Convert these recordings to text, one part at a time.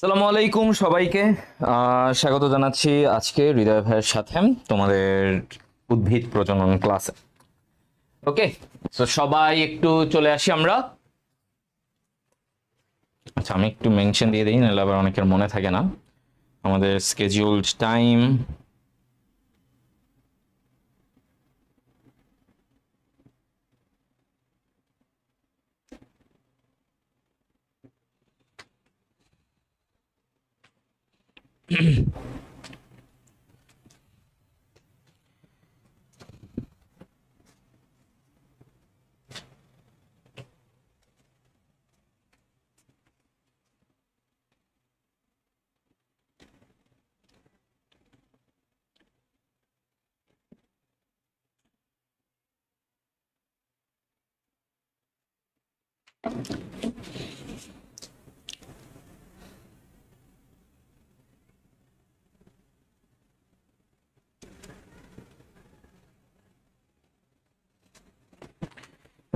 আসসালামু আলাইকুম সবাইকে। স্বাগত জানাচ্ছি আজকে হৃদয় ভাইয়ের সাথে তোমাদের উদ্ভিদ প্রজনন ক্লাসে। ওকে, তো সবাই একটু চলে আসি আমরা। আচ্ছা, আমি একটু মেনশন দিয়ে দিই, নাহলে আবার অনেকের মনে থাকে না আমাদের স্কেডিউলড টাইম।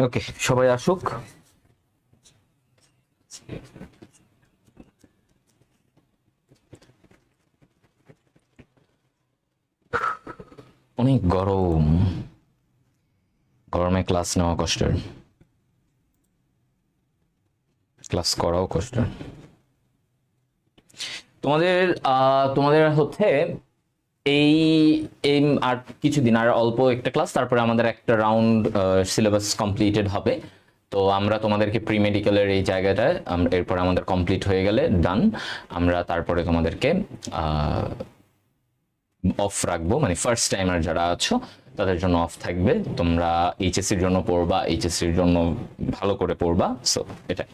ওকে, সবাই আসুক। অনেক গরম, গরমে ক্লাস নেওয়া কষ্টের, ক্লাস করাও কষ্টের। তোমাদের তোমাদের হচ্ছে এই এই আর কিছুদিন, আর অল্প একটা ক্লাস, তারপরে আমাদের একটা রাউন্ড সিলেবাস কমপ্লিটেড হবে। তো আমরা তোমাদেরকে প্রি মেডিকেলের এই জায়গাটায় এরপর আমাদের কমপ্লিট হয়ে গেলে ডান, আমরা তারপরে তোমাদেরকে অফ রাখবো, মানে ফার্স্ট টাইমার যারা আছো তাদের জন্য অফ থাকবে। তোমরা এইচএসসির জন্য পড়বা, এইচএসসির জন্য ভালো করে পড়বা। সো এটাই।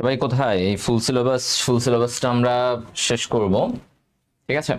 সবাই কোথায়? এই ফুল সিলেবাসটা আমরা শেষ করব, ঠিক আছে?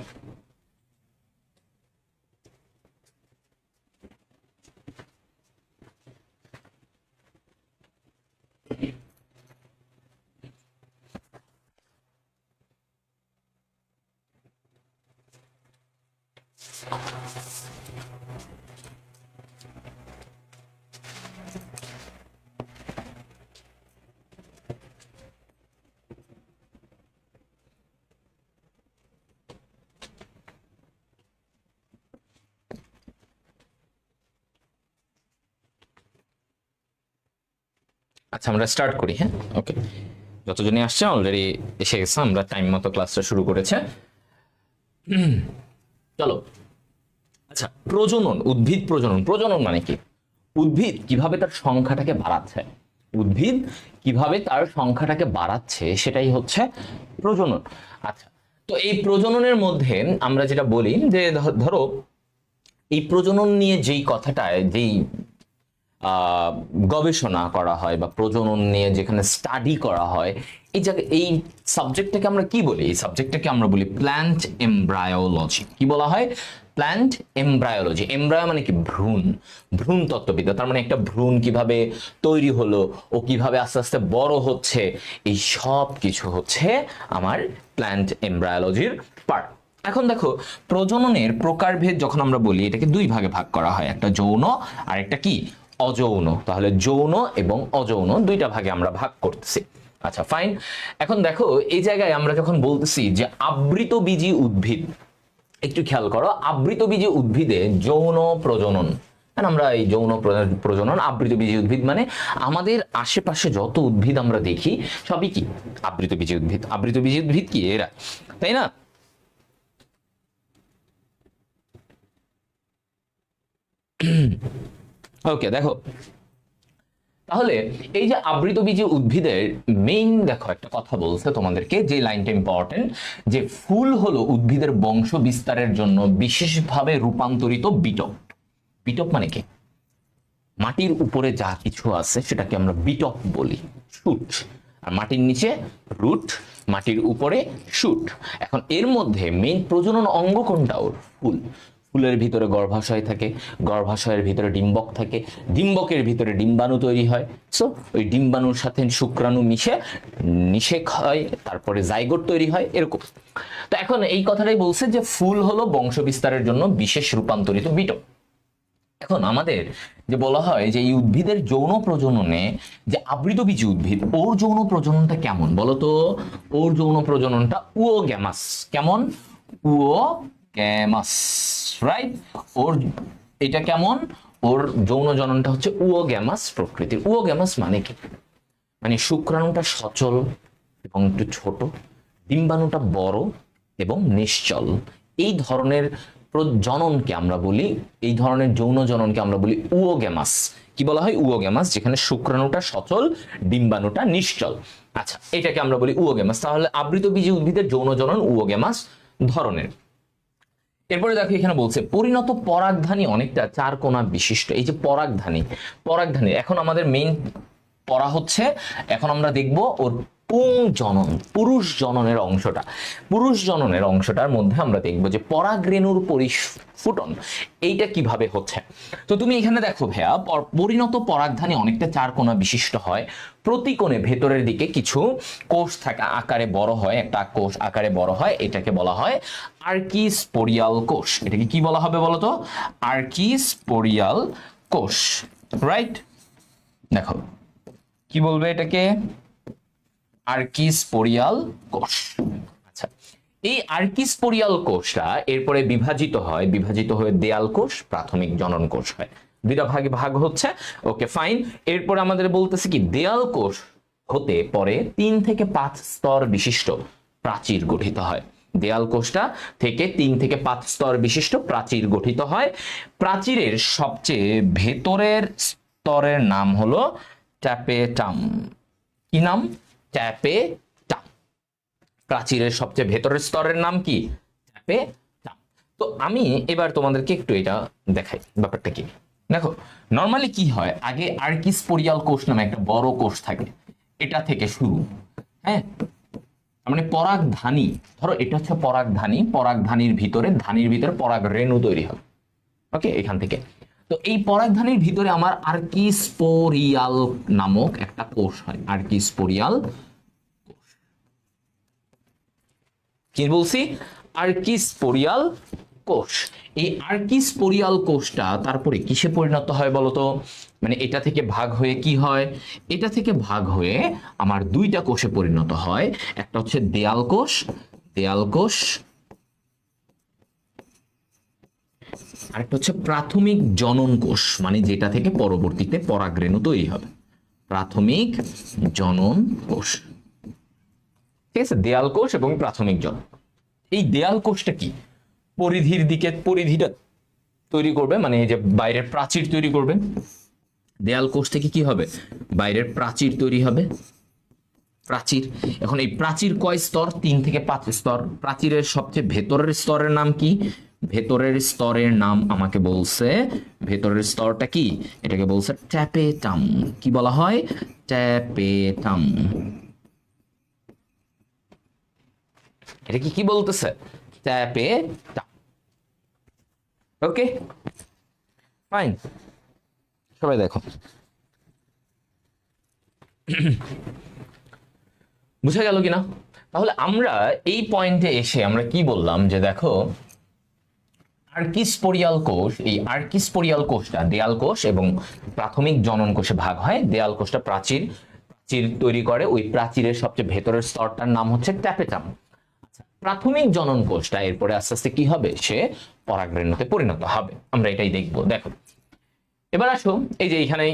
আচ্ছা, আমরা স্টার্ট করি। হ্যাঁ, ওকে। যতজনই আসছে অলরেডি এসে গেছে, আমরা টাইম মতো ক্লাসটা শুরু করেছে। চলো। আচ্ছা, প্রজনন, উদ্ভিদ প্রজনন। প্রজনন মানে কি? উদ্ভিদ কিভাবে তার সংখ্যাটাকে বাড়াচ্ছে, উদ্ভিদ কিভাবে তার সংখ্যাটাকে বাড়াচ্ছে, সেটাই হচ্ছে প্রজনন। আচ্ছা, তো এই প্রজননের মধ্যে আমরা যেটা বলি যে ধরো এই প্রজনন নিয়ে যেই কথাটায় যেই গবেষণা করা হয় বা প্রজনন নিয়ে যেখানে স্টাডি করা হয়, এই জায়গায় এই সাবজেক্টটাকে আমরা কি বলি? এই সাবজেক্টটাকে আমরা বলি প্ল্যান্ট এমব্রায়োলজি। কি বলা হয়? Plant embryology. এমব্রায়ো মানে কি? ভ্রূণ, ভ্রূণ তত্ত্ববিদ্যা। তার মানে একটা ভ্রূণ কিভাবে তৈরি হলো, ও কিভাবে আস্তে আস্তে বড় হচ্ছে, এই সব কিছু হচ্ছে আমার প্ল্যান্ট এমব্রায়োলজির পার্ট। এখন দেখো, প্রজননের প্রকারভেদ যখন আমরা বলি, এটাকে দুই ভাগে ভাগ করা হয়, একটা যৌন আর একটা কি? অযৌন। তাহলে যৌন এবং অযৌন দুইটা ভাগে আমরা ভাগ করতেছি। আচ্ছা, ফাইন। এখন দেখো, এই জায়গায় আমরা যখন বলতেছি যে আবৃতবীজী উদ্ভিদ, একটু খেয়াল করো, আবৃতবীজী উদ্ভিদে যৌন প্রজনন, আমরা এই যৌন প্রজনন, আবৃতবীজী উদ্ভিদ মানে আমাদের আশেপাশে যত উদ্ভিদ আমরা দেখি সবই কি? আবৃতবীজী উদ্ভিদ। আবৃতবীজী উদ্ভিদ কি? এরা, তাই না? ওকে, দেখো তাহলে এই যে আবৃতবীজী উদ্ভিদের মেইন, দেখো একটা কথা বলছে তোমাদেরকে, যে লাইনটা ইম্পর্টেন্ট, যে ফুল হলো উদ্ভিদের বংশ বিস্তারের জন্য বিশেষভাবে রূপান্তরিত বিটপ। বিটপ মানে কি? মাটির উপরে যা কিছু আছে সেটাকে আমরা বিটপ বলি, শুট। আর মাটির নিচে রুট, মাটির উপরে শুট। এখন এর মধ্যে মেইন প্রজনন অঙ্গ কোনটা? ওর ফুল। ফুলের ভিতরে গর্ভাশয় থাকে, গর্ভাশয়ের ভিতরে ডিম্বক থাকে, ডিম্বকের ভিতরে ডিম্বাণু তৈরি হয়। সো ওই ডিম্বাণুর সাথে শুক্রাণু মিশে নিষেক হয়, তারপরে জাইগোট তৈরি হয়, এরকম। তো এখন এই কথাটাই বলছে যে ফুল হলো বংশ বিস্তারের জন্য বিশেষ রূপান্তরিত বিটপ। এখন আমাদের যে বলা হয় যে এই উদ্ভিদের যৌন প্রজননে, যে আবৃতবীজী উদ্ভিদ, ওর যৌন প্রজননটা কেমন বলতো? ওর যৌন প্রজননটা উওগ্যামাস। কেমন? উওগ্যামাস, রাইট? ওর এটা কেমন? ওর যৌন জননটা হচ্ছে উওগ্যামাস প্রকৃতির। উওগ্যামাস মানে কি? মানে শুক্রাণুটা সচল এবং একটু ছোট, ডিম্বাণুটা বড় এবং নিশ্চল। এই ধরনের জননকে আমরা বলি, এই ধরনের যৌন জননকে আমরা বলি উওগ্যামাস। কি বলা হয়? উওগ্যামাস, যেখানে শুক্রাণুটা সচল, ডিম্বাণুটা নিশ্চল। আচ্ছা, এটাকে আমরা বলি উওগ্যামাস। তাহলে আবৃতবীজী উদ্ভিদের যৌন জনন উওগ্যামাস ধরনের। এরপরে দেখো এখানে বলছে পরিণত পরাগধানী অনেকটা চার কোণা বিশিষ্ট। এই যে পরাগধানী, পরাগধানী এখন আমাদের মেইন পড়া হচ্ছে। এখন আমরা দেখব ওর পুং জনন, পুরুষ জননের অংশটা। পুরুষ জননের অংশটার মধ্যে আমরা দেখব যে পরাগরেণুর পরিস্ফুটন এইটা কিভাবে হচ্ছে। তো তুমি এখানে দেখো ভাইয়া, পরিণত পরাগধানী অনেকটা চার কোণা বিশিষ্ট হয়। প্রতি কোণে ভেতরের দিকে কিছু কোষ থাকে, আকারে বড় হয়, একটা কোষ আকারে বড় হয়, এটাকে বলা হয় আর্কিস্পোরিয়াল কোষ। এটাকে কি বলা হবে বলতো? আর্কিস্পোরিয়াল কোষ, রাইট? দেখো কি বলবে এটাকে? আর্কিস্পোরিয়াল কোষ। আচ্ছা, এই আর্কিস্পোরিয়াল কোষটা এরপরে বিভাজিত হয়, বিভাজিত হয়ে দেয়াল কোষ, প্রাথমিক জনন কোষ হয়। দুইটা ভাগে ভাগ হচ্ছে। ওকে, ফাইন। এরপর আমাদের বলতেছে কি দেয়াল কোষ হতে পরে 3 থেকে 5 স্তর বিশিষ্ট প্রাচীর গঠিত হয়। দেয়াল কোষটা থেকে 3 থেকে 5 স্তর বিশিষ্ট প্রাচীর গঠিত হয়। প্রাচীরের সবচেয়ে ভেতরের স্তরের নাম হলো ট্যাপেটাম। কি নাম? ট্যাপেটাম। প্রাচীরের সবচেয়ে ভেতরের স্তরের নাম কি? ট্যাপেটাম। তো আমি এবার তোমাদেরকে একটু এটা দেখাই, ব্যাপারটা কি। দেখো নর্মালি কি হয়, আগে আর্কিস্পোরিয়াল কোষ নামে একটা বড় কোষ থাকে, এটা থেকে শুরু। হ্যাঁ, মানে পরাগধানী, ধরো এটা হচ্ছে পরাগধানী, পরাগধানীর ভিতরে, ধানীর ভিতরে পরাগ রেণু তৈরি হবে। ওকে, এখান থেকে। তো এই পরাগধানীর ভিতরে আমার আর্কিস্পোরিয়াল নামক একটা কোষ হয়। আর্কিস্পোরিয়াল, কি বলছি? আর্কিস্পোরিয়াল কোষ। এই আর্কিস্পোরিয়াল কোষটা তারপরে কিসে পরিণত হয় বলতো? মানে এটা থেকে ভাগ হয়ে কি হয়? এটা থেকে ভাগ হয়ে আমার দুইটা কোষে পরিণত হয়। একটা হচ্ছে দেয়াল কোষ, দেয়াল কোষ, আরেকটা হচ্ছে প্রাথমিক জনন কোষ, মানে যেটা থেকে পরবর্তীতে পরাগরেণু তৈরি হবে। প্রাথমিক জনন কোষ, ঠিক আছে? দেয়াল কোষ এবং প্রাথমিক জনন। এই দেয়াল কোষটা কি? পরিধির দিকে পরিধিটা তৈরি করবে, মানে এই যে বাইরের প্রাচীর তৈরি করবে। দেয়াল কোষ থেকে কি হবে? বাইরের প্রাচীর তৈরি হবে, প্রাচীর। এখন এই প্রাচীর কয় স্তর? 3 থেকে 5 স্তর। প্রাচীরের সবচেয়ে ভেতরের স্তরের নাম কি? ভেতরের স্তরের নাম আমাকে বলছে, ভেতরের স্তরটা কি? এটাকে বলছে ট্যাপেটাম। কি বলা হয়? ট্যাপেটাম। এটা কি কি বলতেছে? ট্যাপেটাম। ওকে, ফাইন। সবাই দেখো, বুঝা গেল কিনা? তাহলে আমরা এই পয়েন্টে এসে আমরা কি বললাম যে দেখো আর্কিস্পোরিয়াল কোষ, এই আর্কিস্পোরিয়াল কোষটা দেয়াল কোষ এবং প্রাথমিক জনন কোষে ভাগ হয়। দেয়াল কোষটা প্রাচীর, প্রাচীর তৈরি করে। ওই প্রাচীরের সবচেয়ে ভেতরের স্তরটার নাম হচ্ছে ট্যাপেটাম। আচ্ছা, প্রাথমিক জনন কোষটা এরপরে আস্তে আস্তে কি হবে? সে পরাগরেণুতে পরিণত হবে। আমরা এটাই দেখব। দেখো এবার আসো, এই যে এখানেই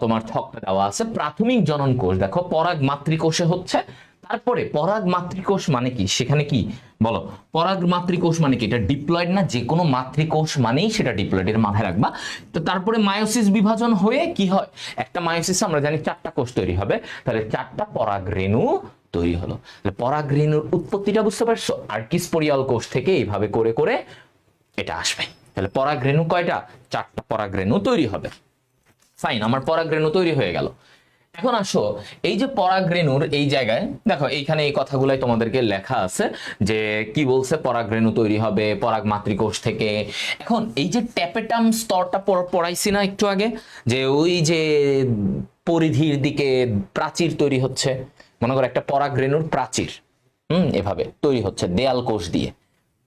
তোমার ছকটা দেওয়া আছে। প্রাথমিক জনন কোষ দেখো পরাগ মাতৃকোষে হচ্ছে। তারপরে পরাগ মাতৃকোষ মানে কি? সেখানে কি বলো? পরাগ মাতৃকোষ মানে কি? এটা ডিপ্লয়েড না, যে কোনো মাতৃকোষ মানেই সেটা ডিপ্লয়েড, এর মাথায় রাখবা। তো তারপরে মায়োসিস বিভাজন হয়ে কি হয়? একটা মায়োসিস আমরা জানি 4টা কোষ তৈরি হবে, তাহলে 4টা পরাগ রেণু তৈরি হলো। তাহলে পরাগ রেণুর উৎপত্তিটা বুঝতে পারছো? আর্কিস্পোরিয়াল কোষ থেকে এইভাবে করে করে এটা আসবে। তাহলে পরাগ রেণু কয়টা? 4টা পরাগ রেণু তৈরি হবে। ফাইন, আমার পরাগরেণু তৈরি হয়ে গেল। এখন আসো, এই যে পরাগরেণুর এই জায়গায় দেখো, এইখানে এই কথাগুলাই তোমাদেরকে লেখা আছে যে কি বলছে, পরাগরেণু তৈরি হবে পরাগ মাতৃকোষ থেকে। এখন এই যে ট্যাপেটাম স্তরটা পড়াইছি না একটু আগে, যে ওই যে পরিধির দিকে প্রাচীর তৈরি হচ্ছে, মনে করো একটা পরাগরেণুর প্রাচীর এভাবে তৈরি হচ্ছে, দেয়াল কোষ দিয়ে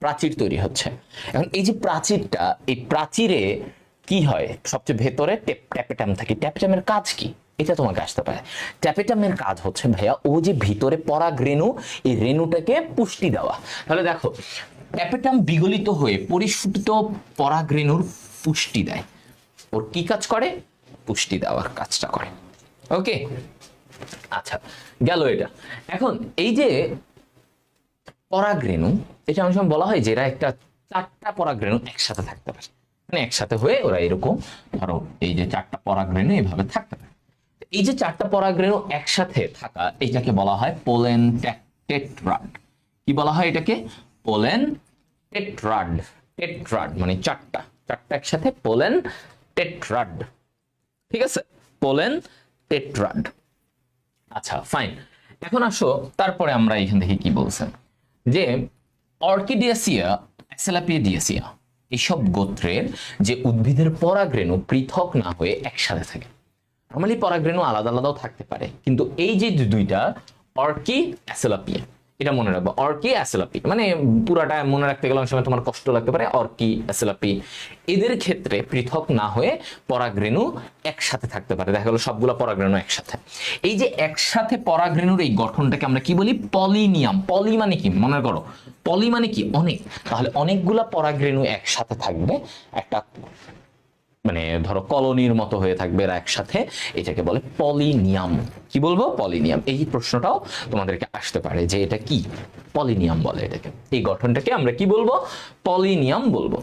প্রাচীর তৈরি হচ্ছে। এখন এই যে প্রাচীরটা, এই প্রাচীরে কি হয়, সবচেয়ে ভেতরে ট্যাপেটাম থাকে। ট্যাপেটামের কাজ কি, এটা তোমাকে আসতে পারে। ট্যাপেটামের কাজ হচ্ছে ভাইয়া, ও যে ভিতরে পরাগরেণু, এই রেণুটাকে পুষ্টি দেওয়া। তাহলে দেখো, ট্যাপেটাম বিগলিত হয়ে পরিস্ফুটিত পরাগরেণুর পুষ্টি দেয়। ওর কি কাজ করে, পুষ্টি দেওয়ার কাজটা করে। ওকে, আচ্ছা গেল এটা। এখন এই যে পরাগরেণু, এটা অনেক সময় বলা হয় যে এরা একটা 4টা পরাগরেণু একসাথে থাকতে পারে, মানে একসাথে হয়ে ওরা এরকম, ধরো এই যে 4টা পরাগরেণু এইভাবে থাকতে পারে। এই যে 4টা পরাগরেণু একসাথে থাকা, এইটাকে বলা হয় পোলেন টেট্রাড। কি বলা হয় এটাকে, পোলেন টেট্রাড। টেট্রাড মানে 4টা একসাথে পোলেন টেট্রাড। ঠিক আছে, পোলেন টেট্রাড। আচ্ছা ফাইন, এখন আসো, তারপরে আমরা এখান থেকে কি বলছেন যে অর্কিডিয়াসিয়া, অ্যাক্সেলাপিডিয়াসিয়া এইসব গোত্রের যে উদ্ভিদের পরাগরেণু পৃথক না হয়ে একসাথে থাকে। নর্মালি পরাগরেণু আলাদা আলাদাও থাকতে পারে, কিন্তু এই যে দুইটা, অর্কি অ্যাসেলাপিয়া, এটা মনে রাখবো। অর্কি অ্যাসেলাপি মানে পুরাটা মনে রাখতে গেলে অনেক সময় তোমার কষ্ট লাগতে পারে। অর্কি অ্যাসেলাপি এদের ক্ষেত্রে পৃথক না হয়ে পরাগরেণু একসাথে থাকতে পারে। দেখা গেল সবগুলো পরাগরেণু একসাথে। এই যে একসাথে পরাগরেণুর এই গঠনটাকে আমরা কি বলি, পলিনিয়াম। পলি মানে কি, মনে করো পলি মানে কি অনেক, তাহলে অনেকগুলা পরাগরেণু একসাথে থাকবে, একটা মানে ধরো কলোনির মতো হয়ে থাকবে এরা একসাথে, এটাকে বলে পলিনিয়াম। কি বলবো, পলিনিয়াম। এই প্রশ্নটাও তোমাদেরকে আসতে পারে যে এটা কি, পলিনিয়াম বলে এটাকে। এই গঠনটাকে আমরা কি বলবো, পলিনিয়াম বলবো।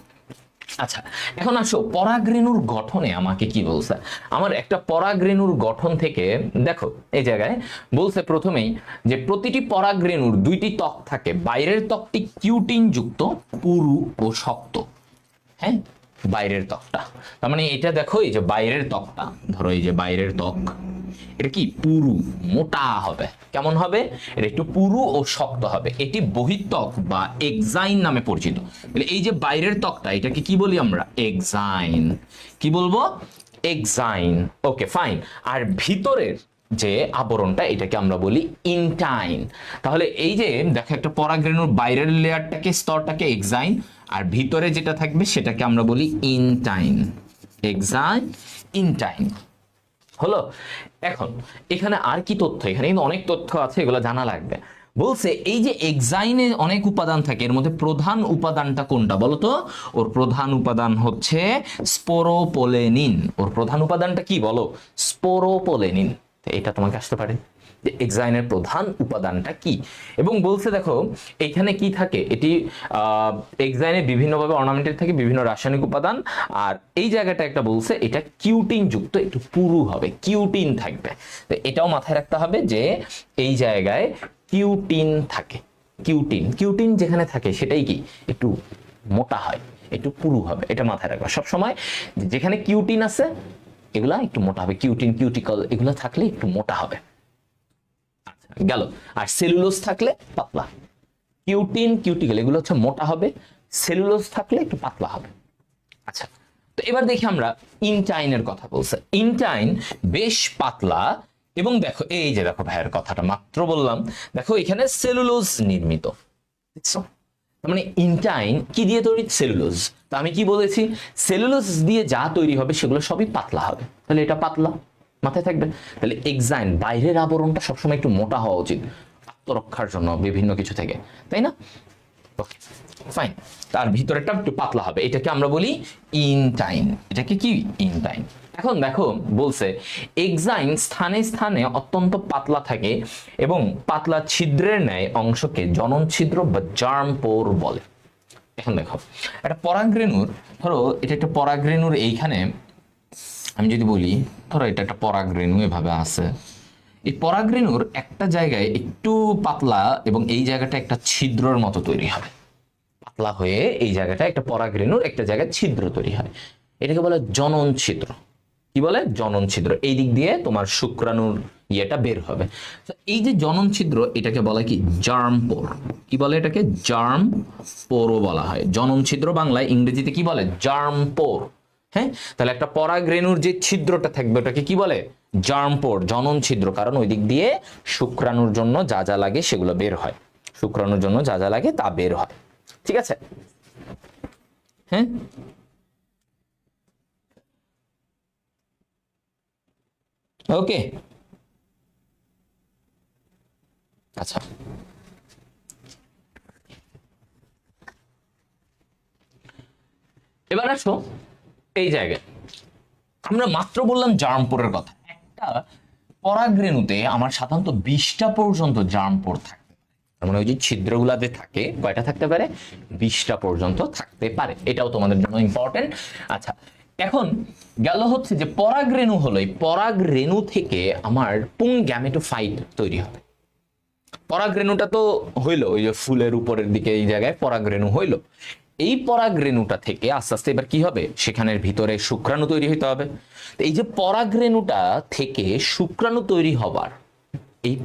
আচ্ছা, এখন আসো পরাগরেণুর গঠনে আমাকে কি বলছে। আমার একটা পরাগরেণুর গঠন থেকে দেখো, এই জায়গায় বলছে প্রথমেই যে প্রতিটি পরাগরেণুর 2টি ত্বক থাকে, বাইরের ত্বকটি কিউটিন যুক্ত, পুরু ও শক্ত। হ্যাঁ, বাইরের ত্বকটা, তার মানে এটা দেখো, এই যে বাইরের ত্বকটা, ধরো এই যে বাইরের ত্বক, এটা কি পুরু, মোটা হবে। কেমন হবে, এটা একটু পুরু ও শক্ত হবে। এটি বহিত্বক বা এক্সাইন নামে পরিচিত। তাহলে এই যে বাইরের ত্বকটা, এটাকে কি বলি আমরা, এক্সাইন। কি বলবো, এক্সাইন। Okay fine. আর ভিতরের যে আবরণটা, এটাকে আমরা বলি ইনটাইন। তাহলে এই যে দেখো, একটা পরাগরেণুর বাইরের লেয়ারটাকে, স্তরটাকে এক্সাইন, আর ভিতরে যেটা থাকবে সেটাকে আমরা বলি ইনটাইন। এক্সাইন, ইনটাইন হলো। এখন এখানে আর কি তথ্য, এখানে কিন্তু অনেক তথ্য আছে, এগুলো জানা লাগবে। বলছে এই যে এক্সাইনে অনেক উপাদান থাকে, এর মধ্যে প্রধান উপাদানটা কোনটা বলো তো। ওর প্রধান উপাদান হচ্ছে স্পোরোপোলেনিন। ওর প্রধান উপাদানটা কি বলো, স্পোরোপোলেনিন। এটা তোমাকে আসতে পারে যে এক্সাইনের প্রধান উপাদানটা কি। এবং বলছে দেখো এখানে কি থাকে, এটি এক্সাইনে বিভিন্নভাবে অর্নামেন্টেড থাকে, বিভিন্ন রাসায়নিক উপাদান। আর এই জায়গাটা একটা বলছে এটা কিউটিন যুক্ত, একটু পুরু হবে, কিউটিন থাকবে। তো এটাও মাথায় রাখতে হবে যে এই জায়গায় কিউটিন থাকে। কিউটিন, কিউটিন যেখানে থাকে সেটাই কি একটু মোটা হয়, একটু পুরু হবে, এটা মাথায় রাখবে সবসময়। যেখানে কিউটিন আছে এগুলা একটু মোটা হবে, কিউটিন, কিউটিকল এগুলো থাকলে একটু মোটা হবে। গেল। আর সেলুলোজ থাকলে পাতলা। কিউটিন, কিউটিকল এগুলো হচ্ছে মোটা হবে, সেলুলোজ থাকলে একটু পাতলা হবে। আচ্ছা, তো এবার দেখি আমরা ইনটাইনের কথা বলছে। ইনটাইন বেশ পাতলা, এবং দেখো এই যে দেখো ভাইয়ের কথাটা মাত্র বললাম, দেখো এখানে সেলুলোজ নির্মিত, দেখছো। মানে ইনটাইন কি দিয়ে তৈরি, সেলুলোজ। তো আমি কি বলেছি, সেলুলোজ দিয়ে যা তৈরি হবে সেগুলো সবই পাতলা হবে, তাহলে এটা পাতলা, মাথায় থাকবে। তাহলে এক্সাইন বাইরের আবরণটা সবসময় একটু মোটা হওয়া উচিত, আত্মরক্ষার জন্য বিভিন্ন কিছু থেকে, তাই না। ওকে ফাইন, তার ভিতরেটা একটু পাতলা হবে, এটাকে আমরা বলি ইনটাইন। এটাকে কি, ইনটাইন। এখন দেখো বলছে এক্সাইন স্থানে স্থানে অত্যন্ত পাতলা থাকে, এবং পাতলা ছিদ্রের ন্যায় অংশকে জনন ছিদ্র বা জার্ম পোর বলে। এখন দেখো একটা পরাগরেণুর, ধরো এটা একটা পরাগরেণুর, এইখানে আমি যদি বলি ধরো এটা একটা পরাগরেণু এভাবে আছে, এই পরাগরেণুর একটা জায়গায় একটু পাতলা, এবং এই জায়গাটা একটা ছিদ্রর মতো তৈরি হবে, পাতলা হয়ে এই জায়গাটা একটা পরাগরেণুর একটা জায়গায় ছিদ্র তৈরি হয়, এটাকে বলে জনন ছিদ্র। কি বলে, জনন ছিদ্র। এই দিক দিয়ে তোমার শুক্রাণুর ইয়েটা বের হবে। তো এই যে জনন ছিদ্র, এটাকে বলা কি, জার্ম পোর। কি বলে এটাকে, জার্ম পোরও বলা হয়। জনন ছিদ্র বাংলায়, ইংরেজিতে কি বলে, জার্ম পোর। হ্যাঁ, তাহলে একটা পরাগরেণুর যে ছিদ্রটা থাকবে ওটাকে কি বলে, জার্ম পোর, জনন ছিদ্র। কারণ ওই দিক দিয়ে শুক্রাণুর জন্য যা যা লাগে সেগুলো বের হয়, শুক্রাণুর জন্য যা যা লাগে তা বের হয়। ঠিক আছে, হ্যাঁ। ওকে, আচ্ছা, এবার আসো এই জায়গায়। আমরা মাত্র বললাম জার্মপোরের কথা। একটা পরাগরেণুতে আমার সাধারণত 20টা পর্যন্ত জার্মপোর থাকে। তার মানে ওই যে ছিদ্রগুলাতে থাকে, কয়টা থাকতে পারে, 20টা পর্যন্ত থাকতে পারে। এটাও তোমাদের জন্য ইম্পর্টেন্ট। আচ্ছা, এখন গেল হচ্ছে যে পরাগরেণু হলো, এই পরাগরেণু থেকে আমার পুং গ্যামেটোফাইট তৈরি হবে। পরাগরেণুটা তো হইলো ওই যে ফুলের উপরের দিকে এই জায়গায় পরাগরেণু হইলো। এই পরাগরেণুটা থেকে আস্তে আস্তে এবার কি হবে, সেখানের ভিতরে শুক্রাণু তৈরি হতে হবে। তো এই যে পরাগরেণুটা থেকে শুক্রাণু তৈরি হবার এই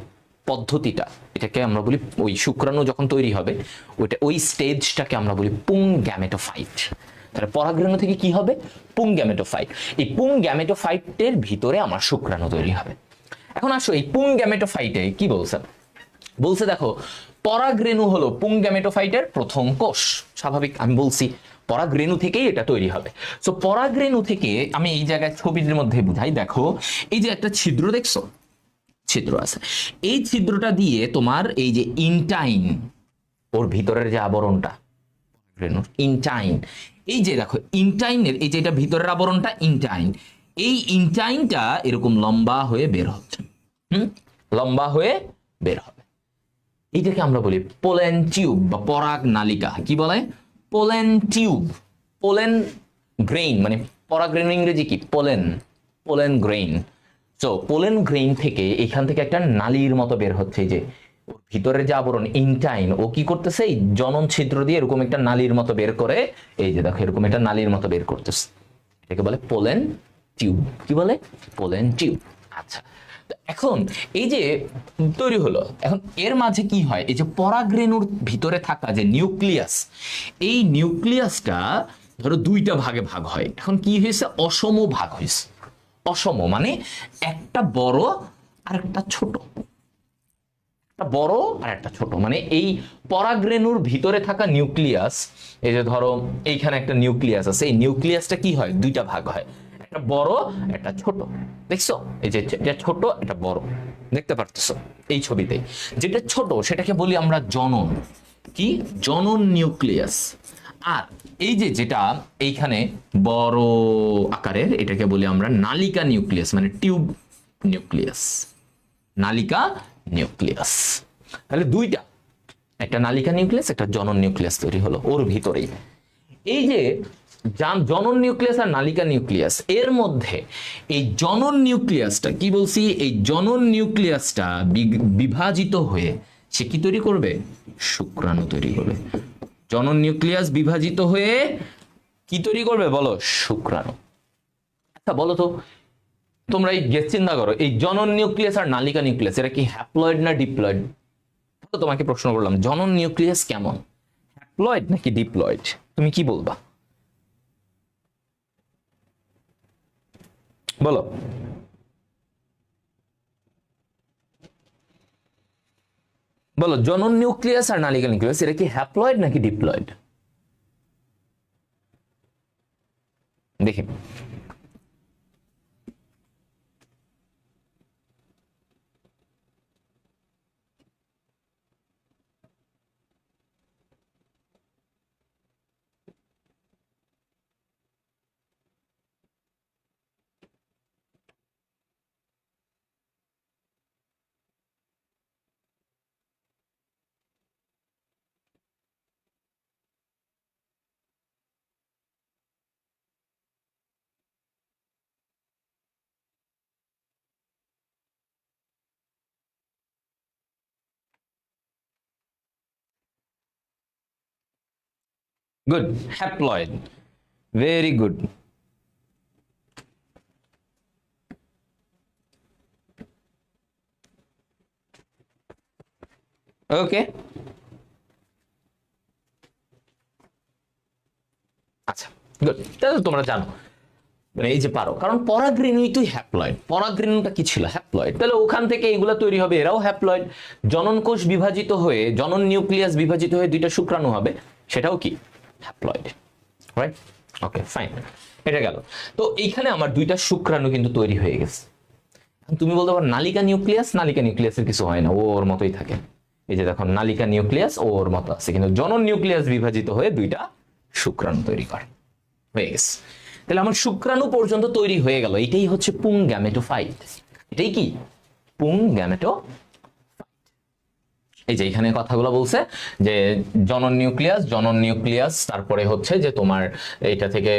পদ্ধতিটা, এটাকে আমরা বলি, ওই শুক্রাণু যখন তৈরি হবে ওইটা, ওই স্টেজটাকে আমরা বলি পুং গ্যামেটোফাইট। তাহলে পরাগরেণু থেকে কি হবে, পুং গ্যামেটোফাইট। এই পুং গ্যামেটোফাইটের ভিতরে আমার শুক্রাণু তৈরি হবে। এখন আসো এই পুং গ্যামেটোফাইটে কি বলছে, বলছে দেখো, পরাগরেণু হলো পুং গ্যামেটোফাইটের প্রথম কোষ। স্বাভাবিক, আমি বলছি পরাগরেণু থেকেই এটা তৈরি হবে। সো পরাগরেণু থেকে আমি এই জায়গায় ছবির মধ্যে বুঝাই, দেখো এই যে একটা ছিদ্র দেখছো, ছিদ্র আছে, এই ছিদ্রটা দিয়ে তোমার এই যে ইনটাইন, ওর ভিতরের যে আবরণটা রেণুর, ইনটাইন, এই যে দেখো ইনটাইনের এই যে এটা ভিতরের আবরণটা ইনটাইন, এই ইনটাইনটা এরকম লম্বা হয়ে বের হচ্ছে। লম্বা হয়ে বের হবে। এইটাকে আমরা বলি পোলেন টিউব বা পরাগ নালিকা। কি বলে, পোলেন টিউব, পোলেন গ্রেইন, মানে পরাগরেণু ইংরেজি কি, পোলেন, পোলেন গ্রেইন। তো পোলেন গ্রেইন থেকে এখান থেকে একটা নালীর মতো বের হচ্ছে। যে ভিতরের যে আবরণ ইনটাইন, ও কি করতেছে, এই জনন ছিদ্র দিয়ে এরকম একটা নালীর মতো বের করে, এই যে দেখো এরকম একটা নালীর মতো বের করতেছে। এটাকে বলে পোলেন টিউব। কি বলে, পোলেন টিউব। আচ্ছা, এখন এই যে তৈরি হলো, এখন এর মাঝে কি হয়, এই যে পরাগরেণুর ভিতরে থাকা যে নিউক্লিয়াস, এই নিউক্লিয়াসটা ধরো দুইটা ভাগে ভাগ হয়। এখন কি হয়েছে, অসম ভাগ হয়েছে। অসম মানে একটা বড় আর একটা ছোট, একটা বড় আর একটা ছোট। মানে এই পরাগরেণুর ভিতরে থাকা নিউক্লিয়াস, এই যে ধরো এইখানে একটা নিউক্লিয়াস আছে, এই নিউক্লিয়াসটা কি হয়, দুইটা ভাগ হয়, একটা বড় একটা ছোট। দেখছো, এই যে এটা ছোট এটা বড়, দেখতে পারতেছো এই ছবিতে। যেটা ছোট সেটাকে বলি আমরা জনন। কি, জনন নিউক্লিয়াস। আর এই যে যেটা এইখানে বড় আকারের, এটাকে বলি আমরা নালিকা নিউক্লিয়াস, মানে টিউব নিউক্লিয়াস, নালিকা নিউক্লিয়াস। তাহলে দুইটা, একটা নালিকা নিউক্লিয়াস, একটা জনন নিউক্লিয়াস তৈরি হলো ওর ভিতরেই। এই যে জনন নিউক্লিয়াস আর নালিকা নিউক্লিয়াস, এর মধ্যে এই জনন নিউক্লিয়াসটা কি বলছি, এই জনন নিউক্লিয়াসটা বিভাজিত হয়ে সে কি তৈরি করবে, শুক্রাণু তৈরি করবে। জনন নিউক্লিয়াস বিভাজিত হয়ে কি তৈরি করবে বলো, শুক্রাণু। আচ্ছা বলো তো, তোমরা এই গেস চিন্তা করো, এই জনন নিউক্লিয়াস আর নালিকা নিউক্লিয়াস এরা কি হ্যাপ্লয়েড না ডিপ্লয়েড? তো তোমাকে প্রশ্ন করলাম, জনন নিউক্লিয়াস কেমন, হ্যাপ্লয়েড নাকি ডিপ্লয়েড, তুমি কি বলবা বলো? বলো, জনন নিউক্লিয়াস আর নালিকা নিউক্লিয়াস এরা কি হ্যাপ্লয়েড নাকি ডিপ্লয়েড? দেখি। Good, haploid, very good. Okay, আচ্ছা গুড, তাহলে তোমরা জানো মানে এই যে পারো, কারণ পরাগরেণুই তুই হ্যাপ্লয়েড, পরাগরেণুটা কি ছিল হ্যাপ্লয়েড, তাহলে ওখান থেকে এগুলা তৈরি হবে, এরাও হ্যাপ্লয়েড। জনন কোষ বিভাজিত হয়ে, জনন নিউক্লিয়াস বিভাজিত হয়ে দুইটা শুক্রাণু হবে, সেটাও কি হ্যাপ্লয়েড, রাইট? ওকে ফাইন, এটা গেল। তো এইখানে আমার দুইটা শুক্রাণু কিন্তু তৈরি হয়ে গেছে। তুমি বলতে পারো নালিকা নিউক্লিয়াস, নালিকা নিউক্লিয়াসের কিছু হয় না, ও ওর মতোই থাকে। এই যে দেখো নালিকা নিউক্লিয়াস ওর মতো আছে, কিন্তু জনন নিউক্লিয়াস বিভাজিত হয়ে দুইটা শুক্রাণু তৈরি করে, হয়ে গেছে। তাহলে আমার শুক্রাণু পর্যন্ত তৈরি হয়ে গেল, এটাই হচ্ছে পুং গ্যামেটোফাইট। এটাই কি পুং গ্যামেটো। এই যে এখানে কথাগুলো বলছে যে জনন নিউক্লিয়াস, জনন নিউক্লিয়াস, তারপরে হচ্ছে যে তোমার এটা থেকে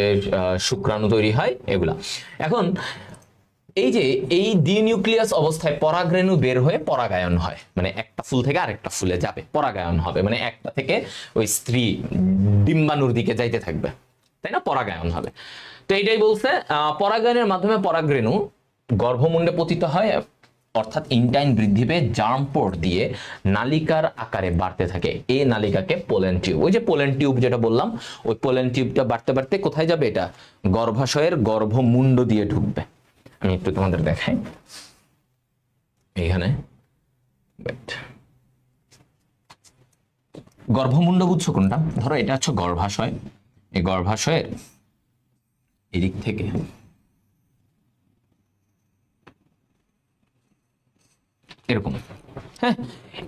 শুক্রাণু তৈরি হয় এগুলা। এখন এই যে এই দ্বিনিউক্লিয়াস অবস্থায় পরাগরেণু বের হয়ে পরাগায়ন হয়, মানে একটা ফুল থেকে আরেকটা ফুলে যাবে, পরাগায়ন হবে, মানে একটা থেকে ওই স্ত্রী ডিম্বাণুর দিকে যাইতে থাকবে, তাই না, পরাগায়ন হবে। তো এইটাই বলছে, পরাগায়নের মাধ্যমে পরাগরেণু গর্ভমুণ্ডে পতিত হয়, অর্থাৎ ইনটাইন বৃদ্ধি পেয়ে জার্ম পোর্ট দিয়ে নালিকার আকারে বাড়তে থাকে। এই নালিকাকে পোলেন টিউব, ওই যে পোলেন টিউব যেটা বললাম, ওই পোলেন টিউবটা বাড়তে বাড়তে কোথায় যাবে, এটা গর্ভাশয়ের গর্ভমুণ্ড দিয়ে ঢুকবে। আমি একটু তোমাদের দেখাই এইখানে, গর্ভমুণ্ড বুঝছো কোনটা? ধরো এটা হচ্ছে গর্ভাশয়, এই গর্ভাশয়ের এদিক থেকে এরকম, হ্যাঁ,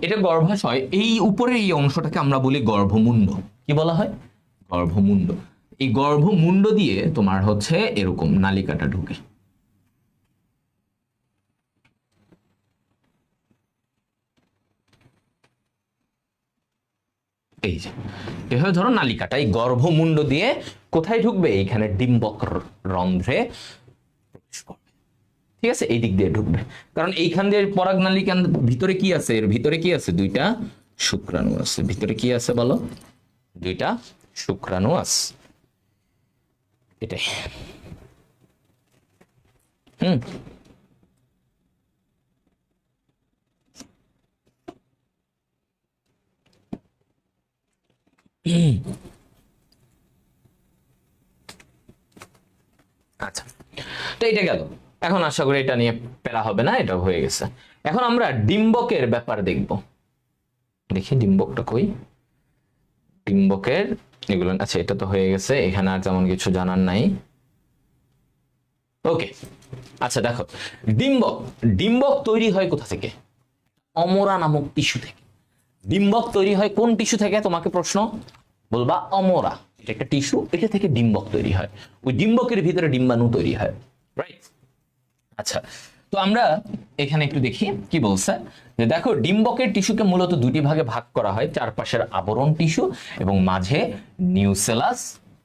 এটা গর্ভাশয়, এই উপরের এই অংশটাকে আমরা বলি গর্ভমুণ্ড। কি বলা হয়? গর্ভমুণ্ড। এই গর্ভমুণ্ড দিয়ে তোমার হচ্ছে এরকম নালিকাটা ঢুকে। এই যে এভাবে ধরো নালিকাটা এই গর্ভমুণ্ড দিয়ে কোথায় ঢুকবে, এইখানে ডিম্বক রন্ধ্রে প্রবেশ করবে। ঠিক আছে, এই দিক দিয়ে ঢুকবে, কারণ এইখান দিয়ে পরাগ নালিকার ভিতরে কি আছে, এর ভিতরে কি আছে, দুইটা শুক্রাণু আছে। ভিতরে কি আছে বলো? দুইটা শুক্রাণু আছে, এটাই। হুম, আচ্ছা, তো এটা গেল। এখন আশা করি এটা নিয়ে প্যারা হবে না, এটা হয়ে গেছে। এখন আমরা ডিম্বকের ব্যাপার দেখব। দেখি ডিম্বকটা কই, ডিম্বকের এগুলো, আচ্ছা এটা তো হয়ে গেছে, এখানে আর তেমন কিছু জানার নাই। ওকে, আচ্ছা দেখো, ডিম্বক, ডিম্বক তৈরি হয় কোথা থেকে? অমরা নামক টিস্যু থেকে। ডিম্বক তৈরি হয় কোন টিস্যু থেকে? তোমাকে প্রশ্ন, বলবা অমরা, এটা একটা টিস্যু, এটা থেকে ডিম্বক তৈরি হয়। ওই ডিম্বকের ভিতরে ডিম্বাণু তৈরি হয়, রাইট? আচ্ছা, তো আমরা এখানে একটু দেখি কি বলছে, যে দেখো ডিম্বকের টিস্যুকে মূলত দুটি ভাগে ভাগ করা হয়, চারপাশের আবরণ টিস্যু এবং মাঝে নিউসেলাস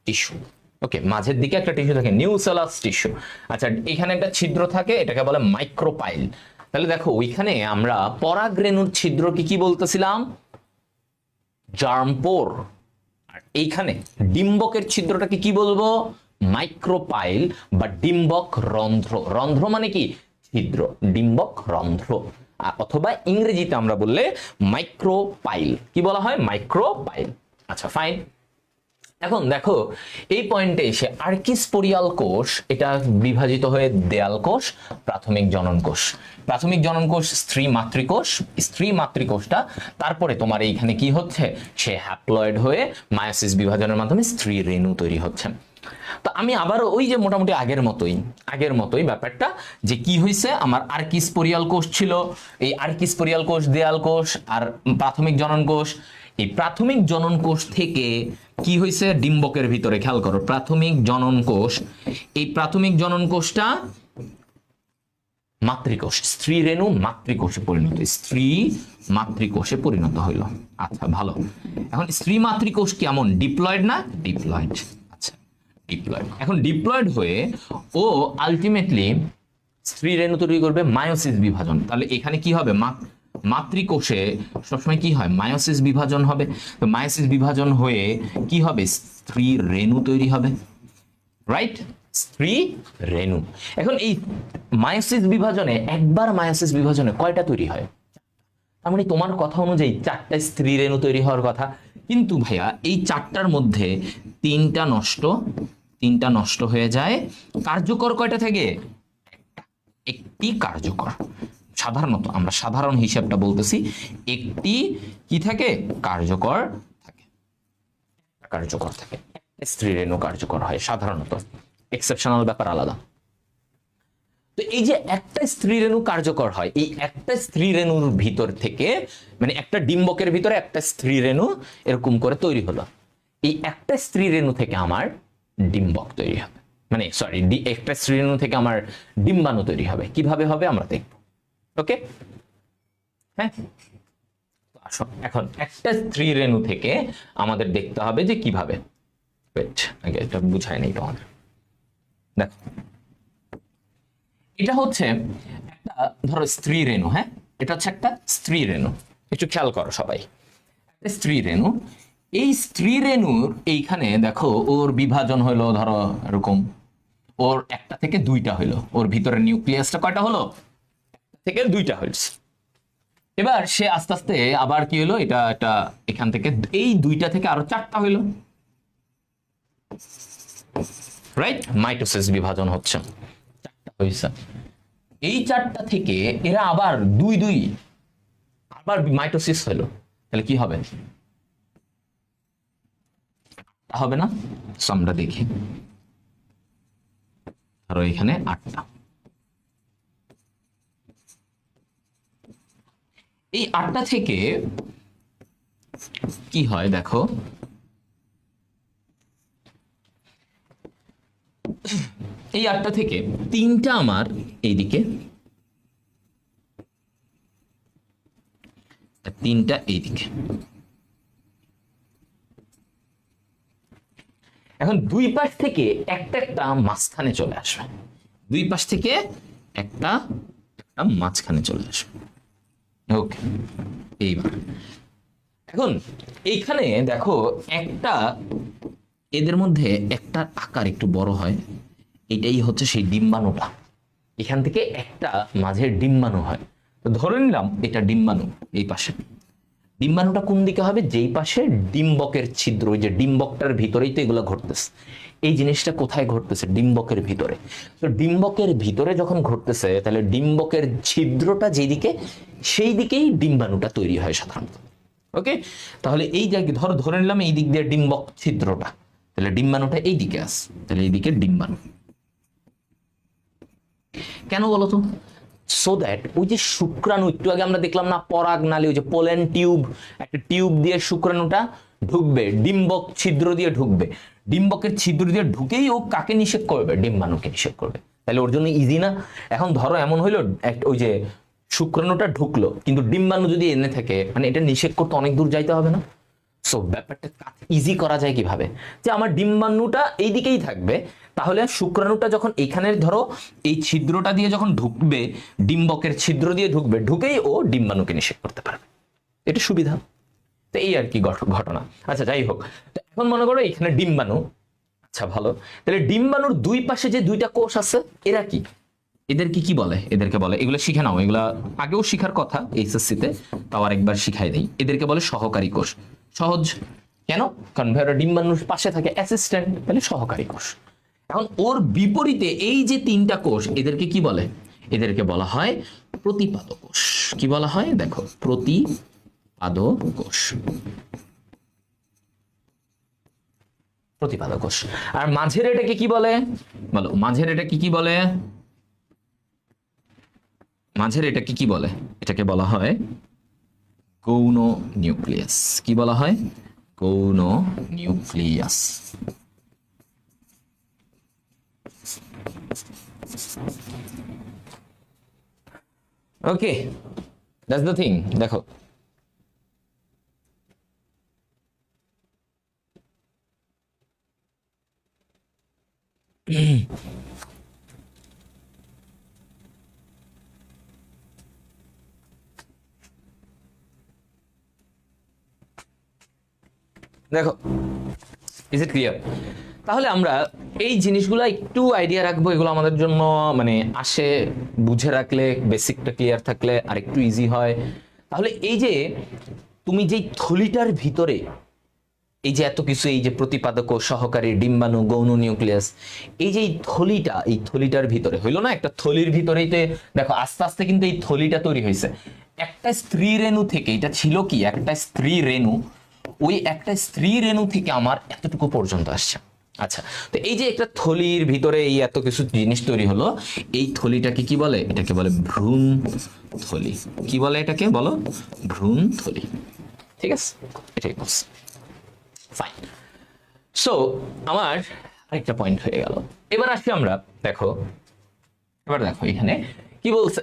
টিস্যু। ওকে, মাঝের দিকে একটা টিস্যু থাকে নিউসেলাস টিস্যু। আচ্ছা, এখানে একটা ছিদ্র থাকে, এটাকে বলে মাইক্রোপাইল। তাহলে দেখো ওইখানে আমরা পরাগরেণুর ছিদ্র কি বলতেছিলাম? জার্মপোর। আর এইখানে ডিম্বকের ছিদ্রটাকে কি বলবো? মাইক্রোপাইল বা ডিম্বক রন্ধ্র। রন্ধ্র মানে কি? ছিদ্র, ডিম্বক রন্ধ্র। অথবা ইংরেজিতে আমরা বললে মাইক্রোপাইল। কি বলা হয়? মাইক্রোপাইল। আচ্ছা ফাইন। এখন দেখো এই পয়েন্টে এসে আর্কিস্পোরিয়াল কোষ, এটা বিভাজিত হয়ে দেয়াল কোষ, প্রাথমিক জনন কোষ। প্রাথমিক জনন কোষ স্ত্রী মাতৃকোষ, স্ত্রী মাতৃকোষটা তারপরে তোমার এইখানে কি হচ্ছে, সে হ্যাপ্লয়েড হয়ে মায়োসিস বিভাজনের মাধ্যমে স্ত্রী রেণু তৈরি হচ্ছে। তো আমি আবার ওই যে মোটামুটি আগের মতোই ব্যাপারটা, যে কি হয়েছে, আমার আর্কিস্পোরিয়াল কোষ ছিল, এই আর্কিস্পোরিয়াল কোষ, দেয়াল কোষ আর প্রাথমিক জনন কোষ। এই প্রাথমিক জনন কোষ থেকে কি হয়েছে ডিম্বকের ভিতরে, খেয়াল করো, প্রাথমিক জনন কোষ, এই প্রাথমিক জনন কোষটা মাতৃকোষ, স্ত্রী রেণু মাতৃকোষে পরিণত, স্ত্রী মাতৃকোষে পরিণত হইল। আচ্ছা ভালো, এখন স্ত্রী মাতৃকোষ কেমন, ডিপ্লয়েড না? ডিপ্লয়েড। আচ্ছা ডিপ্লয়েড, এখন ডিপ্লয়েড হয়ে ও আলটিমেটলি স্ত্রী রেণু তৈরি করবে, মায়োসিস বিভাজন। তাহলে এখানে কি হবে, মাতৃকোষে সবসময় কি হয়, মায়োসিস বিভাজন হবে। তো মায়োসিস বিভাজন হয়ে কি হবে, স্ত্রী রেণু তৈরি হবে, রাইট? স্ত্রী রেণু। এখন এই মায়োসিস বিভাজনে, একবার মায়োসিস বিভাজনে কয়টা তৈরি হয়? তার মানে তোমার কথা অনুযায়ী 4টা স্ত্রী রেণু তৈরি হওয়ার কথা, কিন্তু ভাইয়া এই 4টার মধ্যে 3টা নষ্ট হয়ে যায়। কার্যকর কয়টা থেকে? একটি কার্যকর। সাধারণত আমরা সাধারণ হিসাবটা বলতেছি, একটি কি থাকে? কার্যকর থাকে। কার্যকর থাকে, স্ত্রী রেণু কার্যকর হয় সাধারণত, এক্সেপশনাল ব্যাপার আলাদা। তো এই যে একটা স্ত্রী রেণু কার্যকর হয়, এই একটা স্ত্রী রেণুর ভিতর থেকে, মানে একটা ডিম্বকের ভিতরে একটা স্ত্রী রেণু এরকম করে তৈরি হলো, এই একটা স্ত্রী রেণু থেকে আমার ডিম্বক তৈরি হবে, মানে সরি, একটা স্ত্রী রেণু থেকে আমার ডিম্বাণু তৈরি হবে। কিভাবে হবে আমরা দেখব। ওকে, হ্যাঁ, আসো এখন একটা স্ত্রী রেণু থেকে আমাদের দেখতে হবে যে কিভাবে। আগে এটা বুঝাই নেই তোমাদের। দেখো, এটা হচ্ছে একটা, ধরো স্ত্রী রেণু, হ্যাঁ, এটা হচ্ছে একটা স্ত্রী রেণু। একটু খেয়াল করো সবাই, একটা স্ত্রী রেণু। এই স্ত্রী রেণুর এইখানে দেখো ওর বিভাজন হলো ধরো এরকম, ওর একটা থেকে দুইটা হইলো, ওর ভিতরে নিউক্লিয়াসটা কয়টা হলো? থেকে দুইটা হয়েছে। এবার সে আস্তে আস্তে আবার কি হলো, এটা এটা এখান থেকে এই দুইটা থেকে আরো 4টা হইলো, রাইট? মাইটোসিস বিভাজন হচ্ছে, 4টা হয়েছে। এই 4টা থেকে এরা আবার দুই দুই আবার মাইটোসিস হলো, তাহলে কি হবে? হবে না? আমরা দেখি, ধরো এখানে 8টা, এই 8টা থেকে কি হয় দেখো, এই 8টা থেকে 3টা আমার এইদিকে, 3টা এইদিকে। এখন দুই পাশ থেকে একটা একটা মাঝখানে চলে আসবে, দুই পাশ থেকে একটা একটা মাঝখানে চলে আসবে। ওকে, এইবার এখন এইখানে দেখো একটা, এদের মধ্যে একটা আকার একটু বড় হয়, এটাই হচ্ছে সেই ডিম্বাণুটা। এখান থেকে একটা মাঝের ডিম্বাণু হয়, তো ধরে নিলাম এটা ডিম্বাণু। এই পাশে ডিম্বাণুটা কোন দিকে হবে? যেই পাশে ডিম্বকের ছিদ্র, ওই যে ডিম্বকটার ভিতরেই তো এগুলো ঘটতেছে। এই জিনিসটা কোথায় ঘটতেছে? ডিম্বকের ভিতরে। তো ডিম্বকের ভিতরে যখন ঘটতেছে, তাহলে ডিম্বকের ছিদ্রটা যেদিকে, সেই দিকেই ডিম্বাণুটা তৈরি হয় সাধারণত। ওকে, তাহলে এই জায়গায় ধরো ধরে নিলাম এই দিক দিয়ে ডিম্বক ছিদ্রটা, তাহলে ডিম্বাণুটা এই দিকে আসে, তাহলে এইদিকে ডিম্বাণু। কেন বলতো? সো দ্যাট ওই যে শুক্রাণু, একটু আগে আমরা দেখলাম না পরাগ নালী, ওই যে পোলেন টিউব, একটা টিউব দিয়ে শুক্রাণুটা ঢুকবে, ডিম্বক ছিদ্র দিয়ে ঢুকবে, ডিম্বকের ছিদ্র দিয়ে ঢুকেই ও কাকে নিষেধ করবে? ডিম্বাণুকে নিষেধ করবে। তাহলে ওর জন্য ইজি না? এখন ধরো এমন হইলো ওই যে শুক্রাণুটা ঢুকলো, কিন্তু ডিম্বাণু যদি এনে থাকে, মানে এটা নিষেধ করতে অনেক দূর যাইতে হবে না? সো ব্যাপারটা ইজি করা যায় কিভাবে? যে আমার ডিম্বাণুটা এই দিকেই থাকবে, তাহলে শুক্রাণুটা যখন এখানে ধরো এই ছিদ্রটা দিয়ে যখন ঢুকবে, ডিম্বকের ছিদ্র দিয়ে ঢুকবে, ঢুকেই ও ডিম্বাণুকে নিষেধ করতে পারবে। এটা সুবিধা। তো এই আর কি ঘটনা। আচ্ছা, যাই হোক, তো এখন মনে করো এখানে ডিম্বাণু। আচ্ছা, ভালো, তাহলে ডিম্বাণুর দুই পাশে যে দুইটা কোষ আছে, এরা কি? এদেরকে কি বলে? এদেরকে বলে, এগুলো শিখে নাও, এগুলা আগেও শিখার কথা এইচএসসি তে, তাও আরেকবার শিখাই দেই। এদেরকে বলে সহকারী কোষ। সহজ কেন? কারণ ভাইরা ডিম্বাণুর পাশে থাকে অ্যাসিস্ট্যান্ট, তাহলে সহকারী কোষ। এখন ওর বিপরীতে এই যে 3টা কোষ, এদেরকে কি বলে? এদেরকে বলা হয় প্রতিপাদ কোষ। কি বলা হয়? দেখো, প্রতিপাদ কোষ। প্রতিপাদ কোষ। আর মাঝের এটাকে কি বলে? বলো, মাঝের এটাকে কি বলে? মাঝের এটাকে কি বলে? এটাকে বলা হয় গৌণ নিউক্লিয়াস। কি বলা হয়? গৌণ nucleus. Okay, that's the thing. দেখো, দেখো, ইজ ইট ক্লিয়ার? তাহলে আমরা এই জিনিসগুলো একটু আইডিয়া রাখবো, এগুলো আমাদের জন্য মানে আসে, বুঝে রাখলে, বেসিকটা ক্লিয়ার থাকলে আর একটু ইজি হয়। তাহলে এই যে তুমি যেই থলিটার ভিতরে এই যে এত কিছু, এই যে প্রতিপাদক ও সহকারী ডিম্বাণু গৌণ নিউক্লিয়াস, এই যে এই থলিটার ভিতরে হইলো না, একটা থলির ভিতরেই তো দেখো আস্তে আস্তে কিন্তু এই থলিটা তৈরি হয়েছে একটা স্ত্রী রেণু থেকে। এটা ছিল কি একটা স্ত্রী রেণু, ওই একটা স্ত্রী রেণু থেকে আমার এতটুকু পর্যন্ত আসছে। আচ্ছা, তো এই যে একটা থলির ভিতরে এই এত কিছু জিনিস তৈরি হলো, এই থলিটাকে কি বলে? এটাকে বলে ভ্রূণ থলি। কি বলে এটাকে? বলো, ভ্রূণ থলি। ঠিক আছে, এটাই বলছে। ফাইন। সো আমার আরেকটা পয়েন্ট হয়ে গেল। এবার আসি আমরা, দেখো এবার দেখো এখানে কি বলছে,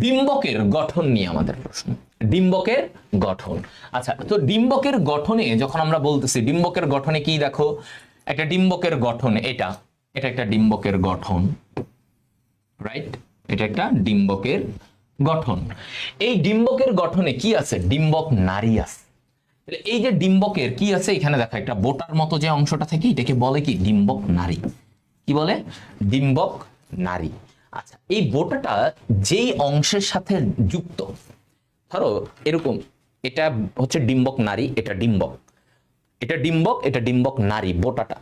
ডিম্বকের গঠন নিয়ে আমাদের প্রশ্ন। ডিম্বকের গঠন। আচ্ছা, তো ডিম্বকের গঠনে যখন আমরা বলতেছি, ডিম্বকের গঠনে কি দেখো, একটা ডিম্বকের গঠন, এটা এটা একটা ডিম্বকের গঠন, রাইট? এটা একটা ডিম্বকের গঠন। এই ডিম্বকের গঠনে কি আছে? ডিম্বক নাড়ি আছে। এই যে ডিম্বকের কি আছে এখানে দেখো, একটা বোটার মতো যে অংশটা থাকে এটাকে বলে কি? ডিম্বক নাড়ি। কি বলে? ডিম্বক নাড়ি। আচ্ছা, এই বোটাটা যেই অংশের সাথে যুক্ত, ধরো এরকম, এটা হচ্ছে ডিম্বক নাড়ি, এটা ডিম্বক, এটা ডিম্বক, এটা ডিম্বক নাড়ি, বোটাটা।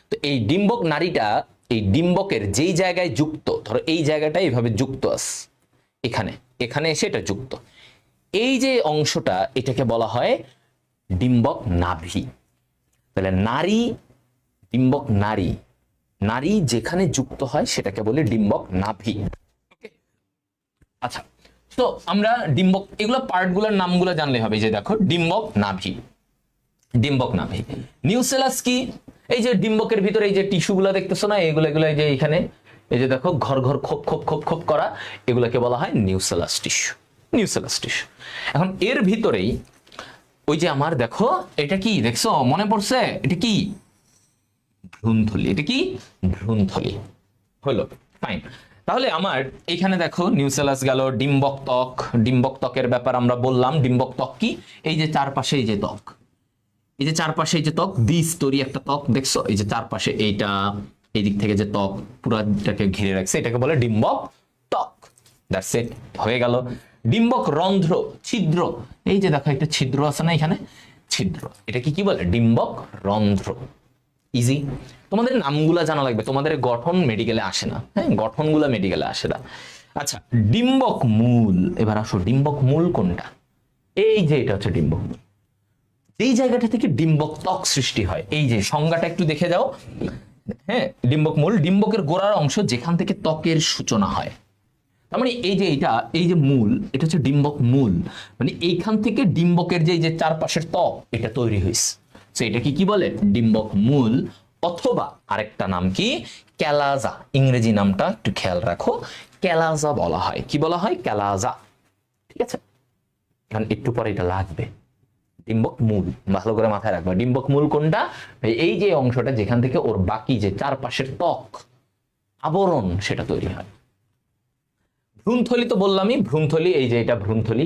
তো এই ডিম্বক নাড়িটা এই ডিম্বকের যেই জায়গায় যুক্ত, ধরো এই জায়গাটা এইভাবে যুক্ত আছে, এখানে এখানে এসে এটা যুক্ত, এই যে অংশটা এটাকে বলা হয় ডিম্বক নাভি। তাহলে নারী, ডিম্বক নারী, নারী যেখানে যুক্ত হয় সেটাকে বলে ডিম্বক নাভি। আচ্ছা, তো আমরা ডিম্বক এগুলো পার্টগুলোর নামগুলো জানলে হবে। যে দেখো ডিম্বক নাভি, ডিম্বক নাভি। নিউসেলাস কি? এই যে ডিম্বকের ভিতরে এই যে টিস্যুগুলো দেখতেছো না, এগুলো এগুলো এই যে এখানে এই যে দেখো ঘর ঘর খোপ খোপ খোপ খোপ করা, এগুলোকে বলা হয় নিউসেলাস টিস্যু। Nucellus tissue. এখন এর ভিতরেই ওই যে আমার দেখো, এটা কি দেখছো? মনে পড়ছে? এটা কি? ভ্রূণথলি। এটা কি? ভ্রূণথলি। হলো, ফাইন। তাহলে আমার এখানে দেখো নিউসেলাস গেল, ডিম্বক ত্বক, ডিম্বক ত্বকের ব্যাপার আমরা বললাম। ডিম্বক ত্বক কি? এই যে চারপাশে এই যে ত্বক, এই যে চারপাশে এই যে ত্বক, দ্বিস্তরী একটা ত্বক দেখছো, এই যে চারপাশে এইটা, এই দিক থেকে যে ত্বক পুরাটাকে ঘিরে রাখছে এটাকে বলে ডিম্বক ত্বক। দ্যাটস ইট, হয়ে গেল। ডিম্বক রন্ধ্র, ছিদ্র, এই যে দেখো একটা ছিদ্র আছে না এখানে, ছিদ্র, এটা কি বলে? ডিম্বক রন্ধ্র। ইজি। তোমাদের নামগুলা জানা লাগবে, তোমাদের গঠন মেডিকেলে আসে না, হ্যাঁ, গঠনগুলা মেডিকেলে আসে না। আচ্ছা, ডিম্বক মূল। এবার আসো, ডিম্বক মূল কোনটা? এই যে এটা হচ্ছে ডিম্বক মূল, এই জায়গাটা থেকে ডিম্বক ত্বক সৃষ্টি হয়। এই যে সংজ্ঞাটা একটু দেখে যাও, হ্যাঁ, ডিম্বক মূল, ডিম্বকের গোড়ার অংশ যেখান থেকে ত্বকের সূচনা হয়। তার মানে এই যে এটা, এই যে মূল, এটা হচ্ছে ডিম্বক মূল, মানে এইখান থেকে ডিম্বকের যে যে চারপাশের ত্বক এটা তৈরি হয়েছে। তো এটা কি বলে? ডিম্বক মূল। অথবা আরেকটা নাম কি? ক্যালাজা। ইংরেজি নামটা একটু খেয়াল রাখো, ক্যালাজা বলা হয়। কি বলা হয়? ক্যালাজা। ঠিক আছে, কারণ একটু পরে এটা লাগবে। ডিম্বক মূল ভালো করে মাথায় রাখবে। ডিম্বক মূল কোনটা? এই যে অংশটা যেখান থেকে ওর বাকি যে চারপাশের ত্বক আবরণ সেটা তৈরি হয়। ভ্রূণথলি তো বললামই, ভ্রূণথলি, এই যে এটা ভ্রূণথলি,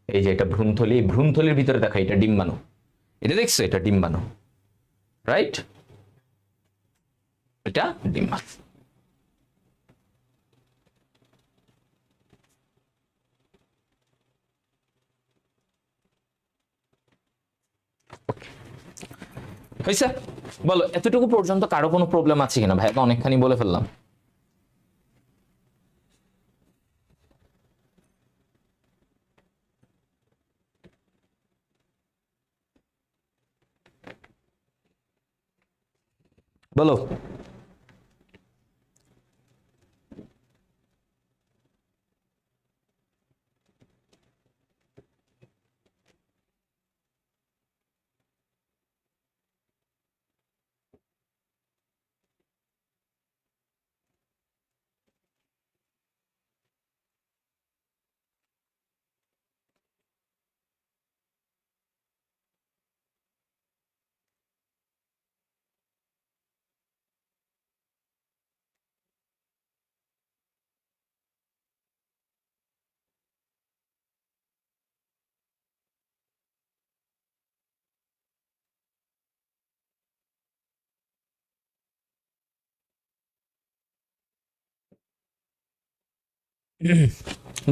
এই যে এটা ভ্রূণথলি, ভ্রূণথলির ভিতরে দেখো এটা ডিম্বাণু, এটা দেখছো, এটা ডিম্বাণু, রাইট? এটা ডিম্বাণু। হয়েছে? বলো এতটুকু পর্যন্ত কারো কোনো প্রবলেম আছে কিনা? ভাই অনেকখানি বলে ফেললাম। বলো।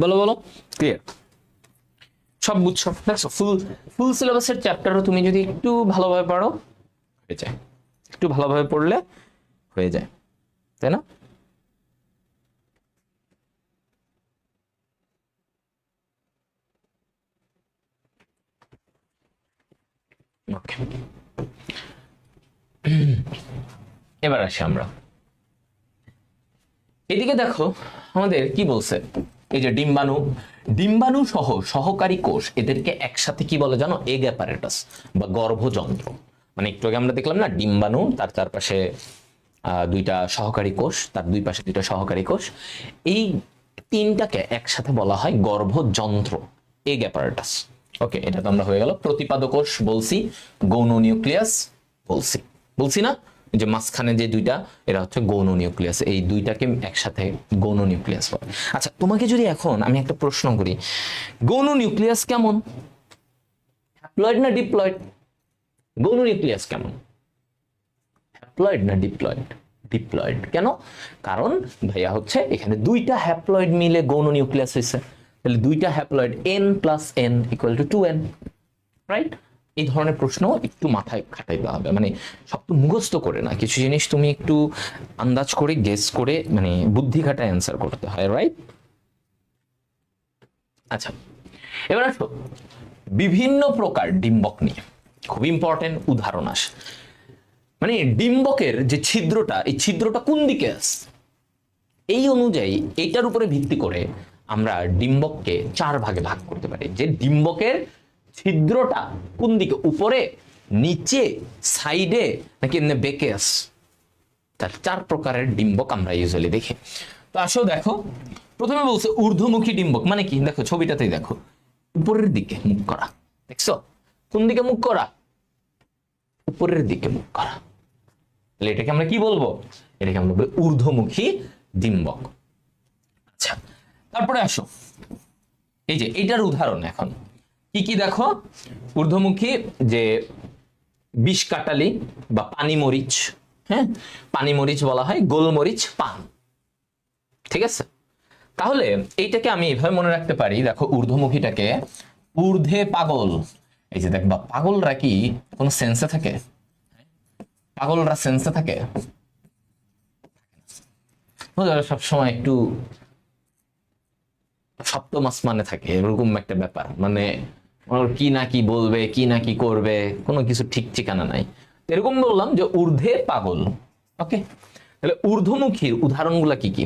বলো বলো, ক্লিয়ার? সব বুঝছো, দেখছো ফুল ফুল সিলেবাসের চ্যাপ্টারও তুমি যদি একটু ভালোভাবে পড়ো হয়ে যায়, একটু ভালোভাবে পড়লে হয়ে যায়, তাই না? ওকে, এবার আসি আমরা এদিকে। দেখো আমাদের কি বলছে, এই যে ডিম্বাণু, ডিম্বাণু সহ সহকারী কোষ, এদেরকে একসাথে কি বলে জানো? এগ অ্যাপারেটাস বা গর্ভযন্ত্র। মানে একটু আগে আমরা দেখলাম না, ডিম্বাণু, তার চারপাশে দুইটা সহকারী কোষ, তার দুই পাশে দুইটা সহকারী কোষ, এই তিনটাকে একসাথে বলা হয় গর্ভযন্ত্র, এগ অ্যাপারেটাস। ওকে, এটা তো আমরা হয়ে গেল। প্রতিপাদ কোষ বলছি, গৌণ নিউক্লিয়াস বলছি, বলছি না যে মাঝখানে যে দুইটা, এরা হচ্ছে গৌণ নিউক্লিয়াস, এই দুইটাকে একসাথে গৌণ নিউক্লিয়াস বলে। আচ্ছা, তোমাকে যদি এখন আমি একটা প্রশ্ন করি, গৌণ নিউক্লিয়াস কেমন, হ্যাপ্লয়েড না ডিপ্লয়েড? গৌণ নিউক্লিয়াস কেমন, হ্যাপ্লয়েড না ডিপ্লয়েড? ডিপ্লয়েড। কেন? কারণ ভাইয়া হচ্ছে এখানে দুইটা হ্যাপ্লয়েড মিলে গৌণ নিউক্লিয়াস হয়েছে, তাহলে দুইটা haploid n plus n equal to 2n, right? এই ধরনের প্রশ্ন একটু মাথায় খাটাইতে হবে, মানে সব তো মুখস্থ করে না, কিছু জিনিস তুমি একটু আন্দাজ করে, গেস করে, মানে বুদ্ধি খাটায় অ্যান্সার করতে হয়, রাইট? আচ্ছা, এবার আসো বিভিন্ন প্রকার ডিম্বক নিয়ে, খুব ইম্পর্টেন্ট উদাহরণ আসে। মানে ডিম্বকের যে ছিদ্রটা, এই ছিদ্রটা কোন দিকে আছে, এই অনুযায়ী এইটার উপরে ভিত্তি করে আমরা ডিম্বককে 4 ভাগে ভাগ করতে পারি, যে ডিম্বকের ছিদ্রটা কোন দিকে, উপরে, নিচে, সাইডে, নাকি এমনি বেঁকে আছে। তার 4 প্রকারের ডিম্বক আমরা ইউজুয়ালি দেখি। তো আসো দেখো, প্রথমে বলছে ঊর্ধ্বমুখী ডিম্বক, মানে কি? দেখো ছবিটাতেই দেখো, উপরের দিকে মুখ করা, দেখছো? কোন দিকে মুখ করা? উপরের দিকে মুখ করা। তাহলে এটাকে আমরা কি বলবো? এটাকে আমরা বলবো ঊর্ধ্বমুখী ডিম্বক। আচ্ছা, তারপরে আসো, এই যে এটার উদাহরণ এখন কি কি দেখো, ঊর্ধ্বমুখী যে বিষকাটালি বা পানি মরিচ, হ্যাঁ, পানি মরিচ বলা হয়, গোলমরিচ, পান, ঠিক আছে? তাহলে এইটাকে আমি এভাবে মনে রাখতে পারি, দেখো ঊর্ধ্বমুখীটাকে ঊর্ধ্বে পাগল। এই যে দেখবা, পাগলরা কি কোন সেন্সে থাকে? পাগলরা সেন্সে থাকে? সবসময় একটু সপ্তম আসমানে থাকে, এরকম একটা ব্যাপার, মানে ওর কি না কি বলবে, কি না কি করবে, কোনো কিছু ঠিক ঠিকানা নাই। এরকম বললাম যে ঊর্ধ্বে পাগল। ওকে, তাহলে ঊর্ধ্বমুখীর উদাহরণগুলো কি কি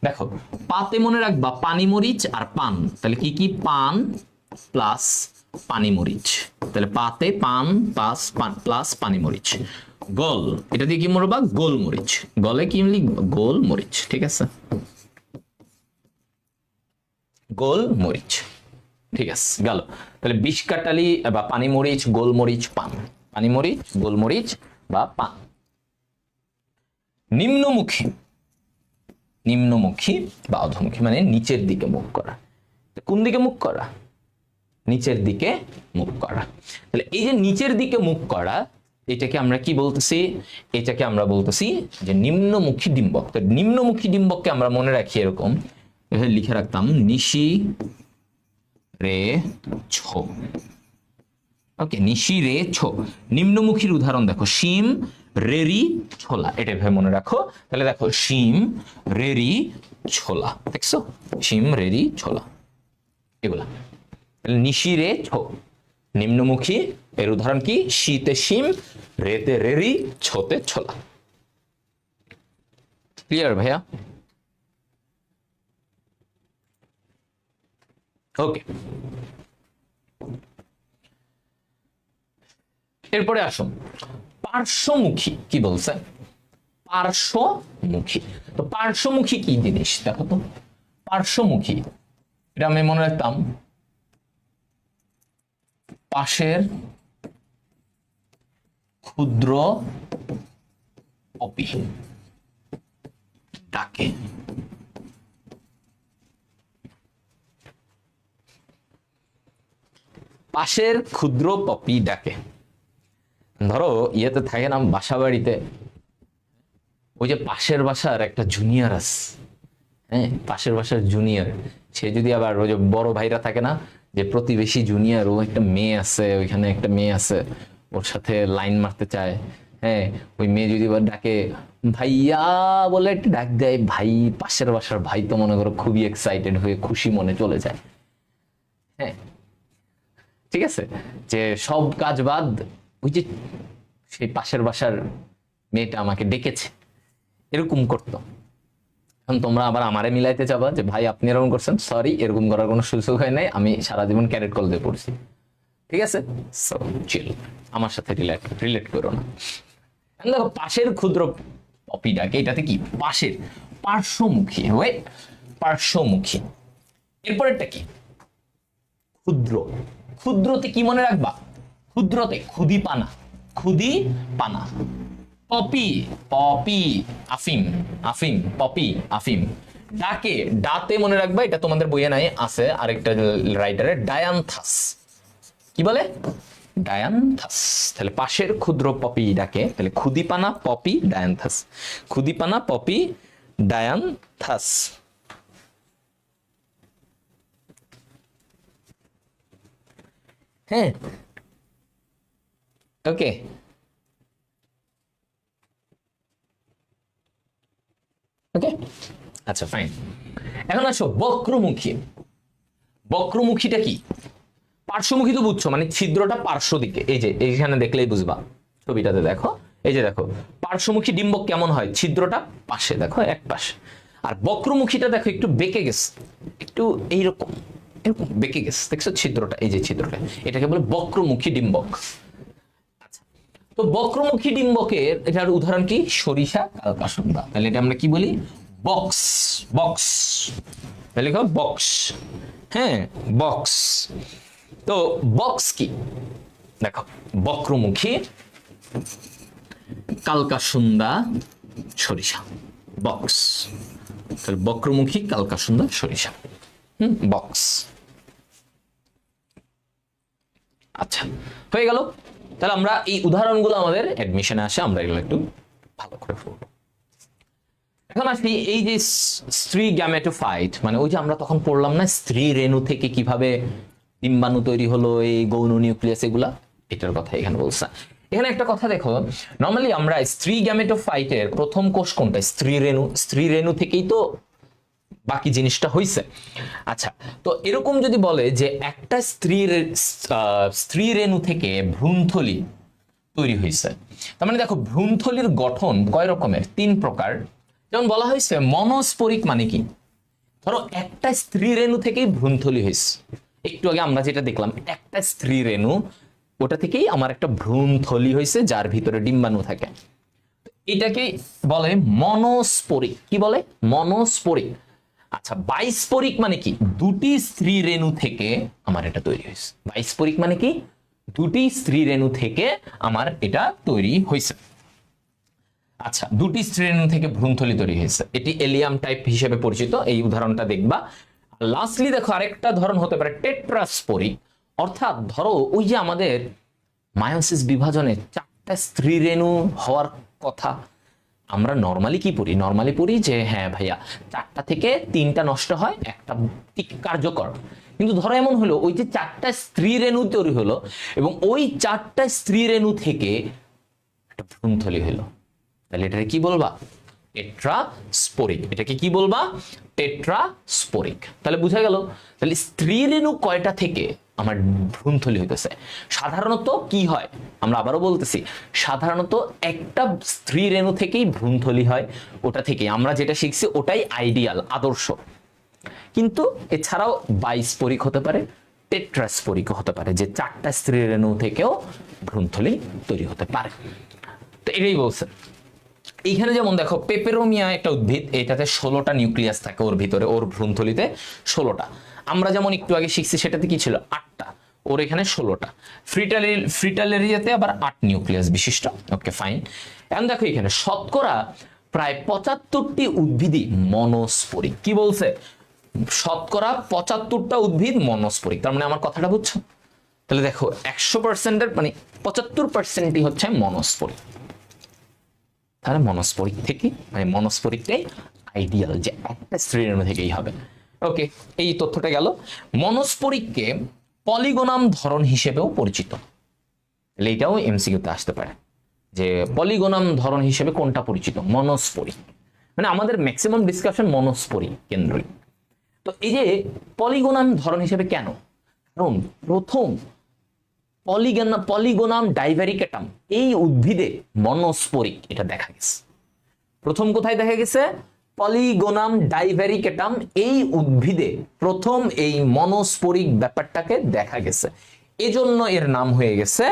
দেখো, পাতে মনে রাখবা পানি মরিচ আর পান, তাহলে কি কি? পান প্লাস পানি মরিচ, তাহলে পাতে পান প্লাস প্লাস পানি মরিচ। গোল, এটা দিয়ে কি মরবা? গোলমরিচ, গলে কি লিখবা? গোলমরিচ, ঠিক আছে? গোলমরিচ, ঠিক আছে, গেল। তাহলে বিষকাটালি বা পানি মরিচ, গোলমরিচ, পান, পানি মরিচ, গোলমরিচ বা পান। নিম্নমুখী, নিম্নমুখী বা অধোমুখী মানে নিচের দিকে মুখ করা। কোন দিকে মুখ করা? নিচের দিকে মুখ করা। তাহলে এই যে নিচের দিকে মুখ করা, এটাকে আমরা কি বলতেছি? এটাকে আমরা বলতেছি যে নিম্নমুখী ডিম্বক। তো নিম্নমুখী ডিম্বককে আমরা মনে রাখি এরকম, এখানে লিখে রাখতাম নিশি রে ছো। ওকে, নিশি রে ছো। নিম্নমুখীর উদাহরণ দেখো, শিম, রেরি, ছোলা, এটা ভেবে মনে রাখো। তাহলে দেখো, শিম, রেরি, ছোলা, দেখছো? শিম, রেরি, ছোলা, এগুলা। তাহলে নিশি রে ছো, নিম্নমুখী, এর উদাহরণ কি? শীতে শিম, রেতে রেরি, ছোতে ছোলা। ক্লিয়ার ভাইয়া? ওকে, এরপরে আসুন পার্শ্বমুখী। কি বলছে? পার্শ্বমুখী। তো পার্শ্বমুখী কি জিনিস দেখো তো, পার্শ্বমুখী এটা আমি মনে রাখতাম, পাশের ক্ষুদ্র পপি ডাকে। পাশের ক্ষুদ্র পপি ডাকে। ধরো ইয়েতে থাকে না, বাসা বাড়িতে ওই যে পাশের বাসার একটা জুনিয়র আছে, হ্যাঁ, পাশের বাসার জুনিয়র, সে যদি আবার ওই যে বড় ভাইরা থাকে না, যে প্রতিবেশী জুনিয়র, ও একটা মেয়ে আছে, ওইখানে একটা মেয়ে আছে, ওর সাথে লাইন মারতে চায়। হ্যাঁ, ওই মেয়ে যদি এবার ডাকে ভাইয়া বলে একটা ডাক দেয়, ভাই পাশের বাসার ভাই তো মনে করো খুবই এক্সাইটেড হয়ে খুশি মনে চলে যায়। হ্যাঁ, ঠিক আছে, যে সব কাজ বাদ ওই যে সেই পাশের বাসার মেয়েটা আমাকে ডেকেছে, এরকম করতো। এখন তোমরা আবার আমারে মিলাইতে যাবা যে ভাই আপনি এরকম করছেন, সরি, এরকম করার কোনো সুযোগ হয় নাই, আমি সারা জীবন ক্যাডেট কলেজে পড়ছি, ঠিক আছে, সো চিল, আমার সাথে রিলেট করো না। দেখো পাশের ক্ষুদ্র পপিটাকে, এটাতে কি পাশের, পার্শ্বমুখী, ওয়েট, পার্শ্বমুখী। এরপরেরটা কি ক্ষুদ্র। ক্ষুদ্রতে কি মনে রাখবা, ক্ষুদ্রতে খুদি পানা, খুদি পানা। পপি, পপি আফিম, আফিম পপি আফিম। ডাকে, ডাতে মনে রাখবা, এটা তোমাদের বইয়ে নাই, আছে আরেকটা রাইটারের, ডায়ান্থাস। কি বলে, ডায়ান্থাস। তাহলে পাশের ক্ষুদ্র পপি ডাকে, তাহলে খুদিপানা পপি ডায়ান্থাস, খুদিপানা পপি ডায়ান্থাস। হ্যাঁ, ওকে, ওকে, আচ্ছা ফাইন। এখন আসো বক্রমুখী। বক্রমুখীটা কি, পার্শ্বমুখী তো বুঝছো, মানে ছিদ্রটা পার্শ্ব দিকে, এই যে এইখানে দেখলেই বুঝবা, ছবিটাতে দেখো, এই যে দেখো পার্শ্বমুখী ডিম্বক কেমন হয়, ছিদ্রটা পাশে, দেখো এক পাশে। আর বক্রমুখীটা দেখো একটু বেঁকে গেছে, একটু এইরকম, এরকম বেঁকে গেছে, দেখছো ছিদ্রটা, এই যে ছিদ্রটা, এটাকে বলে বক্রমুখী ডিম্বক। আচ্ছা, তো বক্রমুখী ডিম্বকের এটার উদাহরণ কি, সরিষা কালকাসন্ধ্যা। তাহলে এটা আমরা কি বলি, বক্স, বক্স, তাহলে লিখো বক্স। হ্যাঁ, বক্স। তো বক্স কি, দেখো বক্রমুখী কালকাসন্ধ্যা সরিষা, বক্স। তাহলে বক্রমুখী কালকাসন্ধ্যা সরিষা, বক্স। আচ্ছা, হয়ে গেল। তাহলে আমরা এই উদাহরণগুলো আমাদের অ্যাডমিশনে আসে, আমরা এগুলো একটু ভালো করে পড়ব। এখন আসি এই যে স্ত্রী গ্যামেটোফাইট, মানে ওই যে আমরা তখন পড়লাম না স্ত্রী রেণু থেকে কিভাবে ডিম্বাণু তৈরি হলো, এই গৌণ নিউক্লিয়াস, এগুলা, এটার কথা এখানে বলছে। এখানে একটা কথা দেখো, নর্মালি আমরা স্ত্রী গ্যামেটোফাইটের প্রথম কোষ কোনটা, স্ত্রী রেণু, স্ত্রী রেণু থেকেই তো বাকি জিনিসটা হইছে। আচ্ছা, তো এরকম যদি বলে যে একটা স্ত্রী রেণু থেকে ভ্রূণথলি তৈরি হয়েছে, তার মানে দেখো ভ্রূণথলির গঠন কয় রকমের, 3 প্রকার। যেমন বলা হয়েছে মনোস্পোরিক, মানে কি, ধরো একটা স্ত্রী রেণু থেকেই ভ্রূণথলি হয়েছে, একটু আগে আমরা যেটা দেখলাম একটা স্ত্রী রেণু, ওটা থেকেই আমার একটা ভ্রূণথলি হয়েছে যার ভিতরে ডিম্বাণু থাকে, এটাকে বলে মনোস্পোরিক। কি বলে, মনোস্পোরিক। আচ্ছা, বাইস্পোরিক মানে কি, দুটি স্ত্রী রেণু থেকে আমার এটা তৈরি হয়েছে। বাইস্পোরিক মানে কি, দুটি স্ত্রী রেণু থেকে আমার এটা তৈরি হয়েছে। আচ্ছা, দুটি স্ত্রী রেণু থেকে ভ্রূণথলি তৈরি হয়েছে, এটি এলিয়াম টাইপ হিসেবে পরিচিত, এই উদাহরণটা দেখবা। লাস্টলি দেখো আরেকটা ধরন হতে পারে টেট্রাস্পোরিক, অর্থাৎ ধরো ওই যে আমাদের মায়োসিস বিভাজনে 4টা স্ত্রী রেণু হওয়ার কথা, আমরা নর্মালি কি পড়ি, নর্মালি পড়ি যে হ্যাঁ ভাইয়া 4টা থেকে 3টা নষ্ট হয়, একটা কার্যকর। কিন্তু ধরো এমন হলো ওই যে 4টা স্ত্রী রেণু তৈরি হলো এবং ওই 4টা স্ত্রী রেণু থেকে একটা ভ্রূণথলি হলো, তাহলে এটাকে কি বলবা, টেট্রাস্পোরিক। এটাকে কি বলবা, টেট্রাস্পোরিক। তাহলে বুঝা গেল, তাহলে স্ত্রী রেণু কয়টা থেকে আমার ভ্রূণথলি হইতেছে। সাধারণত কি হয়, আমরা আবারও বলতেছি, সাধারণত একটা স্ত্রী রেণু থেকেই ভ্রূণথলি হয়, ওটা থেকে আমরা যেটা শিখছি ওটাই আইডিয়াল, আদর্শ। কিন্তু এছাড়াও বাইস্পোরিক হতে পারে, টেট্রাস্পোরিক হতে পারে, যে 4টা স্ত্রী রেণু থেকেও ভ্রূণথলি তৈরি হতে পারে। তো এটাই বলছে। এইখানে যেমন দেখো পেপেরোমিয়া একটা উদ্ভিদ, এটাতে 16টা নিউক্লিয়াস থাকে ওর ভিতরে, ওর ভ্রূণথলিতে 16টা। আমরা যেমন একটু আগে শিখছি সেটাতে কি ছিল, 8টা, ওর এখানে 16টা। ফ্রিটালেরিয়াতে আবার 8 নিউক্লিয়াস বিশিষ্ট। Okay fine. এখন দেখো এখানে শতকরা প্রায় 75টি উদ্ভিদই মনোস্পোরিক। কি বলছে, শতকরা 75টা উদ্ভিদ মনোস্পোরিক। তার মানে আমার কথাটা বুঝছো, তাহলে দেখো 100%-এর মানে 75%ই হচ্ছে মনোস্পোরিক। তাহলে মনোস্পোরিক থেকে, মানে মনোস্পোরিকটাই আইডিয়াল, যে একটা স্ত্রী রেণু থেকেই হবে। ওকে, এই তথ্যটা গেল। মনোস্পোরিককে পলিগোনাম ধরন হিসেবেও পরিচিত। এটাও এমসিকিউতে আসতে পারে যে পলিগোনাম ধরন হিসেবে কোনটা পরিচিত, মনস্পরিক। মানে আমাদের ম্যাক্সিমাম ডিসকাশন মনস্পরিক কেন্দ্রিক। তো এই যে পলিগোনাম ধরন হিসেবে কেন, কারণ প্রথম পলিগোনাম ডাইভ্যারিকেটাম এই উদ্ভিদে মনস্পরিক এটা দেখা গেছে। প্রথম কোথায় দেখা গেছে? পলিগোনাম ডাইভ্যারিকেটাম এই উদ্ভিদে প্রথম এই মনস্পরিক ব্যাপারটাকে দেখা গেছে, এজন্য এর নাম হয়ে গেছে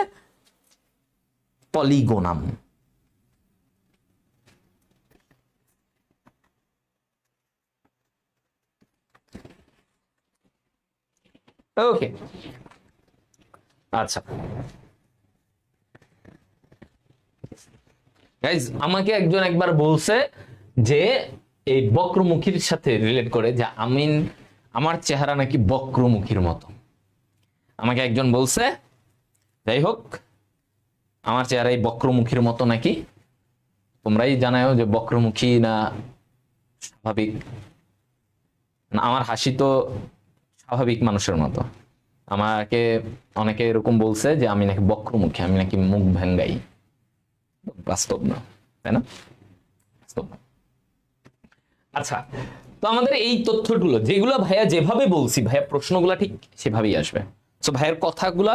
পলিগোনাম। ওকে, আচ্ছা গাইজ, আমাকে একজন একবার বলছে যে এই বক্রমুখীর সাথে রিলেট করে যে আমার চেহারা নাকি বক্রমুখীর মতো। আমাকে একজন বলছে, যাই হোক, আমার চেহারা এই বক্রমুখীর মতো নাকি। তোমরাই জানাও যে বক্রমুখী না স্বাভাবিক। না, আমার হাসি তো স্বাভাবিক মানুষের মতো। আমাকে অনেকে এরকম বলছে যে আমি নাকি বক্রমুখী, আমি নাকি মুখ ভেঙ্গাই। বাস্তব না, তাই না? বাস্তব না। আচ্ছা, তো আমাদের এই তথ্যগুলো যেগুলো ভাইয়া যেভাবে বলছি, ভাইয়া প্রশ্নগুলো ঠিক সেভাবেই আসবে। তো ভাইয়ের কথাগুলা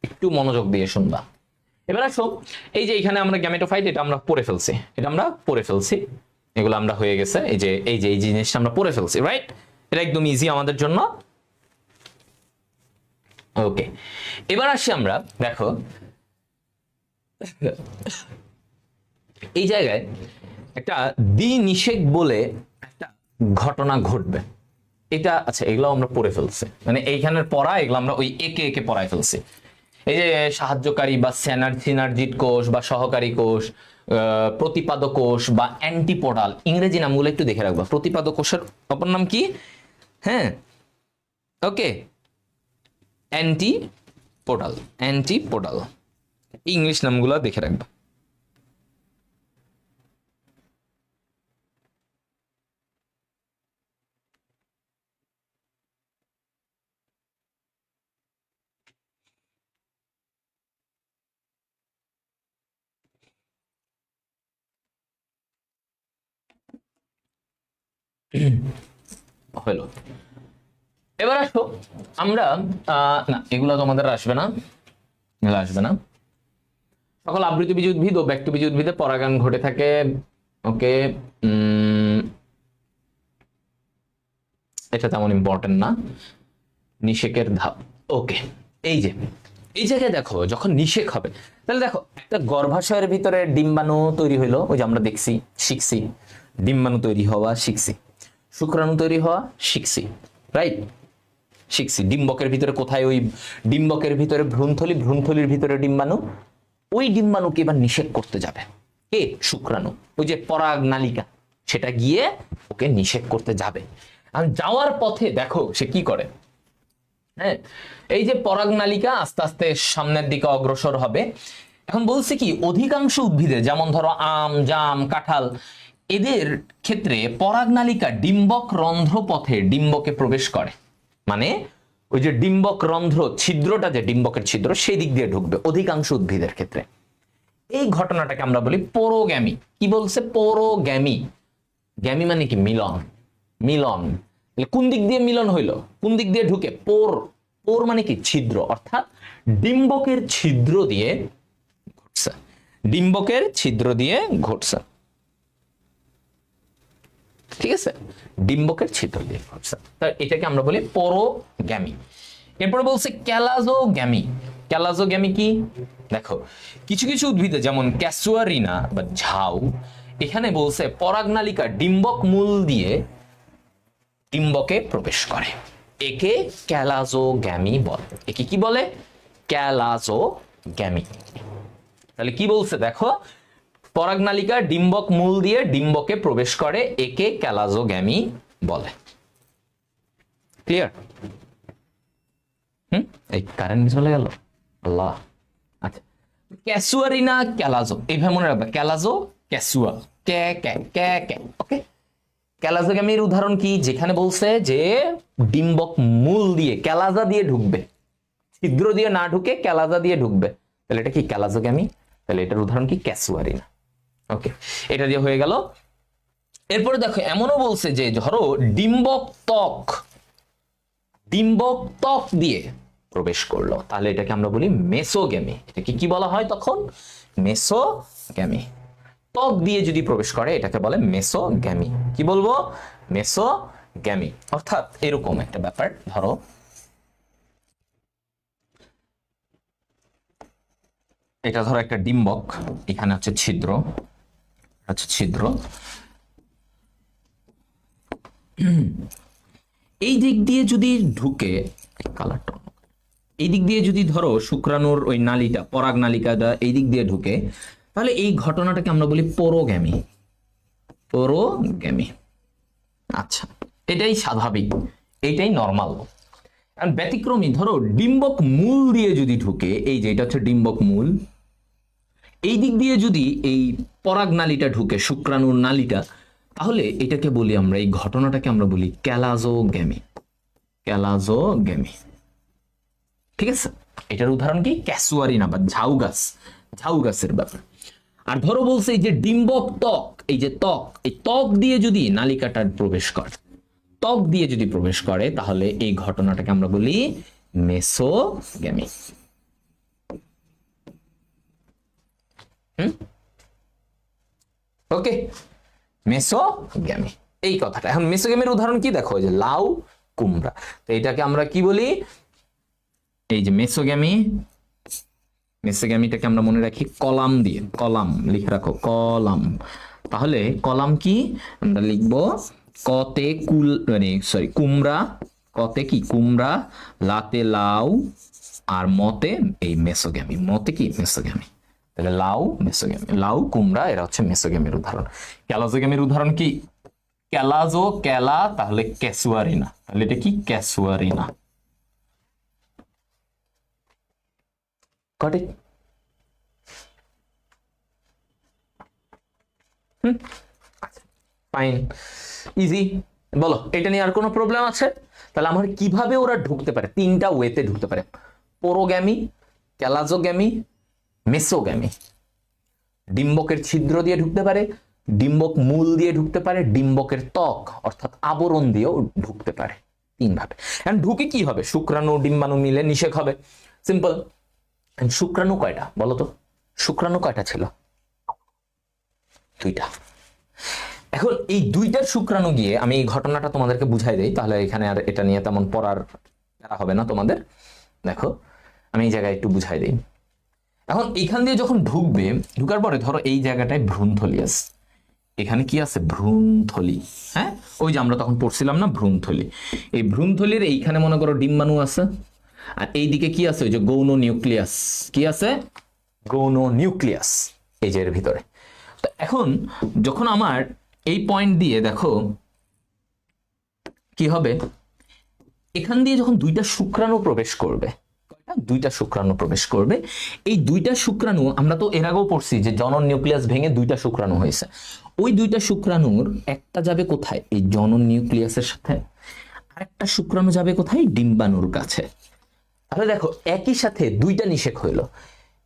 একটু মনোযোগ দিয়ে শুনবা। এবার আসো, এই যে এখানে আমরা গ্যামেটোফাইট এটা আমরা পড়ে ফেলছি, এগুলো আমরা হয়ে গেছে। এই জিনিসটা আমরা পড়ে ফেলছি, রাইট? এটা একদম ইজি আমাদের জন্য। ওকে, এবার আসি আমরা, দেখো এই জায়গায় একটা দ্বিনিষেক বলে একটা ঘটনা ঘটবে। এটা আচ্ছা, এগুলো আমরা পড়ে ফেলছি, মানে এইখানের পড়া এগুলো আমরা ওই একে একে পড়ায় ফেলছি। এই যে সাহায্যকারী বা সিনার্জিট কোষ বা সহকারী কোষ, প্রতিপাদক কোষ বা অ্যান্টিপোডাল, ইংরেজি নামগুলো একটু দেখে রাখবা। প্রতিপাদক কোষের অপর নাম কি? হ্যাঁ, ওকে, অ্যান্টিপোডাল, ইংলিশ নামগুলো দেখে রাখবা। হলো, এবার আসো আমরা না, এগুলো তোমাদের আসবে না, সকল আবৃতবীজ উদ্ভিদ ও ব্যক্তবীজ উদ্ভিদে পরাগায়ন ঘটে থাকে। ওকে, এটা তেমন ইম্পর্টেন্ট না। নিষেকের ধাপ, ওকে। এই জায়গায় দেখো, যখন নিষেক হবে তাহলে দেখো একটা গর্ভাশয়ের ভিতরে ডিম্বাণু তৈরি হইলো, ওই যে আমরা শিখছি ডিম্বাণু তৈরি হওয়া, শিখছি শুক্রাণু তৈরি হওয়া, শিখছি, রাইট? শিখছি ডিম্বকের ভিতরে কোথায়, ওই ডিম্বকের ভিতরে ভ্রূণথলির ভিতরে ডিম্বাণু। ওই ডিম্বাণুকে এবার নিষেক করতে যাবে কে? শুক্রাণু। ওই যে পরাগ নালিকা, সেটা গিয়ে ওকে নিষেক করতে যাবে। আর যাওয়ার পথে দেখো সে কি করে। হ্যাঁ, এই যে পরাগ নালিকা আস্তে আস্তে সামনের দিকে অগ্রসর হবে। এখন বলছে কি, অধিকাংশ উদ্ভিদে যেমন ধরো আম, জাম, কাঁঠাল, এদের ক্ষেত্রে পরাগ নালিকা ডিম্বক রন্ধ্র পথে ডিম্বকে প্রবেশ করে। মানে ওই যে ডিম্বক রন্ধ্র ছিদ্রটা, যে ডিম্বকের ছিদ্র, সেই দিক দিয়ে ঢুকবে অধিকাংশ উদ্ভিদের ক্ষেত্রে। এই ঘটনাটাকে আমরা বলি পোরোগ্যামি। কি বলছে? পোরোগ্যামি। গ্যামি মানে কি? মিলন। কোন দিক দিয়ে মিলন হইলো? কোন দিক দিয়ে ঢুকে? পোর মানে কি? ছিদ্র, অর্থাৎ ডিম্বকের ছিদ্র দিয়ে ঘটছে। ঠিক আছে, ডিম্বকের ছিদ্র দিয়ে ঘটছে। তা এটাকে আমরা বলি পোরোগ্যামি। এরপরে বলছে ক্যালাজোগ্যামি কি? দেখো কিছু কিছু উদ্ভিদে যেমন ক্যাসুয়ারিনা বা ঝাউ, এখানে বলছে পরাগনালিকা ডিম্বক মূল দিয়ে ডিম্বকে প্রবেশ করে, একে ক্যালাজোগ্যামি বলে। একে কি বলে? ক্যালাজোগ্যামি। তাহলে কি বলছে দেখো, পরাগনালিকা ডিম্বক মূল দিয়ে ডিম্বকে প্রবেশ করে, একে ক্যালাজোগ্যামি বলে। ক্লিয়ার? এই কারেন্ট চলে গেল, আল্লাহ। আচ্ছা, ক্যাসুয়ারিনা ক্যালাজো, এইভাবে মনে রাখবে, ক্যালাজো ক্যাসুয়া, ওকে। ক্যালাজোগ্যামির উদাহরণ কি? যেখানে বলছে যে ডিম্বক মূল দিয়ে ক্যালাজা দিয়ে ঢুকবে, ছিদ্র দিয়ে না ঢুকে ক্যালাজা দিয়ে ঢুকবে, তাহলে এটা কি ক্যালাজোগ্যামি, তাহলে এটার উদাহরণ কি ক্যাসুয়ারিনা। ওকে, এটা দিয়ে হয়ে গেল। এরপরে দেখো এমনও বলছে যে ধরো ডিম্বক ত্বক দিয়ে প্রবেশ করলো, তাহলে এটাকে আমরা বলি মেসোগ্যামি। এটাকে কি বলা হয় তখন? মেসোগ্যামি। ত্বক দিয়ে যদি প্রবেশ করে এটাকে বলে মেসোগ্যামি। কি বলবো? মেসোগ্যামি। অর্থাৎ এরকম একটা ব্যাপার, ধরো এটা ধরো একটা ডিম্বক, এখানে হচ্ছে ছিদ্র, এই দিক দিয়ে যদি ঢুকে, কালারটা এই দিক দিয়ে যদি ধরো শুক্রাণুর ওই নালীটা, পরাগ নালিকাটা এই দিক দিয়ে ঢুকে, তাহলে এই ঘটনাটাকে আমরা বলি পোরোগ্যামি। আচ্ছা, এটাই স্বাভাবিক, এটাই নর্মাল। ব্যতিক্রমী ধরো ডিম্বক মূল দিয়ে যদি ঢুকে, এই যে এটা হচ্ছে ডিম্বক মূল, এই দিক দিয়ে যদি এই পরাগ নালীটা ঢুকে, শুক্রাণুর নালীটা, তাহলে এটাকে বলি আমরা, এই ঘটনাটাকে আমরা বলি ক্যালাজোগ্যামি। ঠিক আছে, এটার উদাহরণ কি? ক্যাসুয়ারিনা বা ঝাউ গাছের ব্যাপার। আর ধরো বলছে এই যে ডিম্বক ত্বক, এই যে ত্বক, এই ত্বক দিয়ে যদি নালিকাটা প্রবেশ করে, তাহলে এই ঘটনাটাকে আমরা বলি মেসোগ্যামি। ওকে, মেসোগ্যামি এই কথাটা। এখন মেসোগ্যামির উদাহরণ কি দেখো, যে লাউ, কুমড়া। তো এটাকে আমরা কি বলি? এই যে মেসোগ্যামিটাকে আমরা মনে রাখি কলাম দিয়ে, কলাম লিখে রাখো, কলাম। তাহলে কলাম কি আমরা লিখবো? কতে কুমড়া, কতে কি কুমড়া, লাতে লাউ, আর মতে এই মেসোগ্যামি। মতে কি? মেসোগ্যামি। তাহলে লাউ, মেসোগ্যামি, লাউ, কুমড়া, এরা হচ্ছে মেসোগ্যামির উদাহরণ। ক্যালাজোগ্যামির উদাহরণ কি? ক্যালা, তাহলে ক্যাসুয়ারিনা, তাহলে এটা কি? ক্যাসুয়ারিনা। Got it? Fine, easy. বলো, এটা নিয়ে আর কোনো প্রবলেম আছে? তাহলে আমার কিভাবে ওরা ঢুকতে পারে? তিনটা ওয়েতে ঢুকতে পারে: পোরোগ্যামি, ক্যালাজোগ্যামি, মেসোগ্যামি। ডিম্বকের ছিদ্র দিয়ে ঢুকতে পারে, ডিম্বক মূল দিয়ে ঢুকতে পারে, ডিম্বকের ত্বক অর্থাৎ আবরণ দিয়েও ঢুকতে পারে। তিন ভাবে। এখন ঢুকে কি হবে? শুক্রাণু ডিম্বাণু মিলে নিষেক হবে, সিম্পল। শুক্রাণু কয়টা বলো তো? শুক্রাণু কয়টা ছিল? দুইটা। এখন এই দুইটার শুক্রাণু গিয়ে, আমি এই ঘটনাটা তোমাদেরকে বুঝাই দেই, তাহলে এখানে আর এটা নিয়ে তেমন পড়ার হবে না তোমাদের। দেখো, আমি এই জায়গায় একটু বুঝাই দিই। এখন এইখান দিয়ে যখন ঢুকবে, ঢুকার পরে ধরো এই জায়গাটায় ভ্রূণথলি আছে, এখানে কি আছে? ভ্রূণথলি। হ্যাঁ, ওই যে আমরা তখন পড়ছিলাম না, ভ্রূণথলি। এই ভ্রূণথলির এইখানে মনে করো ডিম্বাণু আছে, আর এইদিকে কি আছে? ওই যে গৌণ নিউক্লিয়াস। কি আছে? গৌণ নিউক্লিয়াস এই যে এর ভিতরে। তো এখন যখন আমার এই পয়েন্ট দিয়ে দেখো কি হবে, এখান দিয়ে যখন দুইটা শুক্রাণু প্রবেশ করবে, দুইটা শুক্রাণু প্রবেশ করবে, এই দুইটা শুক্রাণু আমরা তো এর আগেও পড়ছি যে জনন নিউক্লিয়াস ভেঙে দুইটা শুক্রাণু হয়েছে। ওই দুইটা শুক্রাণুর একটা যাবে কোথায়? এই জনন নিউক্লিয়াসের সাথে, আরেকটা শুক্রাণু যাবে কোথায়? ডিম্বাণুর কাছে। তাহলে দেখো, একই সাথে দুইটা নিষেক হইলো।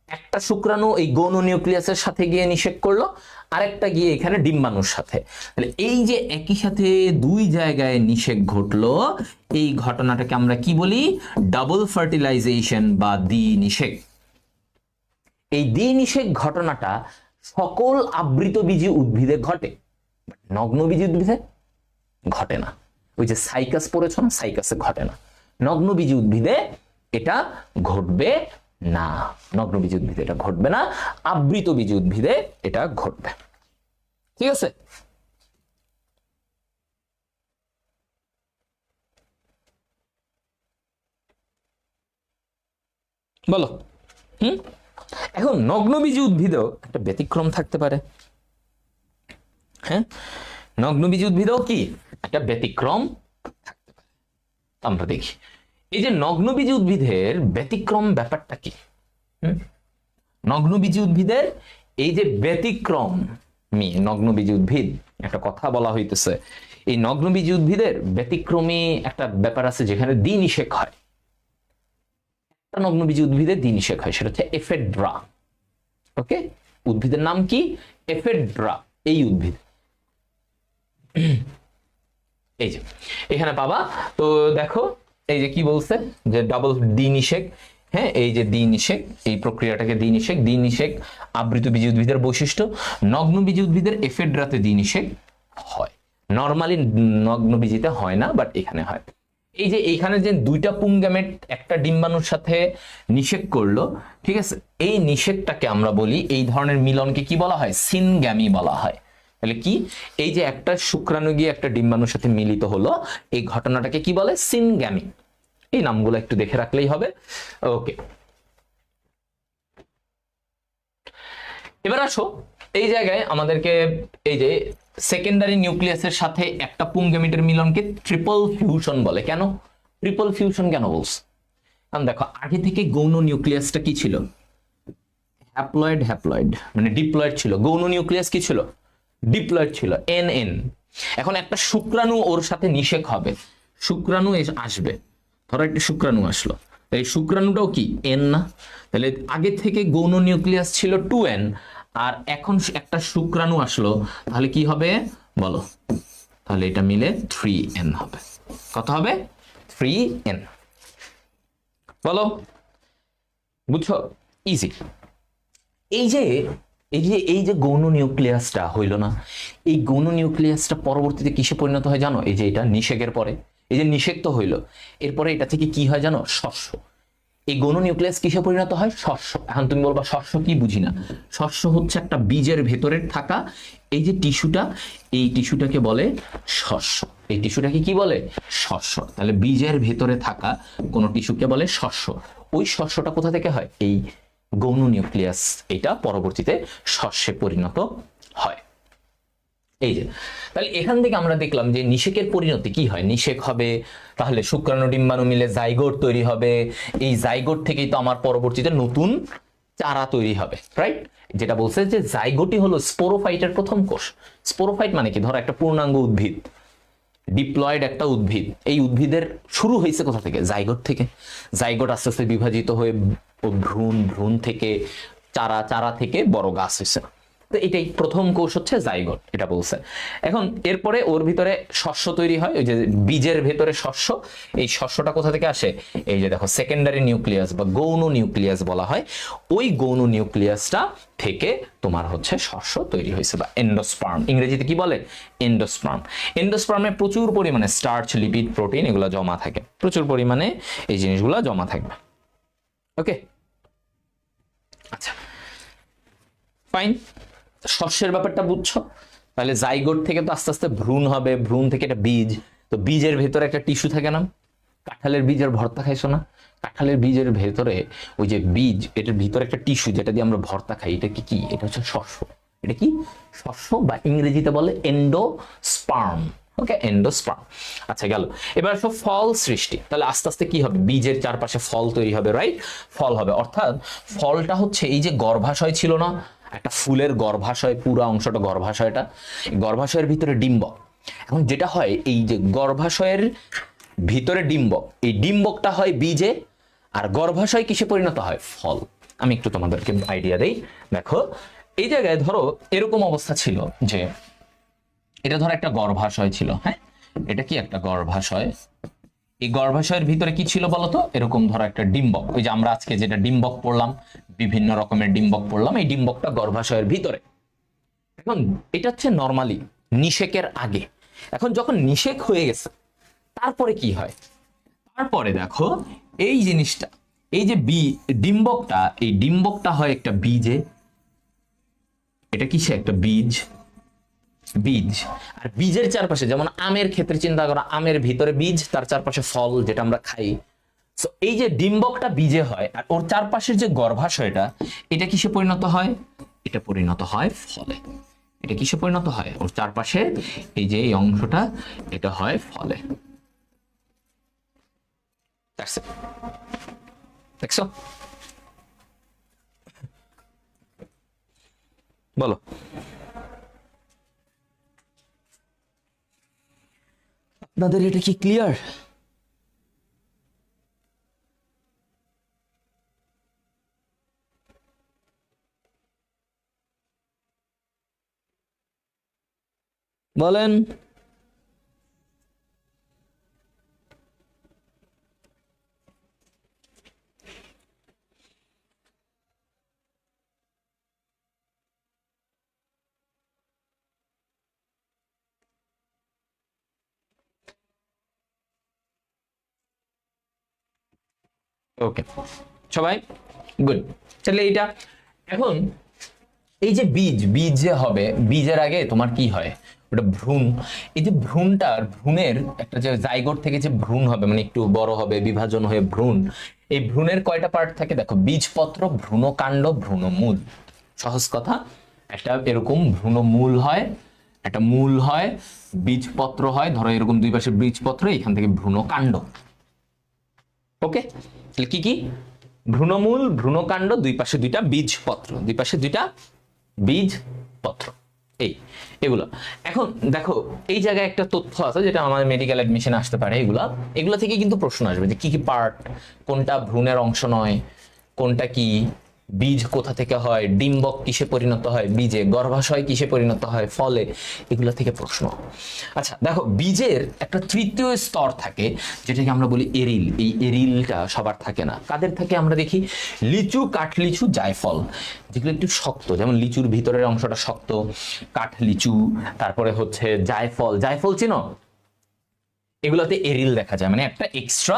একটা শুক্রাণু এই গৌণ নিউক্লিয়াসের সাথে গিয়ে নিষেক করলো, আরেকটা গিয়ে এখানে ডিম্বাণুর সাথে। তাহলে এই যে একই সাথে দুই জায়গায় নিষেক ঘটলো, এই ঘটনাটাকে আমরা কি বলি? ডাবল ফার্টিলাইজেশন বা দ্বিনিষেক। এই দ্বিনিষেক ঘটনাটা সকল আবৃতবীজী উদ্ভিদে ঘটে, নগ্নবীজী উদ্ভিদে ঘটে না। ওই যে সাইকাস পড়েছ না, সাইকাসে ঘটে না। নগ্নবীজী উদ্ভিদে এটা ঘটবে না, নগ্নবীজী উদ্ভিদে এটা ঘটবে না, আবৃতবীজী উদ্ভিদে এটা ঘটবে। ঠিক আছে? বলো। এখন নগ্নবীজী উদ্ভিদেও একটা ব্যতিক্রম থাকতে পারে। হ্যাঁ, নগ্নবীজী উদ্ভিদেও কি একটা ব্যতিক্রম থাকতে পারে, আমরা দেখি। এই যে নগ্নবীজী উদ্ভিদের ব্যতিক্রম ব্যাপারটা কি? নগ্নবীজী উদ্ভিদের এই যে ব্যতিক্রম, নগ্নবীজী উদ্ভিদ, একটা কথা বলা হইতেছে, এই নগ্নবীজী উদ্ভিদের ব্যতিক্রমী একটা ব্যাপার আছে যেখানে দ্বিনিষেক হয়। নগ্নবীজী উদ্ভিদে দ্বিনিষেক হয়, সেটা হচ্ছে এফেড্রা। ওকে, উদ্ভিদের নাম কি? এফেড্রা। এই উদ্ভিদ এই যে এখানে পাবা। তো দেখো এই যে কি বলছে যে ডাবল দ্বিনিষেক। হ্যাঁ, এই যে দ্বিনিষেক, এই প্রক্রিয়াটাকে দ্বিনিষেক। দ্বিনিষেক আবৃত বীজ উদ্ভিদের বৈশিষ্ট্য। নগ্নবীজী উদ্ভিদের এফেড্রাতে দ্বিনিষেক হয়, নরমালি নগ্নবীজিতে হয় না, বাট এখানে হয়। এই যে এইখানে যে দুইটা পুংগ্যামেট একটা ডিম্বাণুর সাথে নিষেক করলো, ঠিক আছে, এই নিষেকটাকে আমরা বলি, এই ধরনের মিলনকে কি বলা হয়? সিনগ্যামি বলা হয়। তাহলে কি, এই যে একটা শুক্রাণু গিয়ে একটা ডিম্বাণুর সাথে মিলিত হলো, এই ঘটনাটাকে কি বলে? সিনগ্যামি। এই নামগুলো একটু দেখে রাখলেই হবে। ওকে, এবার আসো এই জায়গায় আমাদেরকে এই যে সেকেন্ডারি নিউক্লিয়াসের সাথে একটা পুংগ্যামেটের মিলনকে ট্রিপল ফিউশন বলে। কেন ট্রিপল ফিউশন কেন বলছ? কারণ দেখো আগে থেকে গৌণ নিউক্লিয়াসটা কি ছিল? হ্যাপ্লয়েড, হ্যাপ্লয়েড মানে ডিপ্লয়েড ছিল। গৌণ নিউক্লিয়াস কি ছিল? ডিপ্লয়েড ছিল, এন এন। এখন একটা শুক্রাণু ওর সাথে নিষেক হবে, শুক্রাণু আসবে, ধরো একটা শুক্রাণু আসলো, এই শুক্রাণুটাও কি এন না? তাহলে আগে থেকে গৌণ নিউক্লিয়াস ছিল 2n, আর এখন একটা শুক্রাণু আসলো, তাহলে কি হবে বলো? তাহলে এটা মিলে 3n হবে। কত হবে? 3n। বলো, বুঝছো? ইজি। এই যে এই যে গৌণ নিউক্লিয়াসটা হইল না, এই গৌণ নিউক্লিয়াসটা পরবর্তীতে কিসে পরিণত হয় জানো? এই যে এটা নিষেকের পরে, এই যে নিষেক তো হইলো, এরপরে এটা থেকে কি হয় জানো? শস্য। এই গৌণ নিউক্লিয়াস কিসে পরিণত হয়? শস্য। এখন তুমি বলবা শস্য কি? বুঝি না। শস্য হচ্ছে একটা বীজের ভেতরে থাকা এই যে টিস্যুটা, এই টিস্যুটাকে বলে শস্য। এই টিস্যুটাকে কি বলে? শস্য। তাহলে বীজের ভেতরে থাকা কোন টিস্যুকে বলে শস্য। ওই শস্যটা কোথা থেকে হয়? এই গৌণ নিউক্লিয়াস, এটা পরবর্তীতে শস্যে পরিণত হয়। এই যে তাহলে এখান থেকে আমরা দেখলাম যে নিষেকের পরিণতি কি হয়? নিষেক হবে, তাহলে শুক্রাণু ডিম্বাণু মিলে জাইগোট তৈরি হবে। এই জাইগোট থেকেই তো আমার পরবর্তীতে নতুন চারা তৈরি হবে, রাইট? যেটা বলছে যে জাইগোটই হলো স্পোরোফাইটের প্রথম কোষ। স্পোরোফাইট মানে কি? ধরো একটা পূর্ণাঙ্গ উদ্ভিদ, ডিপ্লয়েড একটা উদ্ভিদ, এই উদ্ভিদের শুরু হয়েছে কোথা থেকে? জাইগোট থেকে। জাইগোট আস্তে আস্তে বিভাজিত হয়ে ভ্রূণ, ভ্রূণ থেকে চারা, চারা থেকে বড় গাছ হয়েছে। তো এটাই প্রথম কোষ হচ্ছে জাইগোট, এটা বলছে। এখন এরপরে ওর ভিতরে শস্য তৈরি হয়, ওই যে বীজের ভেতরে শস্য। এই শস্যটা কোথা থেকে আসে? এই যে দেখো সেকেন্ডারি নিউক্লিয়াস বা গৌণ নিউক্লিয়াস বলা হয়। ওই গৌণ নিউক্লিয়াসটা থেকে তোমার হচ্ছে শস্য তৈরি হয়েছে, বা এন্ডোস্পার্ম। ইংরেজিতে কি বলে? এন্ডোস্পার্ম। এন্ডোস্পার্মে প্রচুর পরিমাণে স্টার্চ, লিপিড, প্রোটিন এগুলো জমা থাকে, প্রচুর পরিমাণে এই জিনিসগুলো জমা থাকবে। ওকে, আচ্ছা, ফাইন। শস্যের ব্যাপারটা বুঝছো? তাহলে জাইগোট থেকে তো আস্তে আস্তে ভ্রূণ হবে, ভ্রূণ থেকে একটা বীজ, তো বীজের ভেতরে একটা টিস্যু থাকে না? কাঁঠালের বীজের ভর্তা খাইছো না? কাঁঠালের বীজের ভেতরে ওই যে বীজ, এটার ভিতরে একটা টিস্যু যেটা দিয়ে আমরা ভর্তা খাই, এটা কি? এটা হচ্ছে শস্য। এটা কি? শস্য, বা ইংরেজিতে বলে এন্ডোস্পার্ম। ওকে, এন্ডোস্পার্ম। আচ্ছা, গেল। এবার আসো ফল সৃষ্টি। তাহলে আস্তে আস্তে কি হবে? বীজের চারপাশে ফল তৈরি হবে, রাইট? ফল হবে, অর্থাৎ ফলটা হচ্ছে এই যে গর্ভাশয় ছিল না, একটা ফুলের গর্ভাশয়, পুরো অংশটা গর্ভাশয়টা, গর্ভাশয়ের ভিতরে ডিম্বক। এখন যেটা হয়, এই যে গর্ভাশয়ের ভিতরে ডিম্বক, এই ডিম্বকটা হয় বীজে, আর গর্ভাশয় কিসে পরিণত হয়? ফল। আমি একটু তোমাদেরকে আইডিয়া দেই। দেখো এই জায়গায় ধরো এরকম অবস্থা ছিল যে এটা ধরো একটা গর্ভাশয় ছিল, হ্যাঁ, এটা কি একটা গর্ভাশয়? এই গর্ভাশয়ের ভিতরে কি ছিল বলতো? এরকম ধরো একটা ডিম্বক, ওই যে আমরা আজকে যেটা ডিম্বক পড়লাম, বিভিন্ন রকমের ডিম্বক পড়লাম, এই ডিম্বকটা গর্ভাশয়ের ভিতরে। এখন এটা হচ্ছে নরমালি নিষেকের আগে। এখন যখন নিষেক হয়ে গেছে, তারপরে কি হয়? তারপরে দেখো এই জিনিসটা, এই যে ডিম্বকটা, এই ডিম্বকটা হয় একটা বীজে। এটা কিসে? একটা বীজ। বীজ, আর বীজের চারপাশে, যেমন আমের ক্ষেত্রে চিন্তা করো, আমের ভিতরে বীজ, তার চারপাশে ফল যেটা আমরা খাই। তো এই যে ডিম্বকটা বীজে হয়, আর ওর চারপাশের যে গর্ভাশয়টা, এটা কিসে পরিণত হয়? এটা পরিণত হয় ফলে। এটা কিসে পরিণত হয়? ওর চারপাশে এই যে এই অংশটা, এটা হয় ফলে। দেখছো? বলো, আপনাদের এটা কি ক্লিয়ার? বলেন। ওকে সবাই গুড। তাহলে এইটা এখন এই যে বীজ যে হবে, বীজের আগে তোমার কি হয়, ওটা ভ্রূণ। এই যে ভ্রূণের একটা যে জাইগোট থেকে যে ভ্রূণ হবে, মানে একটু বড় হবে, বিভাজন হয়ে ভ্রূণ। এই ভ্রূণের কয়টা পার্ট থাকে দেখো, বীজপত্র, ভ্রূণকাণ্ড, ভ্রূণমূল। সহজ কথা, একটা এরকম ভ্রূণমূল হয়, একটা মূল হয়, বীজপত্র হয়, ধরো এরকম দুই পাশে বীজপত্র, এখান থেকে ভ্রূণকাণ্ড। ওকে, তাহলে কি কি, ভ্রূণমূল, ভ্রূণকাণ্ড, দুই পাশে দুইটা বীজপত্র, দুই পাশে দুইটা বীজপত্র, এগুলো। এখন দেখো এই জায়গায় একটা তথ্য আছে যেটা আমাদের মেডিকেল অ্যাডমিশনে আসতে পারে, এগুলো থেকে কিন্তু প্রশ্ন আসবে যে কি কি পার্ট, কোনটা ভ্রূণের অংশ নয়, কোনটা কি, বীজ কোথা থেকে হয়, ডিম্বক কিসে পরিণত হয় বীজে, গর্ভাশয় কিসে পরিণত হয় ফলে, এগুলো থেকে প্রশ্ন। আচ্ছা দেখো, বীজের একটা তৃতীয় স্তর থাকে যেটাকে আমরা বলি এরিল। এই এরিলটা সবার থাকে না, কাদের থাকে আমরা দেখি, লিচু, কাঠলিচু, জায়ফল, যেগুলো একটু শক্ত, যেমন লিচুর ভিতরের অংশটা শক্ত, কাঠলিচু, তারপরে হচ্ছে জায়ফল চিনো, এগুলোতে এরিল দেখা যায়, মানে একটা এক্সট্রা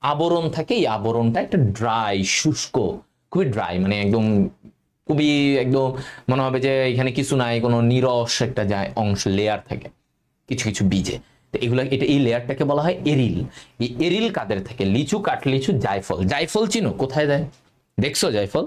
আবরণ থাকে, এই আবরণটা একটা ড্রাই, শুষ্ক, খুবই ড্রাই, মানে একদম খুবই একদম মনে হবে যে এখানে কিছু নাই, কোনো নিরস একটা যায় অংশ, লেয়ার থাকে কিছু কিছু বীজে। তো এগুলো, এই লেয়ারটাকে বলা হয় এরিল। এই এরিল কাদের থেকে, লিচু, কাঠলিচু, জায়ফল চিনো, কোথায় দেয় দেখছো জায়ফল?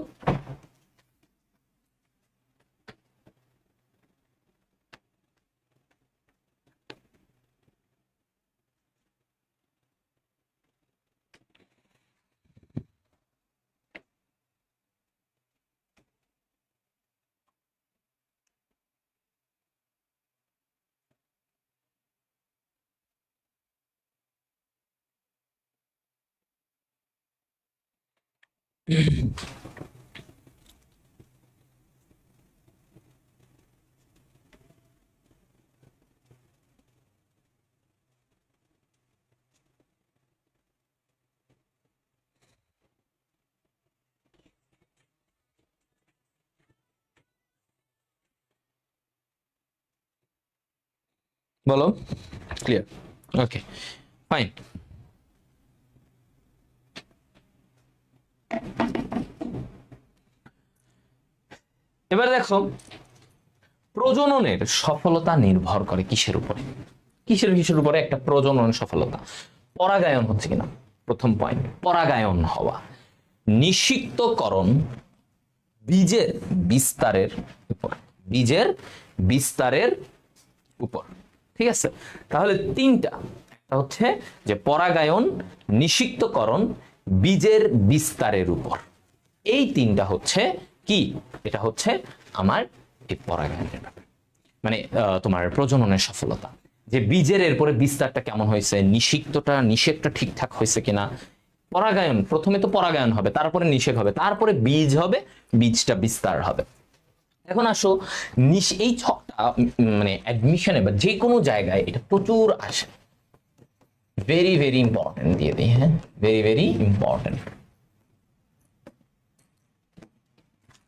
বলো, ক্লিয়ার? Okay fine. এবার দেখো, প্রজননের সফলতা নির্ভর করে কিসের উপরে, কিসের উপরে একটা প্রজনন সফলতা, পরাগায়ন হচ্ছে কিনা, প্রথম পয়েন্ট পরাগায়ন হওয়া, নিষিক্তকরণ, বীজের বিস্তারের উপর, বীজের বিস্তারের উপর। ঠিক আছে, তাহলে তিনটা, একটা হচ্ছে যে পরাগায়ন, নিষিক্তকরণ, বীজের বিস্তারের উপর, এই তিনটা হচ্ছে কি, এটা হচ্ছে আমার এই পরাগায়নের ব্যাপার, মানে তোমার প্রজননের সফলতা, যে বীজের এরপরে বিস্তারটা কেমন হয়েছে, নিষেকটা ঠিকঠাক হয়েছে কিনা। পরাগায়ন, প্রথমে তো পরাগায়ন হবে, তারপরে নিষেক হবে, তারপরে বীজ হবে, বীজটা বিস্তার হবে। এখন আসো, এই ছকটা মানে অ্যাডমিশনে বা যে কোনো জায়গায় এটা প্রচুর আসে, ভেরি ভেরি ইম্পর্টেন্ট দিয়ে দিই, হ্যাঁ ভেরি ভেরি ইম্পর্টেন্ট।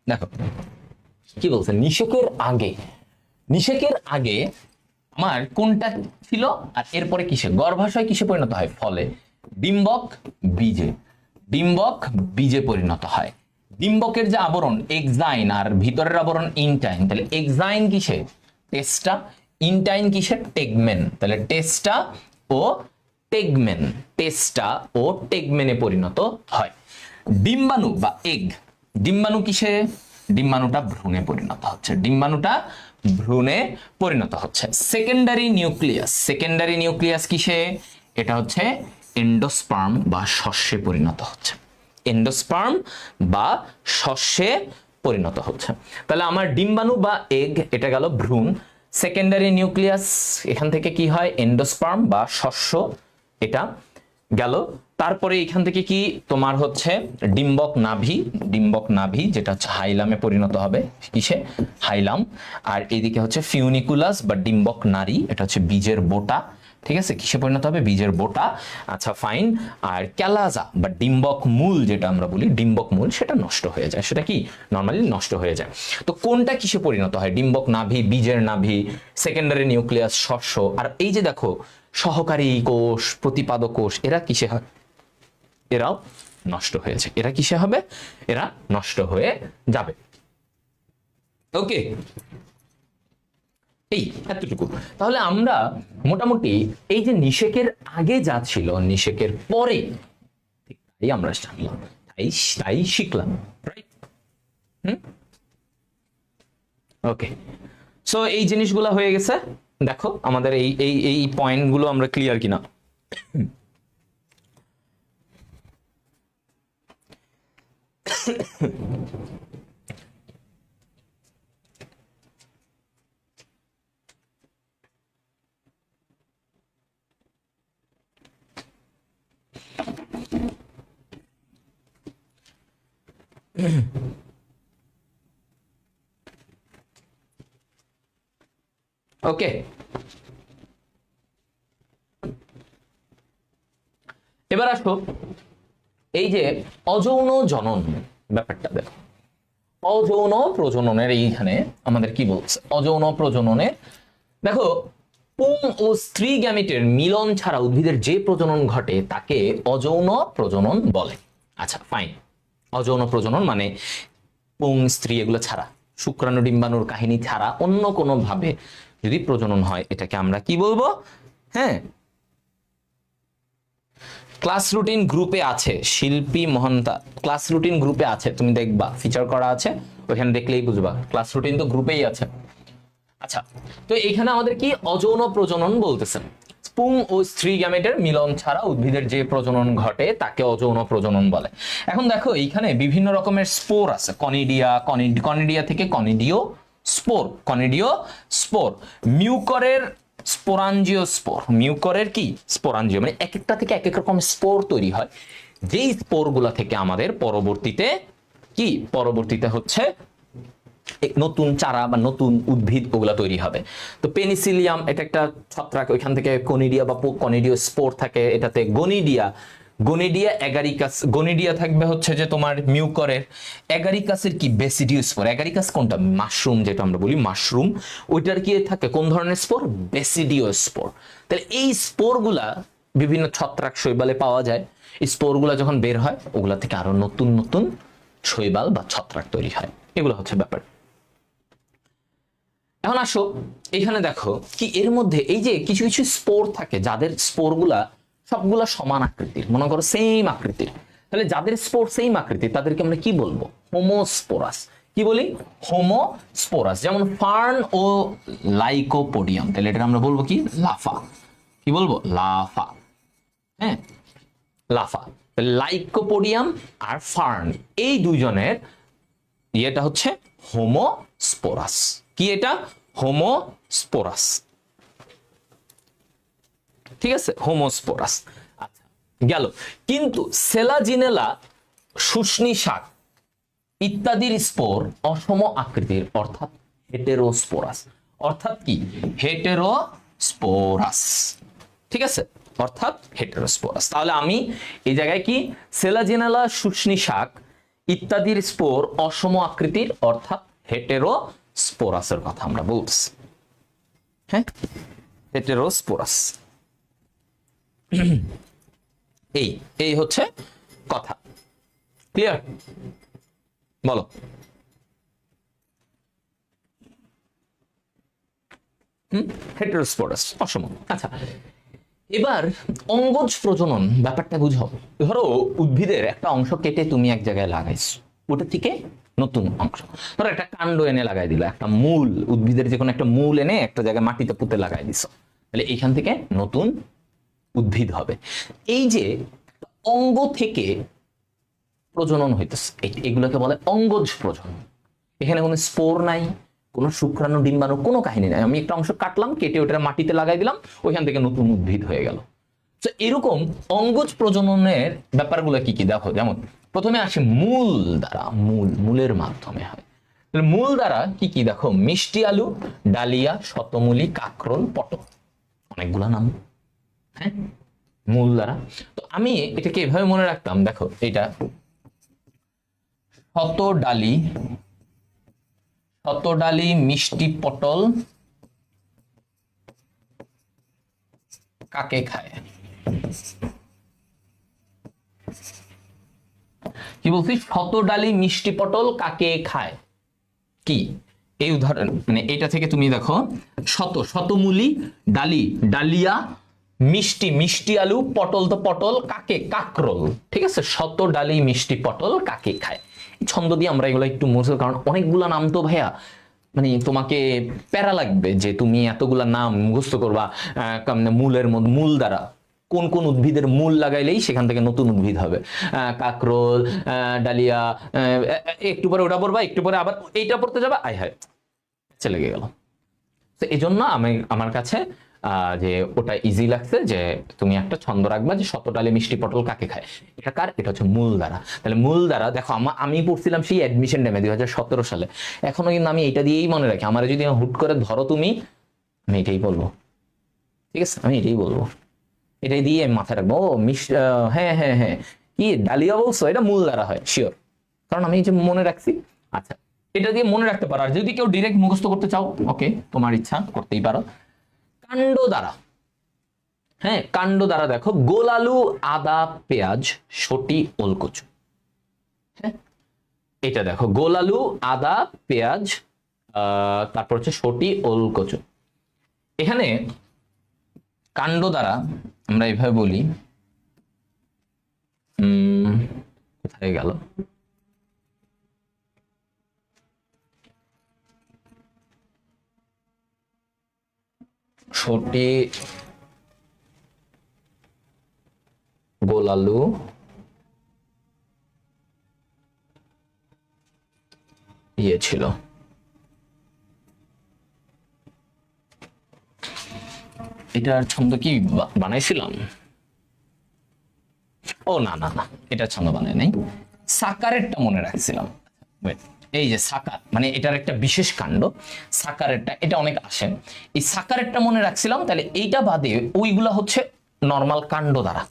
দেখো কি বলছে, নিষেকের আগে আমার কোনটা ছিল, আর এরপরে কিসে, গর্ভাশয় কিসে পরিণত হয় ফলে, ডিম্বক বীজে পরিণত হয়। ডিম্বকের যে আবরণ এক্সাইন আর ভিতরের আবরণ ইনটাইন, তাহলে এক্সাইন কিসে, টেস্টা, ইনটাইন কিসে, টেগমেন, তাহলে টেস্টা ও টেগমেনে পরিণত হয়। ডিম্বাণু বা এগ, ডিম্বাণু কিসে, ডিম্বাণুটা ভ্রূণে পরিণত হচ্ছে। সেকেন্ডারি নিউক্লিয়াস কিসে, এটা হচ্ছে এন্ডোস্পার্ম বা শস্যে পরিণত হচ্ছে, তাহলে আমার ডিম্বাণু বা এগ এটা গেল ভ্রূণ, সেকেন্ডারি নিউক্লিয়াস এখান থেকে কি হয়, এন্ডোস্পার্ম বা শস্য এটা গেল। তারপরে এখান থেকে কি তোমার হচ্ছে ডিম্বক নাভি, ডিম্বক নাভি যেটা হচ্ছে হাইলামে পরিণত হবে, কিসে, হাইলাম। আর এইদিকে হচ্ছে ফিউনিকুলাস বা ডিম্বক নারী, এটা হচ্ছে বীজের বোটা, ঠিক আছে, কিসে পরিণত হবে, বীজের বোটা। আচ্ছা ফাইন। আর ক্যালাজা বা ডিম্বক মূল যেটা আমরা বলি, ডিম্বক মূল, সেটা নষ্ট হয়ে যায়, সেটা কি নর্মালি নষ্ট হয়ে যায়। তো কোনটা কিসে পরিণত হয়, ডিম্বক নাভি, বীজের নাভি, সেকেন্ডারি নিউক্লিয়াস, শস্য। আর এই যে দেখো সহকারী কোষ, প্রতিপাদক কোষ, এরা কিসে হয়, এরাও নষ্ট হয়েছে, এরা কিসে হবে, এরা নষ্ট হয়ে যাবে। ওকে, এই এতটুকু। তাহলে আমরা মোটামুটি এই যে নিষেকের আগে যা ছিল, নিষেকের পরে তাই আমরা জানলাম, তাই শিখলাম, রাইট? ওকে, সো এই জিনিসগুলো হয়ে গেছে। দেখো আমাদের এই এই এই পয়েন্টগুলো আমরা ক্লিয়ার কিনা। ওকে, এবার আসো এই যে অযৌন জনন ব্যাপারটা দেখো। অযৌন প্রজননের এইখানে আমাদের কি বলছে, অযৌন প্রজননে দেখো পুং ও স্ত্রী গ্যামেটের মিলন ছাড়া উদ্ভিদের যে প্রজনন ঘটে তাকে অযৌন প্রজনন বলে। আচ্ছা ফাইন, অযৌন প্রজনন মানে পুং স্ত্রী এগুলো ছাড়া, শুক্রাণু ডিম্বাণুর কাহিনী ছাড়া অন্য কোনো ভাবে যদি প্রজনন হয়, এটাকে আমরা কি বলবো? হ্যাঁ, ক্লাস রুটিন গ্রুপে আছে, শিল্পী মহন্তা ক্লাস রুটিন গ্রুপে আছে, তুমি দেখবা ফিচার করা আছে, ওখানে দেখলেই বুঝবা ক্লাস রুটিন তো গ্রুপেই আছে। আচ্ছা, তো এখানে আমাদের কি অযৌন প্রজনন বলতেছেন, পুং ও স্ত্রী গ্যামেটের মিলন ছাড়া উদ্ভিদের যে প্রজনন ঘটে তাকে অযৌন প্রজনন বলে। এখন দেখো এইখানে বিভিন্ন রকমের স্পোর আছে, কনিডিয়া, কনিডিয়া থেকে কনিডিও স্পোর, কনিডিও স্পোর, মিউকরের স্পোরাঞ্জিও স্পোর, মিউকরের কি স্পোরাঞ্জিও, মানে এক একটা থেকে এক এক রকম স্পোর তৈরি হয়, যেই স্পোরগুলা থেকে আমাদের পরবর্তীতে হচ্ছে নতুন চারা বা নতুন উদ্ভিদ ওগুলা তৈরি হবে। তো পেনিসিলিয়াম এটা একটা ছত্রাক, ওইখান থেকে কনিডিয়া বা কনিডিও স্পোর থাকে, এটাতে গনিডিয়া এগারিকাস, গনিডিয়া থাকবে হচ্ছে যে তোমার মিউকরের, এগারিকাসের কি বেসিডিও স্পোর, এগারিকাস কোনটা, মাশরুম যেটা আমরা বলি মাশরুম, ওইটার কি থাকে কোন ধরনের স্পোর, বেসিডিও স্পোর। তাহলে এই স্পোরগুলা বিভিন্ন ছত্রাক শৈবালে পাওয়া যায়, এই স্পোরগুলা যখন বের হয় ওগুলা থেকে আরো নতুন নতুন শৈবাল বা ছত্রাক তৈরি হয়, এগুলো হচ্ছে ব্যাপার। এখন আসো এখানে দেখো কি এর মধ্যে এই যে কিছু কিছু স্পোর থাকে, যাদের স্পোরগুলা সবগুলা সমান আকৃতির, মনে করো সেম আকৃতির, তাহলে যাদের স্পোর সেম আকৃতির তাদেরকে আমরা কি বলবো, হোমোস্পোরাস। কি বলি, হোমোস্পোরাস। যেমন ফার্ন ও লাইকোপোডিয়াম, তাহলে এটা আমরা বলবো কি, লাফা। কি বলবো, লাফা। হ্যাঁ, লাফা। লাইকোপোডিয়াম আর ফার্ন এই দুইজনের এটা হচ্ছে হোমোস্পোরাস। কি এটা, হোমোস্পোরাস, ঠিক আছে, হোমোস্পোরাস। আচ্ছা গেল। কিন্তু সেলাজিনেলা, শুষ্নি শাক ইত্যাদির স্পোর অসম আকৃতির, অর্থাৎ হেটেরোস্পোরাস। অর্থাৎ কি, হেটেরোস্পোরাস, ঠিক আছে, অর্থাৎ হেটেরোস্পোরাস। তাহলে আমি এই জায়গায় কি, সেলাজিনেলা, শুষ্নি শাক ইত্যাদির স্পোর অসম আকৃতির অর্থাৎ হেটেরোস্পোরাসের কথা আমরা বলছি। হ্যাঁ, হেটেরোস্পোরাস। এই এই হচ্ছে কথা, ক্লিয়ার? বলো। হেটেরোস্পোরাস, অসম। আচ্ছা এবার অঙ্গজ প্রজনন ব্যাপারটা বুঝো। ধরো উদ্ভিদের একটা অংশ কেটে তুমি এক জায়গায় লাগাইছো, ওটা থেকে নতুন অংশ, ধরো একটা কাণ্ড এনে লাগাই দিল, একটা মূল, উদ্ভিদের যে কোনো একটা মূল এনে একটা জায়গায় মাটিতে পুঁতে লাগাই দিছো, তাহলে এইখান থেকে নতুন উদ্ভিদ হবে। এই যে অঙ্গ থেকে প্রজনন হইতেছে, এগুলোকে বলে অঙ্গজ প্রজনন। এখানে কোনো স্পোর নাই, কোনো শুক্রাণু ডিম্বাণু কোনো কাহিনী নাই, আমি একটা অংশ কাটলাম, কেটে ওটা মাটিতে লাগাই দিলাম, ওইখান থেকে নতুন উদ্ভিদ হয়ে গেল। তো এরকম অঙ্গজ প্রজননের ব্যাপারগুলো কি কি দেখো, যেমন প্রথমে আসে মূল দ্বারা, মূলের মাধ্যমে হয়। মূল দ্বারা কি কি দেখো, মিষ্টি আলু, ডালিয়া, শতমূলী, কাকরোল, পটল, অনেকগুলা নাম। হ্যাঁ, মূল দ্বারা। তো আমি এটাকে এভাবে মনে রাখতাম, দেখো এটা শতডালি মিষ্টি পটল কাকে খায়। কি বলছি, শতডালি মিষ্টি পটল কাকে খায়, কি এই উদাহরণ, মানে এটা থেকে তুমি দেখো শতমূলী, ডালিয়া, মিষ্টি আলু, পটল তো পটল, কাকে কাকরোল, ঠিক আছে, শতডালি মিষ্টি পটল কাকে খায়। ছন্দ দিয়ে আমরা এগুলো একটু মুছে, কারণ অনেকগুলা নাম তো ভাইয়া, মানে তোমাকে প্যারা লাগবে যে তুমি এতগুলা নাম মুখস্থ করবা। মূল দ্বারা কোন কোন উদ্ভিদের মূল লাগাইলেই সেখান থেকে নতুন উদ্ভিদ হবে, কাকরোল, ডালিয়া, একটু পরে ওটা পড়বা, একটু পরে আবার এইটা পড়তে যাবা, আয় হায় লেগে গেল। তো এই জন্য আমার কাছে যে ওটা ইজি লাগছে, যে তুমি একটা ছন্দ রাখবা যে শতডালি মিষ্টি পটল কাকে খায়। এটা কার, এটা হচ্ছে মূল দ্বারা। তাহলে মূল দ্বারা দেখো, আমি পড়ছিলাম সেই অ্যাডমিশন টাইমে 2017 সালে, এখনো কিন্তু আমি এটা দিয়েই মনে রাখি। আমার যদি হুট করে ধরো তুমি, আমি এটাই বলবো, ঠিক আছে, আমি এটাই বলবো, এটাই দিয়ে আমি মাথায় রাখবো। ও হ্যাঁ হ্যাঁ হ্যাঁ, কি ডালিয়া বলছো, এটা মূল দ্বারা হয় শিওর, কারণ আমি যে মনে রাখছি। আচ্ছা, এটা দিয়ে মনে রাখতে পারো। আর যদি কেউ ডিরেক্ট মুখস্থ করতে চাও, ওকে, তোমার ইচ্ছা, করতেই পারো। কাণ্ড দ্বারা, হ্যাঁ, কাণ্ড দ্বারা দেখো, গোল আলু, আদা, পেঁয়াজ, সটি, ওলকচু। হ্যাঁ, এটা দেখো, গোল আলু, আদা, পেঁয়াজ, তারপর হচ্ছে সটি, ওলকচু। এখানে কাণ্ড দ্বারা আমরা এভাবে বলি, কোথায় গেল, সটি, গোল আলু, ইয়ে ছিল, এটার ছন্দ কি বানাইছিলাম? ও না না না, এটা ছন্দ বানাই নাই, সাকারেরটা মনে রাখছিলাম। এই যে সাকার, মানে এটার একটা বিশেষ কাণ্ড, সাকারেরটা, এটা অনেক আসে। এই সাকারেরটা মনে রাখছিলাম, তাহলে এইটা বাদে ওইগুলা হচ্ছে নর্মাল কাণ্ড দ্বারা।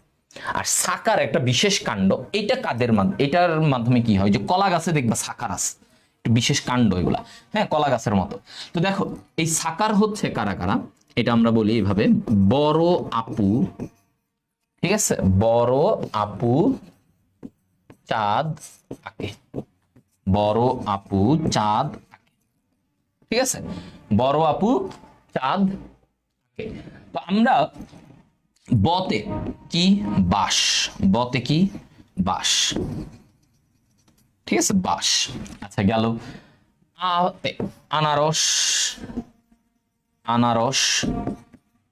আর সাকার একটা বিশেষ কাণ্ড, এটা কাদের মাধ্যমে, এটার মাধ্যমে কি হয়, যে কলা গাছে দেখবা সাকার আছে, বিশেষ কাণ্ড এগুলা, হ্যাঁ, কলা গাছের মতো। তো দেখো, এই সাকার হচ্ছে কারা কারা, এটা আমরা বলি এইভাবে, বড় আপু, ঠিক আছে, বড় আপু, চাঁদ আঁকে, বড় আপু, চাঁদ আঁকে, ঠিক আছে, বড় আপু, চাঁদ আঁকে। তো আমরা বতে কি, বাঁশ, বতে কি, বাঁশ, ঠিক আছে, বাঁশ। আচ্ছা, গেল আনারস, আনারস,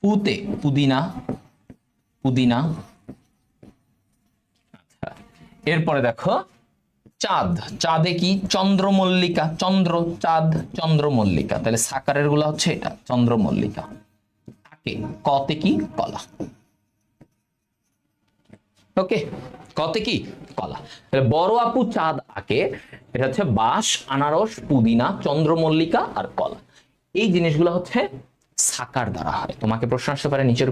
পুতে পুদিনা, পুদিনা। আচ্ছা, এরপরে দেখো চাঁদ, চাঁদে কি, চন্দ্রমল্লিকা, চাঁদ, চন্দ্রমল্লিকা, তাহলে সাকারের গুলা হচ্ছে এটা চন্দ্রমল্লিকা। আকে, কতে কি, কলা, ওকে, কতে কি, কলা। বড় আপু চাঁদ আঁকে, এটা হচ্ছে বাঁশ, আনারস, পুদিনা, চন্দ্রমল্লিকা আর কলা। এই জিনিসগুলো হচ্ছে সাকার দ্বারা হয়। তোমাকে প্রশ্ন আসতে পারে, নিচের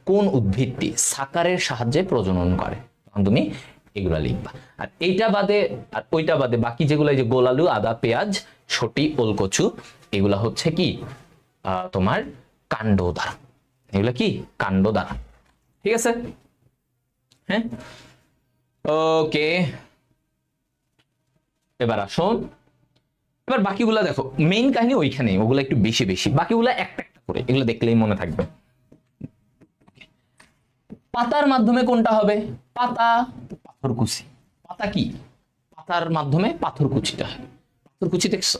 কোন উদ্ভিদটি সাকারের সাহায্যে প্রজনন করে, তখন তুমি এগুলা লিখবা। আর এইটা বাদে আর ওইটা বাদে বাকি যেগুলো, যে গোল আলু, আদা, পেঁয়াজ, সটি, ওলকচু, এগুলা হচ্ছে কি তোমার কাণ্ড দ্বারা, এগুলা কি কাণ্ড দ্বারা, ঠিক আছে। হ্যাঁ, ওকে, এবার আসুন, এবার বাকিগুলা দেখো, মেইন কাহিনী ওইখানে, ওগুলা একটু বেশি বেশি, বাকিগুলা একটা একটা করে, এগুলো দেখলেই মনে থাকবে। পাতার মাধ্যমে কোনটা হবে, পাতা, পাথরকুচি, পাতা কি, পাতার মাধ্যমে পাথরকুচিটা হয়, পাথরকুচি দেখছো,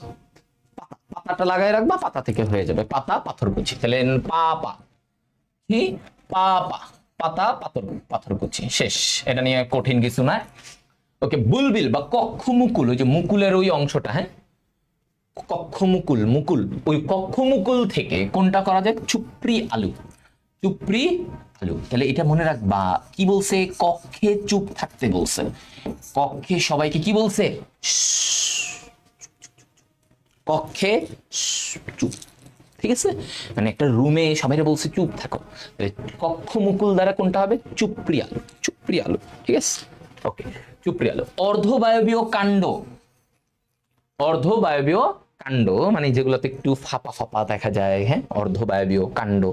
পাতাটা লাগাই রাখবা, পাতা থেকে হয়ে যাবে পাতা, পাথরকুচি। তাহলে পা পা কি, পা পা, পাতা, পাথরকুচি, শেষ। এটা নিয়ে কঠিন কিছু না। ওকে, বুলবিল বা কক্ষ মুকুল, ওই যে মুকুলের ওই অংশটা, হ্যাঁ, কক্ষ মুকুল, মুকুল, ওই কক্ষ মুকুল থেকে কোনটা করা যায়, চুপড়ি আলু, চুপড়ি আলু। তাহলে এটা মনে রাখবা, কি বলছে? কক্ষে চুপ থাকতে বলছে। কক্ষে সবাইকে কি বলছে? কক্ষে চুপ। ঠিক আছে, মানে একটা রুমে সবাই বলছে চুপ থাকো। কক্ষ মুকুল দ্বারা কোনটা হবে? চুপড়ি আলু। চুপড়ি আলু। ঠিক আছে, ওকে, চুপড়ি আলু। অর্ধবায়বীয় কাণ্ড। অর্ধবায়বীয় কাণ্ড মানে যেগুলোতে একটু ফাঁপা ফাঁপা দেখা যায়, হ্যাঁ, অর্ধবায়বীয় কাণ্ড।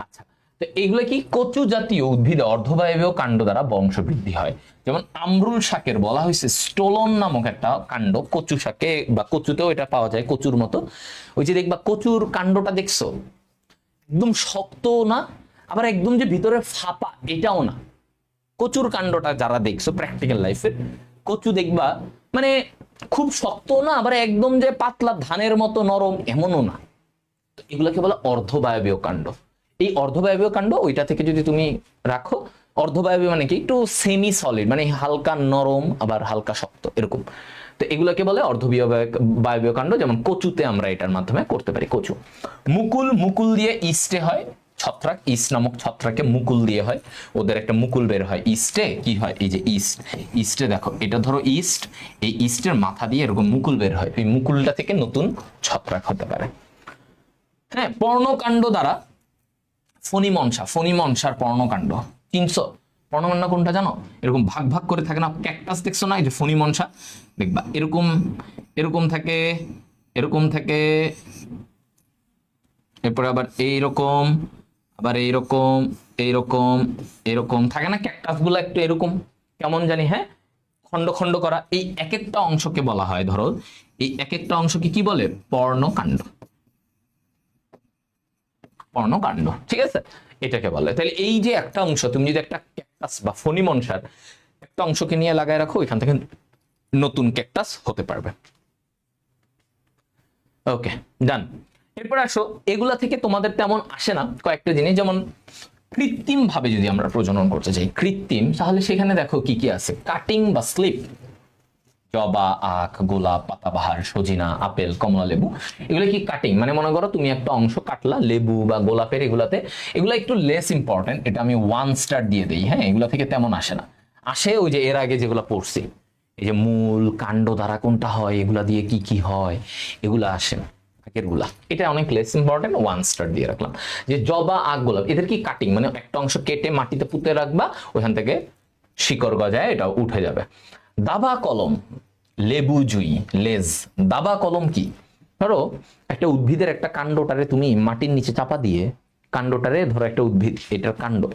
আচ্ছা, তো এগুলো কি? কচু জাতীয় উদ্ভিদে অর্ধবায়বীয় কাণ্ড দ্বারা বংশবৃদ্ধি হয়। যেমন আমরুল শাকের বলা হয়েছে স্টোলন নামক একটা কাণ্ড, কচু শাকে বা কচুতেও এটা পাওয়া যায় কচুর মতো। ওই যে দেখবা কচুর কাণ্ডটা দেখছো, একদম শক্ত না, আবার একদম যে ভিতরে ফাঁপা এটাও না। কচুর কাণ্ডটা যারা দেখছো প্র্যাকটিক্যাল লাইফে, কচু দেখবা মানে খুব শক্ত না, আবার একদম যে পাতলা ধানের মতো নরম এমনও না। তো এগুলোকে বলে অর্ধবায়বীয় কাণ্ড। এই অর্ধবায়বীয় কাণ্ড ওইটা থেকে যদি তুমি রাখো, অর্ধবায়বীয় মানে কি? একটু সেমি সলিড, মানে হালকা নরম আবার হালকা শক্ত এরকম। তো এগুলোকে বলে বায়বীয় কাণ্ড। যেমন কচুতে আমরা এটার মাধ্যমে করতে পারি। কচু। মুকুল, মুকুল দিয়ে ইস্টে হয়। ছত্রাক, ইস্ট নামক ছত্রাকে মুকুল দিয়ে হয়, ওদের একটা মুকুল বের হয়। ইস্টে কি হয়? এই যে ইস্ট, ইস্টে দেখো এটা ধরো ইস্ট, এই ইস্টের মাথা দিয়ে এরকম মুকুল বের হয়, এই মুকুলটা থেকে নতুন ছত্রাক হতে পারে। হ্যাঁ, পর্ণকাণ্ড দ্বারা ফণিমনসা, ফণিমনসার পর্ণকাণ্ড চিনছো? পর্ণকাণ্ড কোনটা জানো? এরকম ভাগ ভাগ করে থাকে না, ক্যাকটাস দেখছো না? এই যে ফণিমনসা দেখবা এরকম এরকম থাকে, এরকম থাকে, এরপরে আবার এইরকম, আবার এইরকম, এইরকম, এরকম থাকে না ক্যাকটাস গুলো? একটু এরকম কেমন জানি, হ্যাঁ, খন্ড খন্ড করা। এই এক একটা অংশকে বলা হয়, ধরো এই এক একটা অংশকে কি বলে? পর্ণকাণ্ড। পর্ণকাণ্ড, ঠিক আছে, এটাকে বলে। তাহলে এই যে একটা অংশ, তুমি যদি একটা ক্যাকটাস বা ফণিমনসার একটা অংশকে নিয়ে লাগায় রাখো, এখান থেকে নতুন ক্যাকটাস হতে পারবে। ওকে, ডান। এরপর আসো, এগুলা থেকে তোমাদের তেমন আসে না কয়েকটা জিনিস, যেমন কৃত্রিম ভাবে যদি আমরা প্রজনন করতে চাই, কৃত্রিম, তাহলে সেখানে দেখো কি কি আছে। কাটিং বা স্লিপ, জবা, আখ, গোলাপ, পাতাবাহার, সজিনা, আপেল, কমলা লেবু, এগুলো কি কাটিং? মানে মনে করো তুমি একটা অংশ কাটলা লেবু বা গোলাপের, এগুলাতে, এগুলো একটু লেস ইম্পর্টেন্ট, এটা আমি 1 স্টার দিয়ে দেই। হ্যাঁ, এগুলা থেকে তেমন আসে না। আসে ওই যে এর আগে যেগুলো পড়ছি, এই যে মূল, কাণ্ড দ্বারা কোনটা হয়, এগুলা দিয়ে কি কি হয়, এগুলা আসে না আগেরগুলা। এটা অনেক লেস ইম্পর্টেন্ট, 1 স্টার দিয়ে রাখলাম। যে জবা, আখ, গোলাপ, এদের কি কাটিং? মানে একটা অংশ কেটে মাটিতে পুঁতে রাখবা, ওখান থেকে শিকড় গজায়, এটা উঠে যাবে। দাবা কলম, লেবু, জুই, লেজ। দাবা কলম কি? ধরো একটা উদ্ভিদের একটা কাণ্ডটারে তুমি মাটির নিচে চাপা দিয়ে, কাণ্ডটারে ধরো একটা উদ্ভিদ, এটার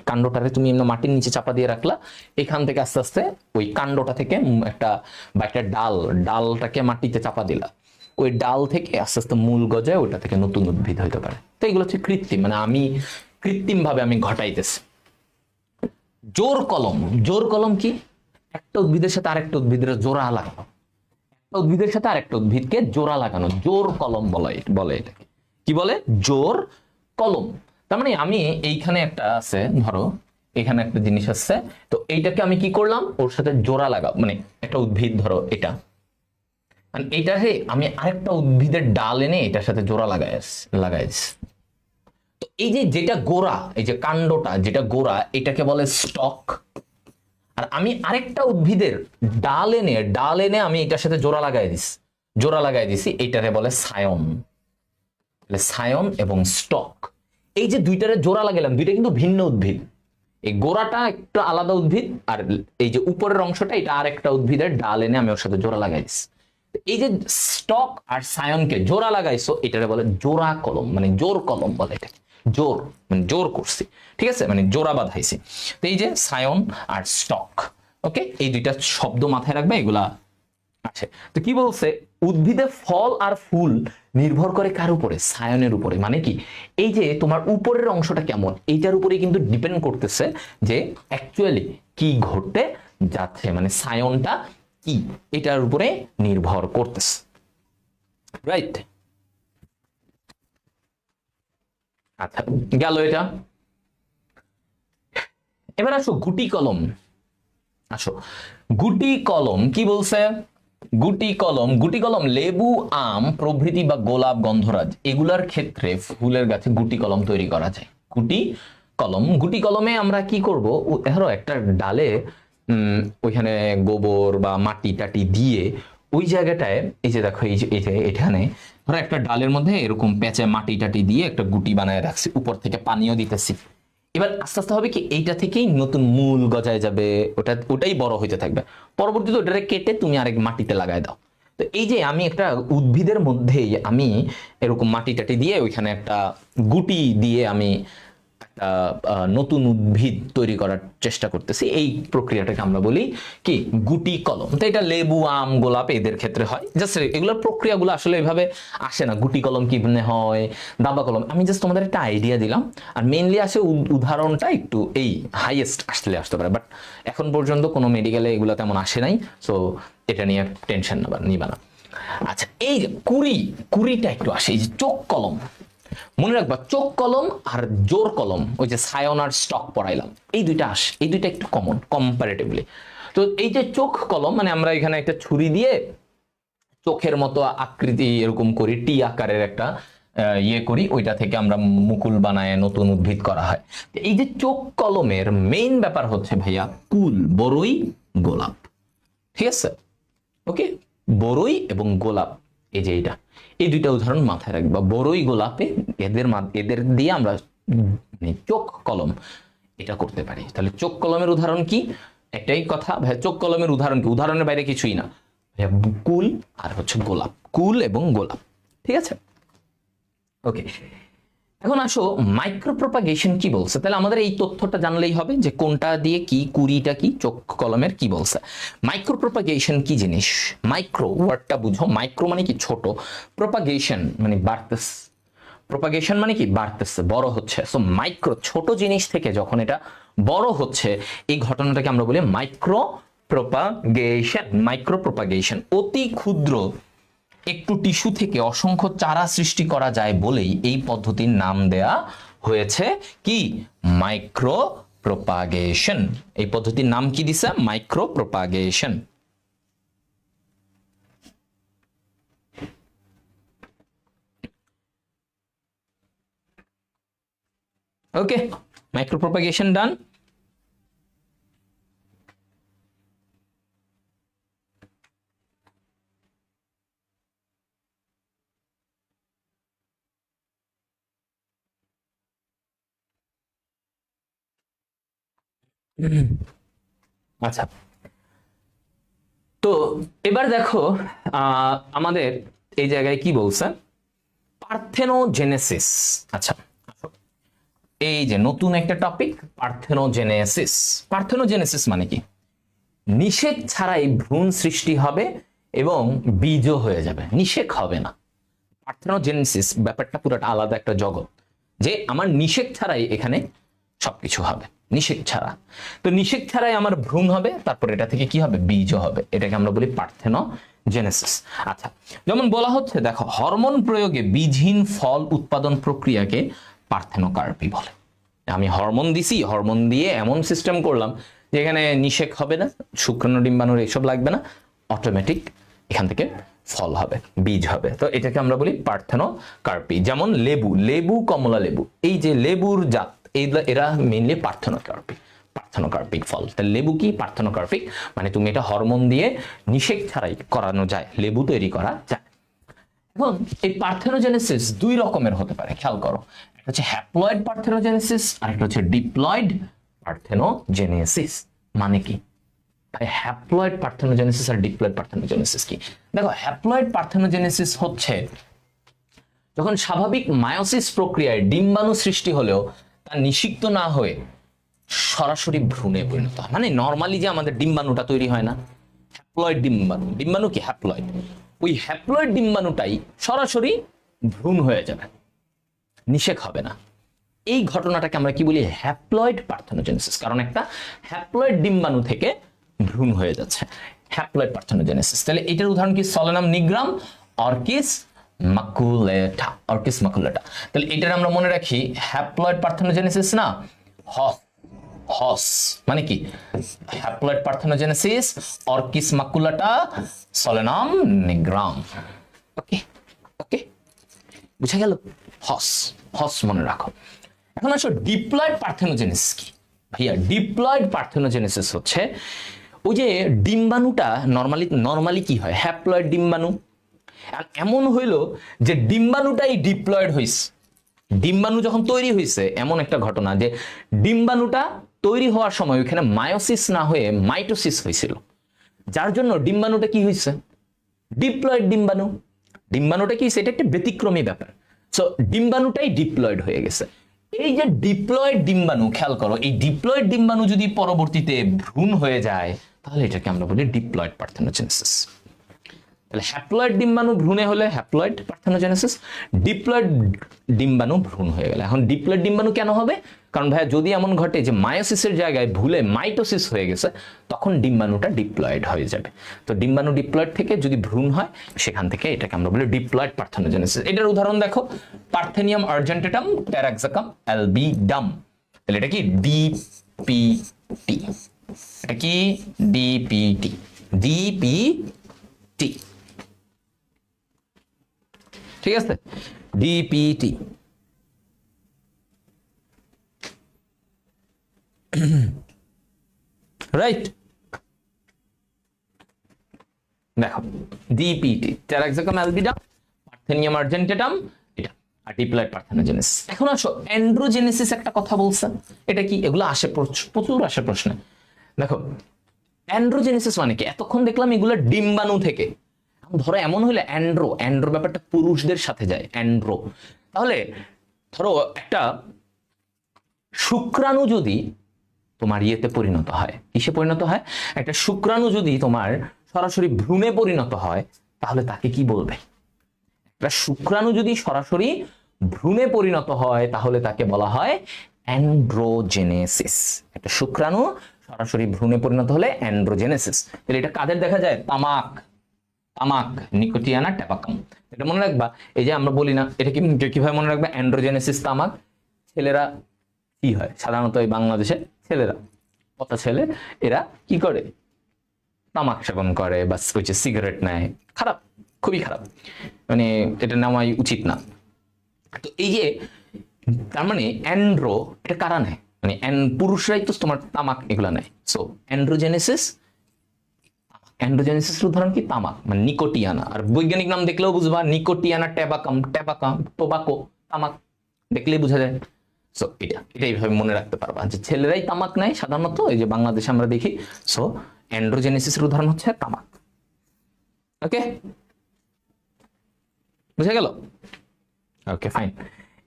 কাণ্ডটারে তুমি মাটির নিচে চাপা দিয়ে রাখলা, এখান থেকে আস্তে আস্তে ওই কাণ্ডটা থেকে একটা বা একটা ডালটাকে মাটিতে চাপা দিলা, ওই ডাল থেকে আস্তে আস্তে মূল গজায়, ওইটা থেকে নতুন উদ্ভিদ হইতে পারে। তো এগুলো হচ্ছে কৃত্রিম, মানে আমি কৃত্রিম ভাবে আমি ঘটাইতেছি। জোর কলম, জোর কলম কি? একটা উদ্ভিদের সাথে আরেকটা উদ্ভিদের জোড়া লাগানো, একটা উদ্ভিদের সাথে আরেকটা উদ্ভিদকে জোড়া লাগানো, জোর কলম বলে এটাকে। কি বলে? জোর কলম। তার মানে আমি এইখানে একটা আছে, ধরো এখানে একটা জিনিস আছে, তো এইটাকে আমি কি করলাম? ওর সাথে জোড়া লাগাও, মানে একটা উদ্ভিদ ধরো এটা, এইটাকে আমি আরেকটা উদ্ভিদের ডাল এনে এটার সাথে জোড়া লাগাইছি। তো এই যে যেটা গোড়া, এই যে কাণ্ডটা যেটা গোড়া, এটাকে বলে স্টক। আর আমি আরেকটা উদ্ভিদের ডাল এনে আমি এটার সাথে জোড়া লাগাই দিছি, এইটারে বলে সায়ন। সায়ন এবং স্টক, এই যে দুইটারে জোড়া লাগালাম, দুইটা কিন্তু ভিন্ন উদ্ভিদ। এই গোড়াটা একটা আলাদা উদ্ভিদ, আর এই যে উপরের অংশটা, এটা আরেকটা উদ্ভিদের ডাল এনে আমি ওর সাথে জোড়া লাগাই দিছি। এই যে স্টক আর সায়নকে জোড়া লাগাইছো, এটারে বলে জোড়া কলম, মানে জোর কলম বলে এটাকে। জোর মানে জোর করছি, ঠিক আছে, মানে জোড়া বাঁধাইছি। তো এই যে সায়ন আর স্টক, ওকে, এই দুইটা শব্দ মাথায় রাখবে, এগুলা আছে। তো কি বলছে? উদ্ভিদে ফল আর ফুল নির্ভর করে কার উপরে? সায়নের উপরে। মানে কি? এই যে তোমার উপরের অংশটা কেমন, এইটার উপরে কিন্তু ডিপেন্ড করতেছে যে অ্যাকচুয়ালি কি ঘটতে যাচ্ছে, মানে সায়নটা কি, এটার উপরে নির্ভর করতেছে, রাইট? আচ্ছা, গেল এটা। এবার আসো গুটি কলম। আসো, গুটি কলম কি বলছে? গুটি কলম লেবু, আম প্রভৃতি বা গোলাপ, গন্ধরাজ, এগুলার ক্ষেত্রে ফুলের গাছে গুটি কলম তৈরি করা যায়। গুটি কলম। গুটি কলমে আমরা কি করব, ধরো একটা ডালে ওইখানে গোবর বা মাটি টাটি দিয়ে ওই জায়গাটায়, এই যে দেখো এই যে এখানে ধরো একটা ডালের মধ্যে এরকম প্যাঁচে মাটি টাটি দিয়ে একটা গুটি বানায় রাখছি, উপর থেকে পানিও দিতেছি। এবার আস্তে আস্তে হবে কি, এইটা থেকেই নতুন মূল গজায় যাবে, ওটাই বড় হইতে থাকবে। পরবর্তীতে ওটাকে কেটে তুমি আরেক মাটিতে লাগায় দাও। তো এই যে আমি একটা উদ্ভিদের মধ্যেই আমি এরকম মাটি টাটি দিয়ে ওইখানে একটা গুটি দিয়ে আমি একটা নতুন উদ্ভিদ তৈরি করার চেষ্টা করতেছি, এই প্রক্রিয়াটাকে আমরা বলি কি গুটি কলম। তো এটা লেবু, আম, গোলাপ এদের ক্ষেত্রে হয়। জাস্ট এগুলোর প্রক্রিয়াগুলো আসলে এভাবে আসে না, গুটি কলম কিভাবে হয়, দাবা কলম, আমি জাস্ট তোমাদের একটা আইডিয়া দিলাম। আর মেইনলি আসে উদাহরণটা একটু এই হাইয়েস্ট আসতে পারে, বাট এখন পর্যন্ত কোনো মেডিকেলে এগুলো তেমন আসে নাই, সো এটা নিয়ে টেনশন নিবা না। আচ্ছা, এই যে কুড়িটা একটু আসে, এই যে চোখ কলম, মনে রাখবা চোখ কলম আর জোর কলম, ওই যে সায়ন আর স্টক পড়াইলাম, এই দুইটা একটু কমন কম্পারেটিভলি। তো এই যে চোখ কলম মানে আমরা এখানে একটা ছুরি দিয়ে চোখের মতো আকৃতি এরকম করি, টি আকারের একটা ইয়ে করি, ওইটা থেকে আমরা মুকুল বানায় নতুন উদ্ভিদ করা হয়। এই যে চোখ কলমের মেইন ব্যাপার হচ্ছে ভাইয়া কুল, বড়ই, গোলাপ। ঠিক আছে, ওকে, বড়ই এবং গোলাপ, এই যে এই দুইটা উদাহরণ মাথায় রাখবা। বড়ই, গোলাপে এদের দিয়ে আমরা চোখ কলম এটা করতে পারি। তাহলে চোখ কলমের উদাহরণ কি? একটাই কথা ভাই, চোখ কলমের উদাহরণ কি? উদাহরণের বাইরে কিছুই না, কুল আর হচ্ছে গোলাপ, কুল এবং গোলাপ। ঠিক আছে, ওকে। এখন আসো মাইক্রো প্রপাগেশন কি বলছে। তাহলে আমাদের এই তথ্যটা জানলেই হবে যে কোনটা দিয়ে কি, কুড়িটা কি, চোখ কলমের কি বলছে। মাইক্রো প্রপাগেশন কি জিনিস? মাইক্রো ওয়ার্ডটা বুঝো, মাইক্রো মানে কি ছোট, প্রপাগেশন মানে বাড়তেছে, প্রপাগেশন মানে কি বাড়তেছে, বড় হচ্ছে। সো মাইক্রো ছোট জিনিস থেকে যখন এটা বড় হচ্ছে, এই ঘটনাটাকে আমরা বলি মাইক্রো প্রপাগেশন। মাইক্রো প্রপাগেশন, অতি ক্ষুদ্র একটু টিস্যু থেকে অসংখ্য চারা সৃষ্টি করা যায় বলেই এই পদ্ধতির নাম দেয়া হয়েছে কি মাইক্রো প্রপাগেশন। এই পদ্ধতির নাম কি দিছে? Micro propagation. Okay, micro propagation done. আচ্ছা, তো এবার দেখো আমাদের এই জায়গায় কি বলছে, পার্থেনোজেনেসিস। আচ্ছা, এই যে নতুন একটা টপিক, পার্থেনোজেনেসিস। পার্থেনোজেনেসিস মানে কি? নিষেক ছাড়াই ভ্রূণ সৃষ্টি হবে এবং বীজও হয়ে যাবে, নিষেক হবে না। পার্থেনোজেনেসিস ব্যাপারটা পুরোটা আলাদা একটা জগৎ, যে আমার নিষেক ছাড়াই এখানে সবকিছু হবে, নিষেক ছাড়া। তো নিষেক ছাড়াই আমার ভ্রূণ হবে, তারপর এটা থেকে কি হবে? বীজও হবে। এটাকে আমরা বলি পার্থেনোজেনেসিস। আচ্ছা, যেমন বলা হচ্ছে দেখো, হরমোন প্রয়োগে বীজহীন ফল উৎপাদন প্রক্রিয়াকে পার্থেনোকার্পি বলে। আমি হরমোন দিছি, হরমোন দিয়ে এমন সিস্টেম করলাম যে এখানে নিষেক হবে না, শুক্রাণু ডিম্বাণুর এসব লাগবে না, অটোমেটিক এখান থেকে ফল হবে, বীজ হবে। তো এটাকে আমরা বলি পার্থেনোকার্পি। যেমন লেবু, কমলা লেবু, এই যে লেবুর জাত, এরা মেইনলি পার্থেনোকার্পিক ফল। তাহলে লেবু কি? পার্থেনোকার্পিক, মানে তুমি এটা হরমোন দিয়ে নিষেক ছাড়াই করানো যায়, লেবু তৈরি করা যায়। এখন এই পার্থেনোজেনেসিস দুই রকমের হতে পারে, খেয়াল করো। একটা হচ্ছে হ্যাপ্লয়েড পার্থেনোজেনেসিস আর একটা হচ্ছে ডিপ্লয়েড পার্থেনোজেনেসিস। মানে কি ভাই, হ্যাপ্লয়েড পার্থেনোজেনেসিস আর ডিপ্লয়েড পার্থেনোজেনেসিস কি? দেখো, হ্যাপ্লয়েড পার্থেনোজেনেসিস হচ্ছে যখন স্বাভাবিক মায়োসিস প্রক্রিয়ায় ডিম্বাণু সৃষ্টি হলেও তা নিষিক্ত না হয়ে সরাসরি ভ্রূণে পরিণত হয়। মানে নর্মালি যে আমাদের ডিম্বাণুটা তৈরি হয় না, হ্যাপ্লয়েড ডিম্বাণু কি হ্যাপ্লয়েড, ওই হ্যাপ্লয়েড ডিম্বাণুটাই সরাসরি ভ্রূণ হয়ে যাবে, নিষেক হবে না। এই ঘটনাটাকে আমরা কি বলি? Haploid parthenogenesis. কারণ একটা হ্যাপ্লয়েড ডিম্বাণু থেকে ভ্রূণ হয়ে যাচ্ছে, হ্যাপ্লয়েড পার্থেনোজেনেসিস। তাহলে এটার উদাহরণ কি? সলেনাম নিগ্রাম, অর্কিস মাকুলেটা। তাহলে এটার আমরা মনে রাখি হ্যাপ্লয়েড পার্থেনোজেনেসিস না, হস মানে কি? Haploid parthenogenesis, অর্কিস মাকুলাটা, সলেনাম নিগ্রাম। ওকে, বুঝা গেল? হস মনে রাখো। এখন আসো ডিপ্লয়েড পার্থেনোজেনেসিস কি ভাইয়া? ডিপ্লয়েড পার্থেনোজেনেসিস হচ্ছে ওই যে ডিম্বাণুটা নরমালি কি হয়, হ্যাপ্লয়েড ডিম্বাণু। আর এমন হইলো যে ডিম্বাণুটাই ডিপ্লয়েড হয়েছে। ডিম্বাণু যখন তৈরি হয়েছে, এমন একটা ঘটনা যে ডিম্বাণুটা তৈরি হওয়ার সময় ওইখানে মায়োসিস না হয়ে মাইটোসিস হয়েছিল, যার জন্য ডিম্বাণুটা কি হয়েছে, ডিপ্লয়েড ডিম্বাণু। ডিম্বাণুটা কি হয়েছে, এটা একটা ব্যতিক্রমী ব্যাপার। সো ডিম্বাণুটাই ডিপ্লয়েড হয়ে গেছে। এই যে ডিপ্লয়েড ডিম্বাণু, খেয়াল করো, এই ডিপ্লয়েড ডিম্বাণু যদি পরবর্তীতে ভ্রূণ হয়ে যায়, তাহলে এটাকে আমরা বলি ডিপ্লয়েড পার্থেনোজেনেসিস। তাহলে হ্যাপ্লয়েড ডিম্বাণু ভ্রূণে হলে হ্যাপ্লয়েড পার্থেনোজেনেসিস, ডিপ্লয়েড ডিম্বাণু ভ্রূণ হয়ে গেলে। এখন ডিপ্লয়েড ডিম্বাণু কেন হবে? কারণ ভাইয়া যদি এমন ঘটে যে মায়োসিসের জায়গায় ভুলে মাইটোসিস হয়ে গেছে, তখন ডিম্বাণুটা ডিপ্লয়েড হয়ে যাবে। তো ডিম্বাণু ডিপ্লয়েড থেকে যদি ভ্রূণ হয়, সেখান থেকে এটাকে আমরা বলি ডিপ্লয়েড পার্থেনোজেনেসিস। এটার উদাহরণ দেখো, পার্থেনিয়াম আর্জেন্টেটাম ট্যারাক্সাকাম অ্যালবিডাম। তাহলে এটা কি ডিপিটি, এটা কি ডিপিটি, ডিপিটি, ঠিক আছে, ডিপিটি। রাইট, দেখো ডিপিটি, ট্যারাক্সাকাম অ্যালবিডাম, পার্থেনিয়াম আর্জেন্টেটাম, এটা আর ডিপ্লয়েড পার্থেনোজেনেসিস। এখন আসো অ্যান্ড্রোজেনেসিস, একটা কথা বলছে, এটা কি? এগুলো আসে, প্রচুর আসে প্রশ্নে। দেখো অ্যান্ড্রোজেনেসিস মানে কি? এতক্ষণ দেখলাম এগুলো ডিম্বাণু থেকে। ধরো এমন হলে অ্যান্ড্রো ব্যাপারটা পুরুষদের সাথে যায়, অ্যান্ড্রো। তাহলে ধরো একটা শুক্রাণু যদি তোমার ইয়েতে পরিণত হয়, কিসে পরিণত হয়? একটা শুক্রাণু যদি তোমার সরাসরি ভ্রূণে পরিণত হয়, তাহলে তাকে কি বলবে? একটা শুক্রাণু যদি সরাসরি ভ্রূণে পরিণত হয়, তাহলে তাকে বলা হয় অ্যান্ড্রোজেনেসিস। একটা শুক্রাণু সরাসরি ভ্রূণে পরিণত হলে অ্যান্ড্রোজেনেসিস। তাহলে এটা কাদের দেখা যায়? তামাক, নিকোটিয়ানা ট্যাবাকাম। এটা মনে রাখবা। এই যে আমরা বলি না, এটা কি কিভাবে মনে রাখবা? অ্যান্ড্রোজেনেসিস তামাক। ছেলেরা কি হয় সাধারণত এই বাংলাদেশে, ছেলেরা, কত ছেলে এরা কি করে? তামাক সেবন করে বা সিগারেট নেয়। খারাপ, খুবই খারাপ, মানে এটা নেওয়াই উচিত না। তো এই যে তার মানে অ্যান্ড্রো, এটা কারা নেয়? মানে পুরুষরাই তো তোমার তামাক এগুলা নেয়। সো অ্যান্ড্রোজেনেসিসের উদাহরণ কি? তামাক, মানে নিকোটিয়ানা। আর বৈজ্ঞানিক নাম দেখলেও বুঝবা, নিকোটিয়ানা ট্যাবাকাম, টোবাকো, তামাক দেখলেই বোঝা যায়। সো এটা এইভাবে মনে রাখতে পারবা যে ছেলেরাই তামাক নেয় সাধারণত, এই যে বাংলাদেশে আমরা দেখি। সো অ্যান্ড্রোজেনেসিসের উদাহরণ হচ্ছে তামাক। ওকে, বুঝা গেল? ওকে, ফাইন।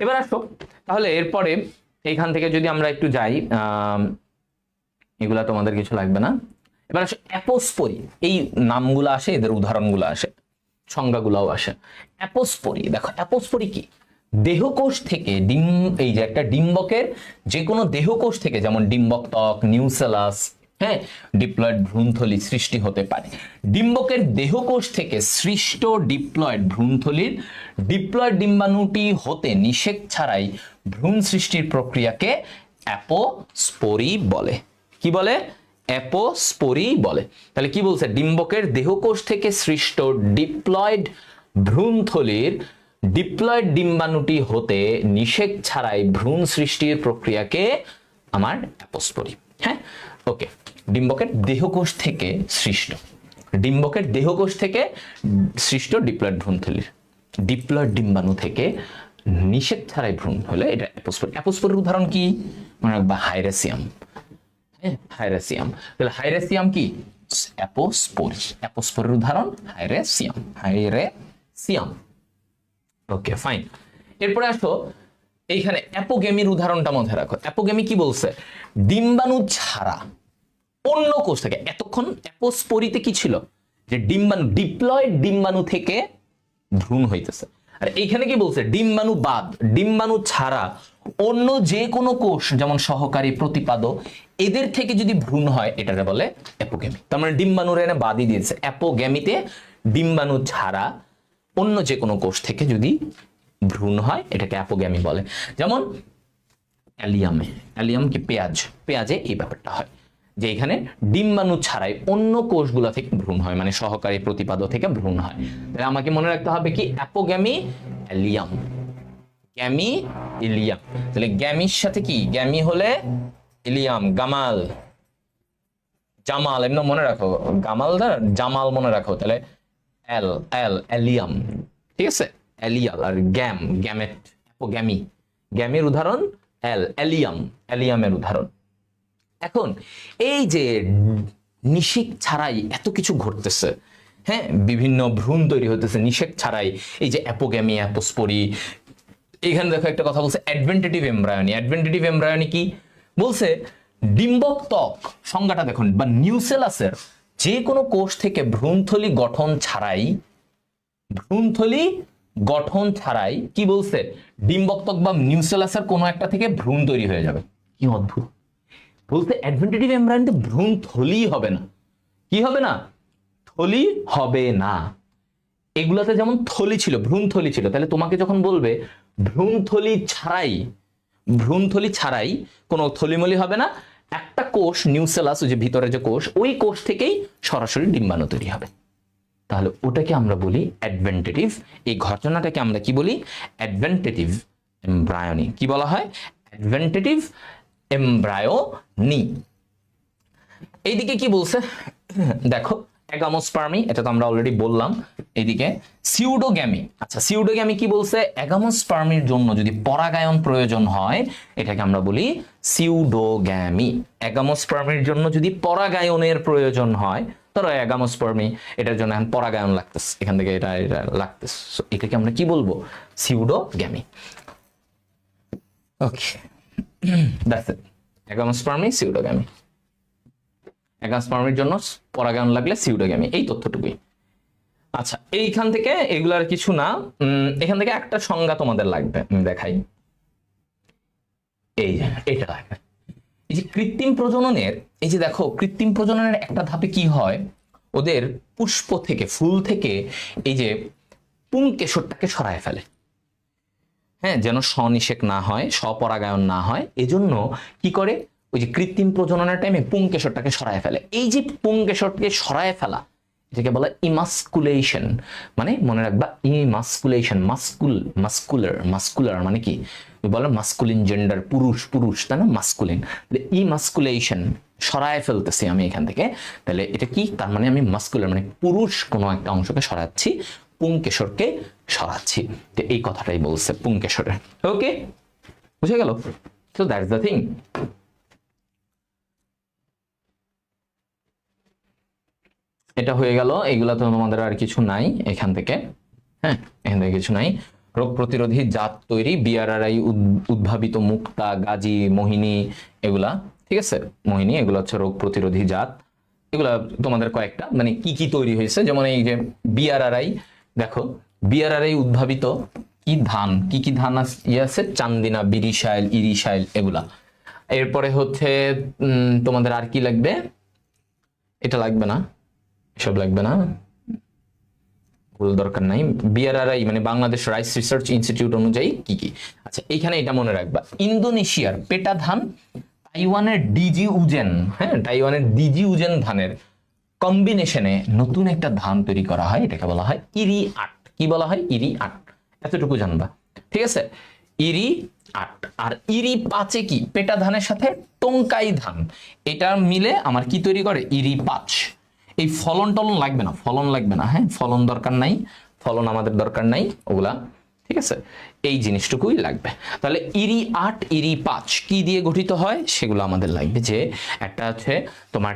এবার আসো তাহলে এরপরে এইখান থেকে যদি আমরা একটু যাই, এগুলা তোমাদের কিছু লাগবে না। এবার আসো অ্যাপোস্পোরি, এই নামগুলো আসে, এদের উদাহরণগুলো আসে, সংজ্ঞাগুলোও আসে। অ্যাপোস্পোরি, দেখো অ্যাপোস্পোরি কি? দেহকোষ থেকে এই যে একটা ডিম্বকের যে কোনো দেহকোষ থেকে, যেমন ডিম্বক ত্বক, নিউসেলাস, হ্যাঁ, ডিপ্লয়েড ভ্রূণথলি সৃষ্টি হতে পারে। ডিম্বকের দেহকোষ থেকে সৃষ্ট ডিপ্লয়েড ভ্রূণথলির ডিপ্লয়েড ডিম্বাণুটি হতে নিষেক ছাড়াই ভ্রূণ সৃষ্টির প্রক্রিয়াকে অ্যাপোস্পোরি বলে। কি বলে? অ্যাপোস্পোরি বলে। তাহলে কি বলছে? ডিম্বকের দেহকোষ থেকে সৃষ্ট ডিপ্লয়েড ভ্রূণথলির ডিপ্লয়েড ডিম্বাণুটি হতে নিষেক ছাড়াই ভ্রূণ সৃষ্টির প্রক্রিয়াকে আমার অ্যাপোস্পোরি। হ্যাঁ, ওকে। ডিম্বকের দেহকোষ থেকে সৃষ্ট, ডিম্বকের দেহকোষ থেকে সৃষ্ট ডিপ্লয়েড ভ্রূণথলির ডিপ্লয়েড ডিম্বাণু থেকে নিষেক ছাড়াই ভ্রূণ হলে এটা অ্যাপোস্পোরি। অ্যাপোস্পোরির উদাহরণ কি? মনে রাখবা, হাইরাসিয়াম। হ্যাঁ, হাইরাসিয়াম। তাহলে হাইরাসিয়াম কি? অ্যাপোস্পোরি। অ্যাপোস্পোরির উদাহরণ হাইরাসিয়াম। ওকে, ফাইন। এরপরে আসো এইখানে অ্যাপোগেমির উদাহরণটা মধ্যে রাখো। অ্যাপোগেমি কি বলছে? ডিম্বাণু ছাড়া অন্য কোষ থেকে। এতক্ষণ অ্যাপোস্পোরিতে কি ছিল? যে ডিম্বাণু, ডিপ্লয়েড ডিম্বাণু থেকে ভ্রূণ হইতেছে। আর এইখানে কি বলছে? ডিম্বাণু বাদ, ডিম্বাণু ছাড়া অন্য যে কোনো কোষ, যেমন সহকারী, প্রতিপাদ, এদের থেকে যদি ভ্রূণ হয়, এটাকে বলে অ্যাপোগেমি। তার মানে ডিম্বাণুর এনে বাদই দিয়েছে। অ্যাপোগেমিতে ডিম্বাণু ছাড়া অন্য যে কোনো কোষ থেকে যদি ভ্রূণ হয়, এটাকে অ্যাপোগেমি বলে। যেমন অ্যালিয়াম কি? পেঁয়াজে এই ব্যাপারটা হয় যে এখানে ডিম্বাণু ছাড়াই অন্য কোষগুলো থেকে ভ্রূণ হয়, মানে সহকারী, প্রতিপাদ থেকে ভ্রূণ হয়। তাহলে আমাকে মনে রাখতে হবে কি? অ্যাপোগেমি, অ্যালিয়াম। Gamy Ilium. তাহলে গ্যামির সাথে কি, গ্যামি হলে ইলিয়াম, গামাল, জামাল, এমনি মনে রাখো, গামাল না জামাল মনে রাখো। তাহলে এল এল এলিয়াম, ঠিক আছে, এলিয়াল। আর গ্যাম গ্যামেট, গ্যামি, গ্যামির উদাহরণ এল, এলিয়াম এলিয়ামের উদাহরণ। এখন এই যে নিষেক ছাড়াই এত কিছু ঘটতেছে, হ্যাঁ, বিভিন্ন ভ্রূণ তৈরি হতেছে নিষেক ছাড়াই, এই যে অ্যাপোগ্যামি, অ্যাপোস্পোরি। এখানে দেখো একটা কথা বলছে অ্যাডভেন্টেটিভ এমব্রায়োনি। অ্যাডভেন্টেটিভ এমব্রায়োনি কি বলছে, ডিম্বক ত্বক সংজ্ঞাটা দেখুন, বা নিউসেলাসের যে কোনো কোষ থেকে ভ্রূণথলি গঠন ছাড়াই, ভ্রূণথলি গঠন ছাড়াই কি বলছে, ডিম্বক ত্বক বা নিউসেলাসের কোনো একটা থেকে ভ্রূণ তৈরি হয়ে যাবে। কি অদ্ভুত বলতে, অ্যাডভেন্টেটিভ এমব্রায়োনিতে ভ্রূণ থলি হবে না। কি হবে না? থলি হবে না। এগুলাতে যেমন থলি ছিল, ভ্রূণথলি ছিল, তাহলে তোমাকে যখন বলবে ভ্রূণথলি ছাড়াই, ভ্রূণথলি ছাড়াই কোনো থলিমলি হবে না, একটা কোষ নিউসেলাস, যে ভিতরে যে কোষ, ওই কোষ থেকেই সরাসরি ডিম্বাণু তৈরি হবে। তাহলে ওটাকে আমরা বলি অ্যাডভেন্টেটিভ। এই ঘটনাটাকে আমরা কি বলি? অ্যাডভেন্টেটিভ এমব্রায়োনি। কি বলা হয়? অ্যাডভেন্টেটিভ এমব্রায়োনি। এইদিকে কি বলছে দেখো, অ্যাগামোস্পার্মি, এটা তো আমরা অলরেডি বললাম। এইদিকে সিউডোগ্যামি। আচ্ছা, সিউডোগ্যামি কি বলছে? অ্যাগামোস্পার্মির জন্য যদি পরাগায়ন প্রয়োজন হয়, এটাকে আমরা বলি সিউডোগ্যামি। অ্যাগামোস্পার্মির জন্য যদি পরাগায়নের প্রয়োজন হয়, ধরো অ্যাগামোস্পার্মি, এটার জন্য এখন পরাগায়ন লাগতেছে, এখান থেকে এটা এটা লাগতেছে, এটাকে আমরা কি বলবো? সিউডোগ্যামি। ওকে, দ্যাটস ইট। অ্যাগামোস্পার্মি, সিউডোগ্যামি। অ্যাগামোস্পার্মির জন্য পরাগায়ন লাগলে সিউডোগ্যামি, এই তথ্যটুকুই। আচ্ছা, এইখান থেকে এগুলার কিছু না, এখান থেকে একটা সংজ্ঞা তোমাদের লাগবে, আমি দেখাই। এই এটা লাগবে। এই যে কৃত্রিম প্রজননের, এই যে দেখো, কৃত্রিম প্রজননের একটা ধাপে কি হয়, ওদের পুষ্প থেকে, ফুল থেকে এই যে পুংকেশরটাকে সরায় ফেলে, হ্যাঁ, যেন স্বনিষেক না হয়, স্বপরাগায়ন না হয়, এজন্য কি করে, ওই যে কৃত্রিম প্রজননের টাইমে পুংকেশরটাকে সরায় ফেলে। এই যে পুংকেশরটাকে সরায় ফেলা, এটাকে বলে ইমাস্কুলেশন। মানে মনে রাখবা, ইমাস্কুলেশন, মাস্কুলার, মাস্কুলার মানে কি বলে, মাস্কুলিন জেন্ডার, পুরুষ পুরুষ, তাই না, মাস্কুলিন। ইমাস্কুলেশন, সরায় ফেলতেছি আমি এখান থেকে, তাহলে এটা কি, তার মানে আমি মাস্কুলার মানে পুরুষ কোনো একটা অংশকে সরাচ্ছি, পুংকেশরকে সরাচ্ছি। তো এই কথাটাই বলছে পুংকেশরের। ওকে, বুঝে গেল? So that's the thing. এটা হয়ে গেল, এগুলা তো তোমাদের আর কিছু নাই এখান থেকে, হ্যাঁ, এখান থেকে কিছু নাই। রোগ প্রতিরোধী জাত তৈরি, বিআরআরআই উদ্ভাবিত মুক্তা, গাজী, মোহিনী, এগুলা, ঠিক আছে, মোহিনী, এগুলো হচ্ছে রোগ প্রতিরোধী জাত। এগুলা তোমাদের কয়েকটা, মানে কি কি তৈরি হয়েছে, যেমন এই যে বিআরআরআই, দেখো বিআরআরআই উদ্ভাবিত কি ধান, কি কি ধান আছে, চান্দিনা, বিরিশাইল, ইরিশাইল, এগুলা। এরপরে হচ্ছে তোমাদের আর কি লাগবে, এটা লাগবে না, এসব লাগবে না, ভুল দরকার নাই। বিআরআরআই মানে বাংলাদেশ রাইস রিসার্চ ইনস্টিটিউট অনুযায়ী কি কি। আচ্ছা, এইখানে এটা মনে রাখবা, ইন্দোনেশিয়ার পেটা ধান, তাইওয়ানের ডিজি উজেন, হ্যাঁ, তাইওয়ানের ডিজি উজেন ধানের কম্বিনেশনে নতুন একটা ধান তৈরি করা হয়, এটাকে বলা হয় ইরি আট। কি বলা হয়? ইরি আট, এতটুকু জানবা, ঠিক আছে, ইরি আট। আর ইরি পাঁচে কি, পেটা ধানের সাথে টঙ্কাই ধান, এটা মিলে আমার কি তৈরি করে, ইরি পাঁচ। এই ফলন টলন লাগবে না, ফলন লাগবে না, হ্যাঁ, ফলন দরকার নাই, ফলন আমাদের দরকার নাই ওগুলা, ঠিক আছে, এই জিনিসটুকুই লাগবে। তাহলে ইরি আট, ইরি পাঁচ কি দিয়ে গঠিত হয় সেগুলো আমাদের লাগবে, যে একটা হচ্ছে তোমার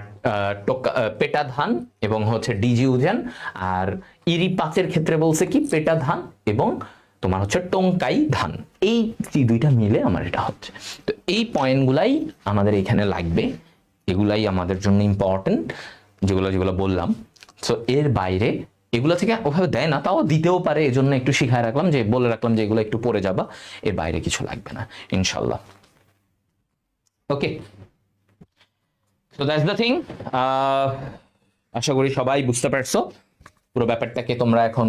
পেটা ধান এবং হচ্ছে ডিজি উজেন, আর ইরি পাঁচের ক্ষেত্রে বলছে কি, পেটা ধান এবং তোমার হচ্ছে টঙ্কাই ধান, এই দুইটা মিলে আমার এটা হচ্ছে। তো এই পয়েন্টগুলাই আমাদের এখানে লাগবে, এগুলাই আমাদের জন্য ইম্পর্টেন্ট, যেগুলো যেগুলো বললাম। সো এর বাইরে এগুলো থেকে ওভাবে দেয় না, তাও দিতেও পারে, এজন্য একটু শিখায় রাখলাম, যে বলে রাখলাম যে এগুলো একটু পড়ে যাবা, এর বাইরে কিছু লাগবে না ইনশাল্লাহ। ওকে, সো দ্যাটস দ্য থিং। আশা করি সবাই বুঝতে পারছো পুরো ব্যাপারটাকে, তোমরা এখন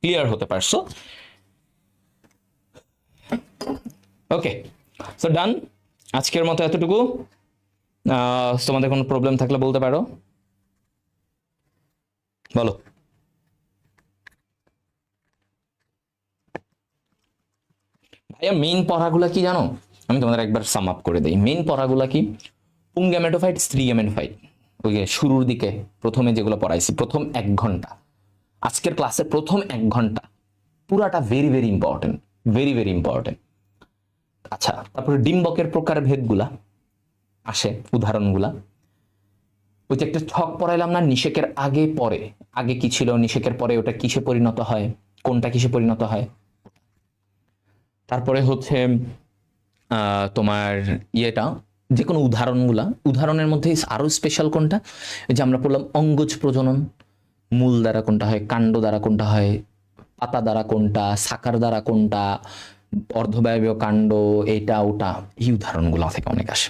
ক্লিয়ার হতে পারছো। ওকে, সো ডান, আজকের মতো এতটুকু। তোমাদের কোনো প্রবলেম থাকলে বলতে পারো, বলো। ভাইয়া মেইন পড়াগুলা কি জানো? আমি তোমাদের একবার সাম আপ করে দিই। মেইন পড়াগুলা কি? পুং গ্যামেটোফাইট, স্ত্রী গ্যামেটোফাইট, ওই যে শুরুর দিকে প্রথমে যেগুলো পড়াইছি, প্রথম 1 ঘন্টা, আজকের ক্লাসে প্রথম 1 ঘন্টা পুরাটা very very important, very very important. আচ্ছা, তারপরে ডিম্বকের প্রকারভেদগুলা আসে, উদাহরণগুলা। ওই যে একটা ছক পড়াইলাম না, নিষেকের আগে পরে, আগে কি ছিল, নিষেকের পরে ওটা কিসে পরিণত হয়, কোনটা কিসে পরিণত হয়। তারপরে হচ্ছে তোমার ইয়েটা, যে কোনো উদাহরণগুলা, উদাহরণের মধ্যে আরো স্পেশাল কোনটা, এই যে আমরা পড়লাম অঙ্গজ প্রজনন, মূল দ্বারা কোনটা হয়, কাণ্ড দ্বারা কোনটা হয়, পাতা দ্বারা কোনটা, শাখার দ্বারা কোনটা, অর্ধবায়বীয় কাণ্ড, এটা ওটা, এই উদাহরণগুলো থেকে অনেক আসে।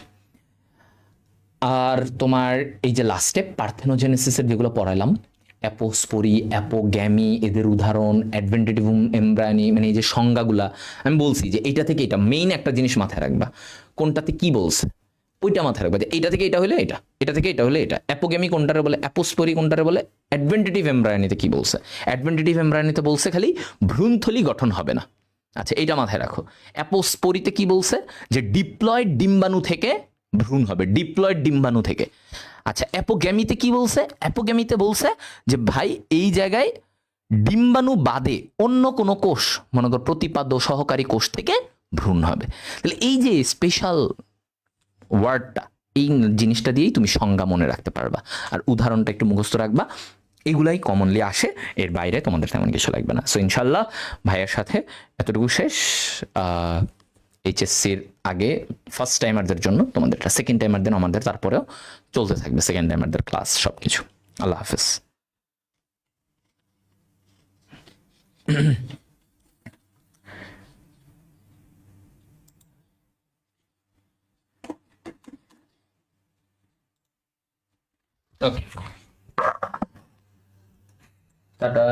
আর তোমার এই যে লাস্টে পার্থেনোজেনেসিসের যেগুলো পড়াইলাম, অ্যাপোস্পোরি, অ্যাপোগ্যামি, এদের উদাহরণ, অ্যাডভেন্টেটিভুম এমব্রায়োনি, মানে এই যে সংজ্ঞাগুলা, আমি বলছি যে এইটা থেকে এটা মেইন একটা জিনিস মাথায় রাখবা, কোনটাতে কি বলছে ওইটা মাথায় রাখবা, যে এইটা থেকে এটা হলে এটা, এটা থেকে এটা হলে এটা। অ্যাপোগ্যামি কোনটারে বলে, অ্যাপোস্পোরি কোনটারে বলে, অ্যাডভেন্টেটিভ এমব্রায়োনিতে কি বলছে, অ্যাডভেন্টেটিভ এমব্রায়োনিতে বলছে খালি ভ্রূণথলি গঠন হবে না। আচ্ছা, এইটা মাথায় রাখো। অ্যাপোস্পোরিতে কি বলছে, যে ডিপ্লয়েড ডিম্বাণু থেকে ভ্রূণ হবে, ডিপ্লয়েড ডিম্বাণু থেকে। আচ্ছা, অ্যাপোগ্যামিতে কি বলছে, অ্যাপোগ্যামিতে বলছে যে ভাই এই জায়গায় ডিম্বাণু বাদে অন্য কোনো কোষ, মনে কর প্রতিপাদ্য সহকারী কোষ থেকে ভ্রূণ হবে। তাহলে এই যে স্পেশাল ওয়ার্ডটা, এই জিনিসটা দিয়েই তুমি সংজ্ঞা মনে রাখতে পারবা, আর উদাহরণটা একটু মুখস্থ রাখবা। এগুলাই কমনলি আসে, এর বাইরে তোমাদের তেমন কিছু লাগবে না। সো ইনশাল্লাহ ভাইয়ের সাথে এতটুকু শেষ। এইচএসসির আগে ফার্স্ট টাইমারদের জন্য তোমাদেরটা, সেকেন্ড টাইমারদের আমাদের তারপরেও চলতে থাকবে সেকেন্ড টাইমারদের ক্লাস, সব কিছু। আল্লাহ হাফেজ। ওকে, টাটা।